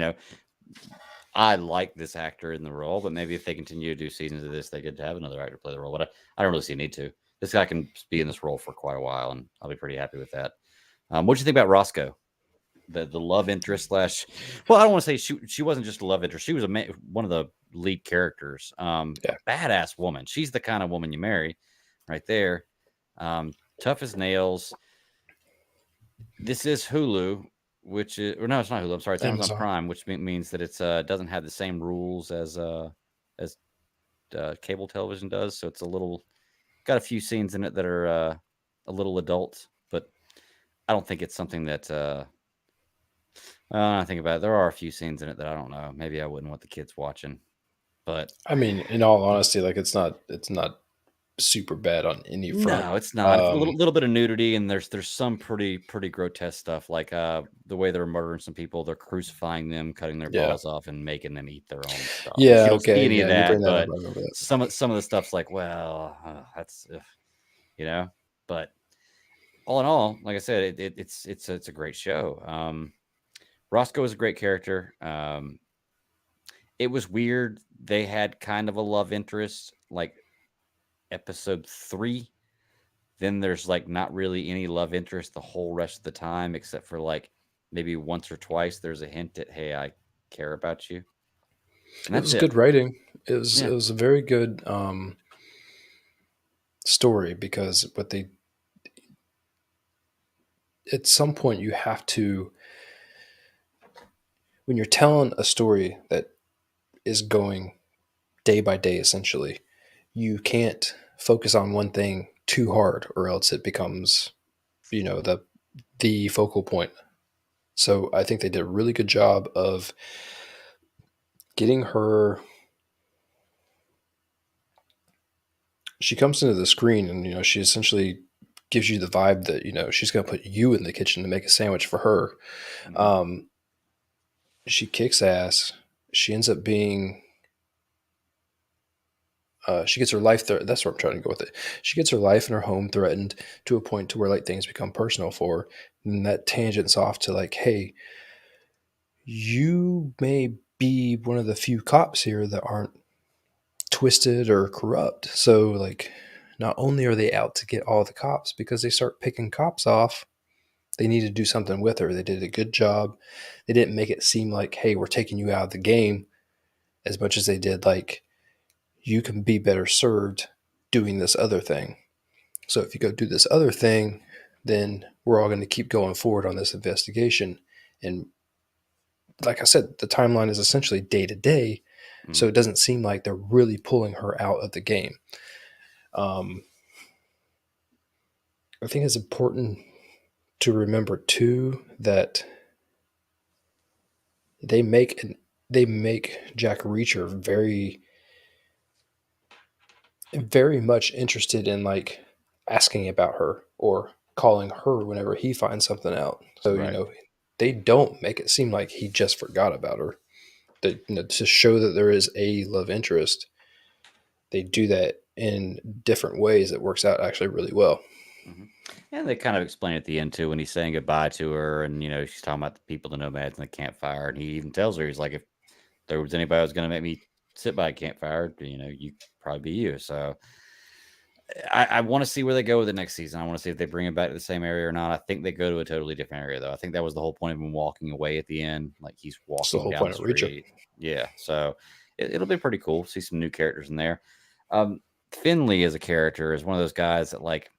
I like this actor in the role, but maybe if they continue to do seasons of this, they could have another actor play the role. But I don't really see a need to. This guy can be in this role for quite a while, and I'll be pretty happy with that. What do you think about Roscoe, the love interest slash? Well, I don't want to say she wasn't just a love interest. She was one of the lead characters. Badass woman. She's the kind of woman you marry, right there. Tough as nails. This is Hulu. Which is, or no, it's not Hulu. I'm sorry, it's Amazon Prime, which means that it's doesn't have the same rules as cable television does. So it's got a few scenes in it that are a little adult, but I don't think it's something that. I think about it. There are a few scenes in it that I don't know. Maybe I wouldn't want the kids watching, but I mean, in all honesty, like it's not super bad on any front. No, it's not. A little bit of nudity, and there's some pretty grotesque stuff, like the way they're murdering some people. They're crucifying them, cutting their balls off, and making them eat their own stuff. Yeah, you don't see any of that, but that. some of the stuff's like, well, that's But all in all, like I said, it's a great show. Roscoe is a great character. It was weird. They had kind of a love interest, like episode 3. Then there's like not really any love interest the whole rest of the time, except for like maybe once or twice there's a hint that, hey, I care about you. And it was good writing. It was a very good story because at some point you have to, when you're telling a story that is going day by day, essentially, you can't focus on one thing too hard or else it becomes, the focal point. So I think they did a really good job of getting her. She comes into the screen and, she essentially gives you the vibe that, she's going to put you in the kitchen to make a sandwich for her. Mm-hmm. She kicks ass. She ends up being, she gets her life there. That's where I'm trying to go with it. She gets her life and her home threatened to a point to where like things become personal for her. And that tangents off to like, hey, you may be one of the few cops here that aren't twisted or corrupt. So like, not only are they out to get all the cops, because they start picking cops off, they need to do something with her. They did a good job. They didn't make it seem like, hey, we're taking you out of the game, as much as they did like, you can be better served doing this other thing. So if you go do this other thing, then we're all going to keep going forward on this investigation. And like I said, the timeline is essentially day to day. So it doesn't seem like they're really pulling her out of the game. I think it's important to remember too that they make Jack Reacher very, very much interested in like asking about her or calling her whenever he finds something out. So they don't make it seem like he just forgot about her. To show that there is a love interest, they do that in different ways that works out actually really well. Mm-hmm. And they kind of explain at the end too, when he's saying goodbye to her, and she's talking about the people, the nomads, and the campfire, and he even tells her, he's like, if there was anybody who was going to make me sit by a campfire, you probably be you. So I want to see where they go with the next season. I want to see if they bring him back to the same area or not. I think they go to a totally different area, though. I think that was the whole point of him walking away at the end. Like he's walking down the street. Yeah. So it'll be pretty cool. See some new characters in there. Finley as a character is one of those guys that like,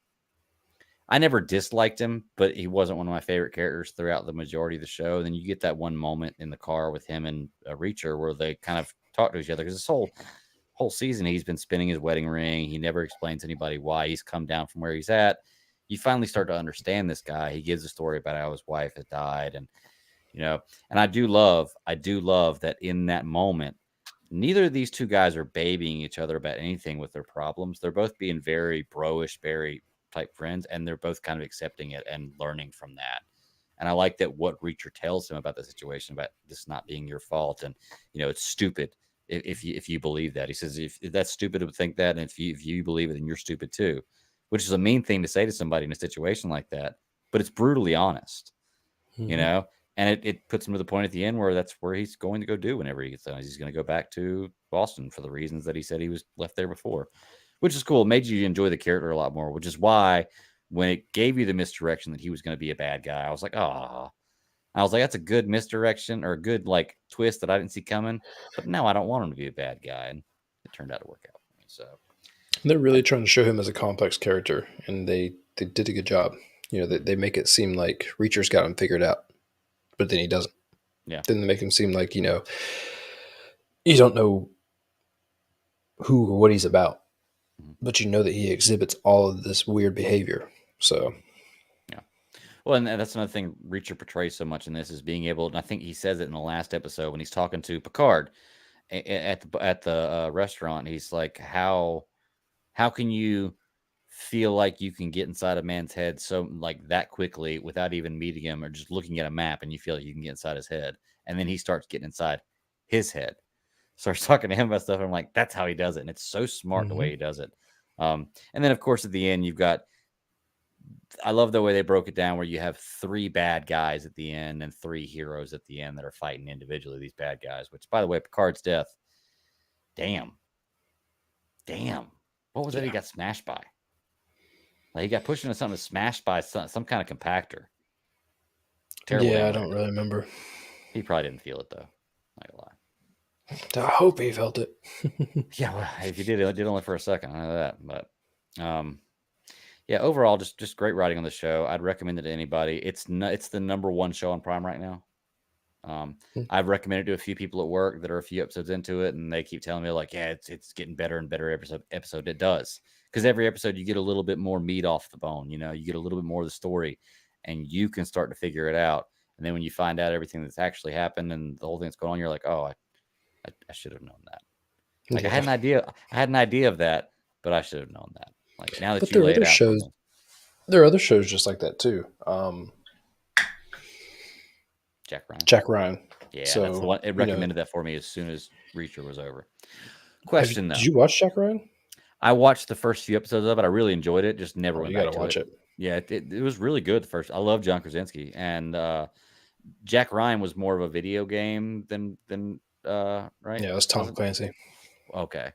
I never disliked him, but he wasn't one of my favorite characters throughout the majority of the show. And then you get that one moment in the car with him and Reacher where they kind of talk to each other, because this whole season he's been spinning his wedding ring. He never explains to anybody why he's come down from where he's at. you finally start to understand this guy. He gives a story about how his wife had died, and and I do love that in that moment, neither of these two guys are babying each other about anything with their problems. They're both being very bro-ish, very type friends, and they're both kind of accepting it and learning from that. And I like that what Reacher tells him about the situation, about this not being your fault, and it's stupid if you believe that. He says if that's stupid to think that, and if you believe it, then you're stupid too, which is a mean thing to say to somebody in a situation like that. But it's brutally honest, Mhm. and it puts him to the point at the end where that's where he's going to go do whenever he gets done. He's going to go back to Boston for the reasons that he said he was left there before, which is cool. It made you enjoy the character a lot more, which is why when it gave you the misdirection that he was going to be a bad guy, I was like, oh, that's a good misdirection or a good like twist that I didn't see coming. But no, I don't want him to be a bad guy, and it turned out to work out for me. So They're really trying to show him as a complex character, and they did a good job. They make it seem like Reacher's got him figured out, but then he doesn't. yeah, Then they make him seem like you don't know who or what he's about, Mhm. but you know that he exhibits all of this weird behavior. So yeah. Well, and that's another thing Reacher portrays so much in this is being able, and I think he says it in the last episode when he's talking to Picard at the restaurant. He's like, how can you feel like you can get inside a man's head so like that quickly without even meeting him or just looking at a map, and you feel like you can get inside his head? And then he starts getting inside his head, starts talking to him about stuff. And I'm like, that's how he does it, and it's so smart the way he does it. And then of course at the end you've got, I love the way they broke it down where you have 3 bad guys at the end and 3 heroes at the end that are fighting individually, these bad guys, which by the way, Picard's death, damn, what was that he got smashed by? Like he got pushed into something, smashed by some kind of compactor. Terrible yeah, I damage. don't really remember. He probably didn't feel it though. Not gonna lie. I hope he felt it. Yeah, well, if you did, it did only for a second. I know that, but yeah, overall, just great writing on the show. I'd recommend it to anybody. It's the number 1 show on Prime right now. I've recommended it to a few people at work that are a few episodes into it, and they keep telling me like, yeah, it's getting better and better episode. It does, because every episode you get a little bit more meat off the bone. You get a little bit more of the story, and you can start to figure it out. And then when you find out everything that's actually happened and the whole thing that's going on, you're like, oh, I should have known that. Like I had an idea of that, but I should have known that. Like now that But you there are lay it other out for shows. me. There are other shows just like that too. Jack Ryan. Jack Ryan. Yeah, So, that's the one. It recommended that for me as soon as Reacher was over. Question though. Did you watch Jack Ryan? I watched the first few episodes of it. I really enjoyed it. Just never went You back got to to watch it. Yeah, it was really good. The first, I love John Krasinski, and Jack Ryan was more of a video game than right. Yeah, it was Tom Clancy. Okay.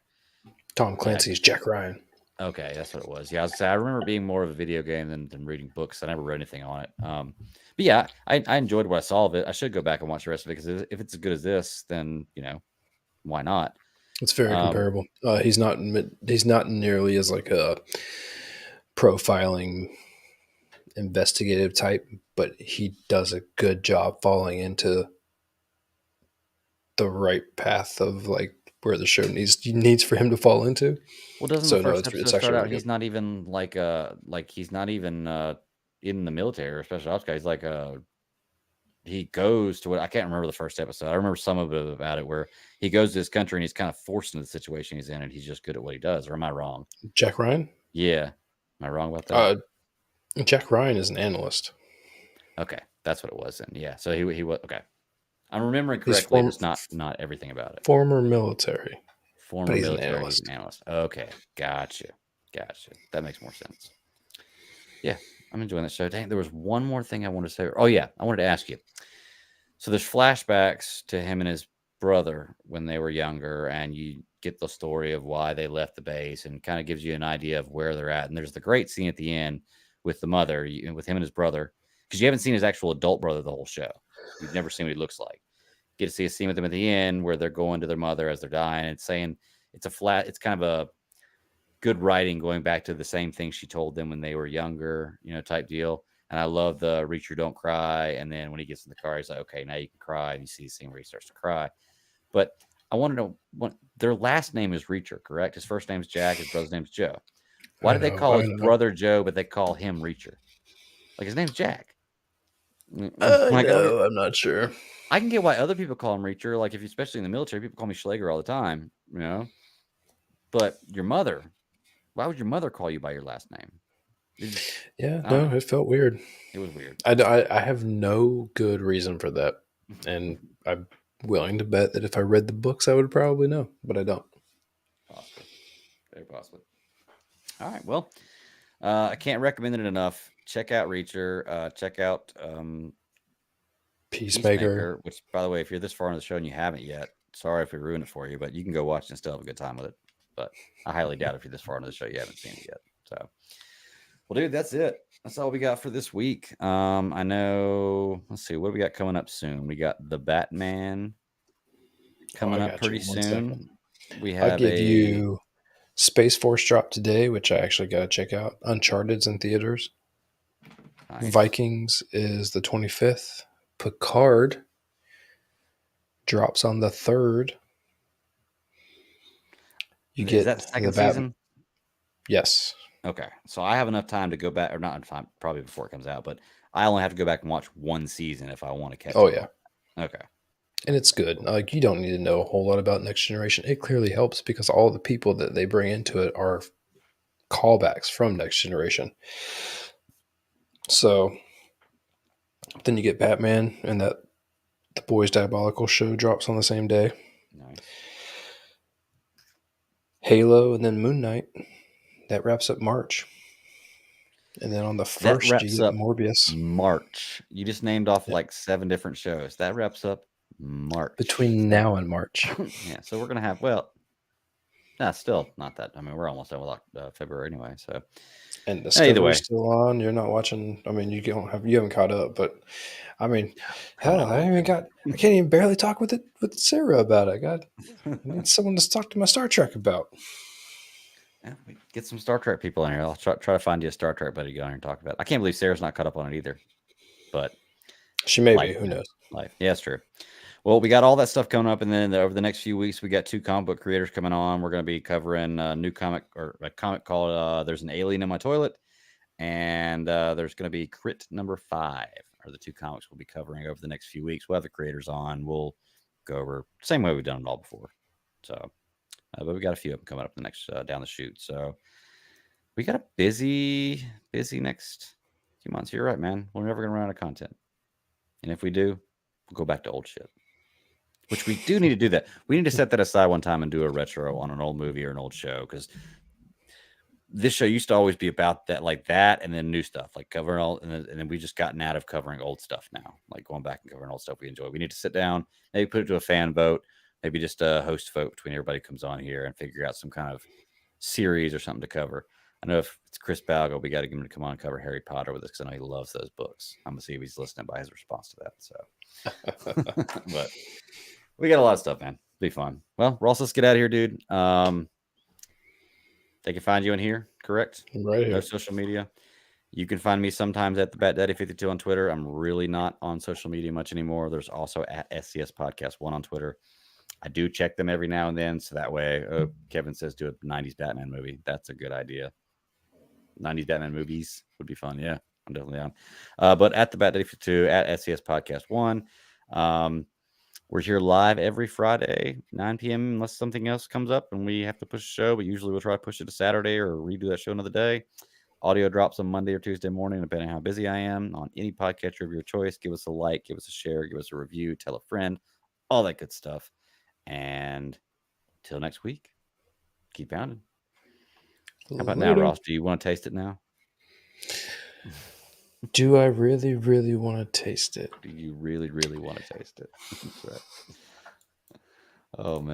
Tom Clancy's Jack Ryan. Okay, that's what it was. Yeah, I was say I remember it being more of a video game than reading books. I never read anything on it. But yeah, I enjoyed what I saw of it. I should go back and watch the rest of it, because if it's as good as this, then why not? It's very comparable. He's not nearly as like a profiling investigative type, but he does a good job falling into the right path of like where the show needs for him to fall into. Well, doesn't So the no, first it's episode actually start out? really He's good. not even he's not even in the military or special ops guy. He's like he goes to what I can't remember the first episode. I remember some of it about it where he goes to this country and he's kind of forced into the situation he's in, and he's just good at what he does. Or am I wrong? Jack Ryan? Yeah, am I wrong about that? Jack Ryan is an analyst. Okay, that's what it was then. Yeah, so he was okay. I'm remembering He's correctly, just not everything about it. Former military. Former but he's military, an he's an analyst. Okay, gotcha. That makes more sense. Yeah, I'm enjoying that show. Dang, there was one more thing I wanted to say. Oh yeah, I wanted to ask you. So there's flashbacks to him and his brother when they were younger, and you get the story of why they left the base, and kind of gives you an idea of where they're at. And there's the great scene at the end with the mother, with him and his brother, because you haven't seen his actual adult brother the whole show. You've never seen what he looks like. Get to see a scene with them at the end where they're going to their mother as they're dying and saying it's kind of a good writing going back to the same thing she told them when they were younger, type deal. And I love the Reacher don't cry. And then when he gets in the car, he's like, okay, now you can cry. And you see the scene where he starts to cry. But I want to know, their last name is Reacher, correct? His first name's Jack. His brother's name's Joe. Why I do they know, call I his know. brother Joe, but they call him Reacher? Like his name's Jack. I Like, know. I'm not sure. I can get why other people call him Reacher. Like if you, especially in the military, people call me Schlager all the time, you know. But your mother, why would your mother call you by your last name? Yeah, I don't no, know. it felt weird. It was weird. I have no good reason for that, and I'm willing to bet that if I read the books, I would probably know, but I don't. Possibly, very possibly. All right, well, I can't recommend it enough. Check out Reacher. Check out Peacemaker. which, by the way, if you're this far in the show and you haven't yet, sorry if we ruined it for you, but you can go watch it and still have a good time with it. But I highly doubt if you're this far into the show you haven't seen it yet. So, well, dude, that's it. That's all we got for this week. I know. Let's see, what do we got coming up soon? We got the Batman coming up pretty soon. We I'll have give you Space Force drop today, which I actually got to check out. Uncharted's in theaters. Nice. Vikings is the 25th. Picard drops on the 3rd. You get Is that second season? Yes. Okay, so I have enough time to go back, or not enough time, probably before it comes out, but I only have to go back and watch one season if I want to catch. Oh up. yeah. Okay. And it's good. Like you don't need to know a whole lot about Next Generation. It clearly helps because all the people that they bring into it are callbacks from Next Generation. So then you get Batman, and that the Boys Diabolical show drops on the same day. Nice. Halo, and then Moon Knight. That wraps up March. And then on the 1st, you get Morbius. March. You just named off like 7 different shows. That wraps up March. Between now and March. Yeah, so we're gonna have still not that. I mean, we're almost done with February anyway. So, and Discovery's still on. You're not watching. I mean, you haven't caught up, but I mean, hell, I can't even barely talk with Sarah about it. I need someone to talk to my Star Trek about. Yeah, we get some Star Trek people in here. I'll try to find you a Star Trek buddy to go on here and talk about it. I can't believe Sarah's not caught up on it either, but she may be. Who knows? Life. Yeah, it's true. Well, we got all that stuff coming up, and then over the next few weeks, we got 2 comic book creators coming on. We're going to be covering a new comic, or a comic called "There's an Alien in My Toilet," and there's going to be Crit number 5. Are the 2 comics we'll be covering over the next few weeks. We'll have the creators on. We'll go over same way we've done it all before. So, but we got a few of them coming up the next down the chute. So we got a busy next few months. You're right, man. We're never going to run out of content, and if we do, we'll go back to old shit. Which we do need to do that. We need to set that aside one time and do a retro on an old movie or an old show, because this show used to always be about that, like that, and then new stuff, like covering all, and then we just gotten out of covering old stuff now, like going back and covering old stuff we enjoy. We need to sit down, maybe put it to a fan vote, maybe just a host vote between everybody who comes on here and figure out some kind of series or something to cover. I know if it's Chris Balgo, we got to get him to come on and cover Harry Potter with us, because I know he loves those books. I'm gonna see if he's listening by his response to that. So, but we got a lot of stuff, man. Be fun. Well, Ross, let's get out of here, dude. They can find you in here, correct? Right here. No social media. You can find me sometimes at the BatDaddy52 on Twitter. I'm really not on social media much anymore. There's also at SCS Podcast 1 on Twitter. I do check them every now and then, so that way, Kevin says do a 90s Batman movie. That's a good idea. 90s Batman movies would be fun. Yeah, I'm definitely on. But at the BatDaddy52, at SCS Podcast 1. We're here live every Friday, 9 p.m. unless something else comes up and we have to push the show. But usually we'll try to push it to Saturday or redo that show another day. Audio drops on Monday or Tuesday morning, depending on how busy I am, on any podcatcher of your choice. Give us a like, give us a share, give us a review, tell a friend, all that good stuff. And till next week, keep pounding. How about now, Ross? Do you want to taste it now? Do I really, really want to taste it? Do you really, really want to taste it? That's right. Oh, man.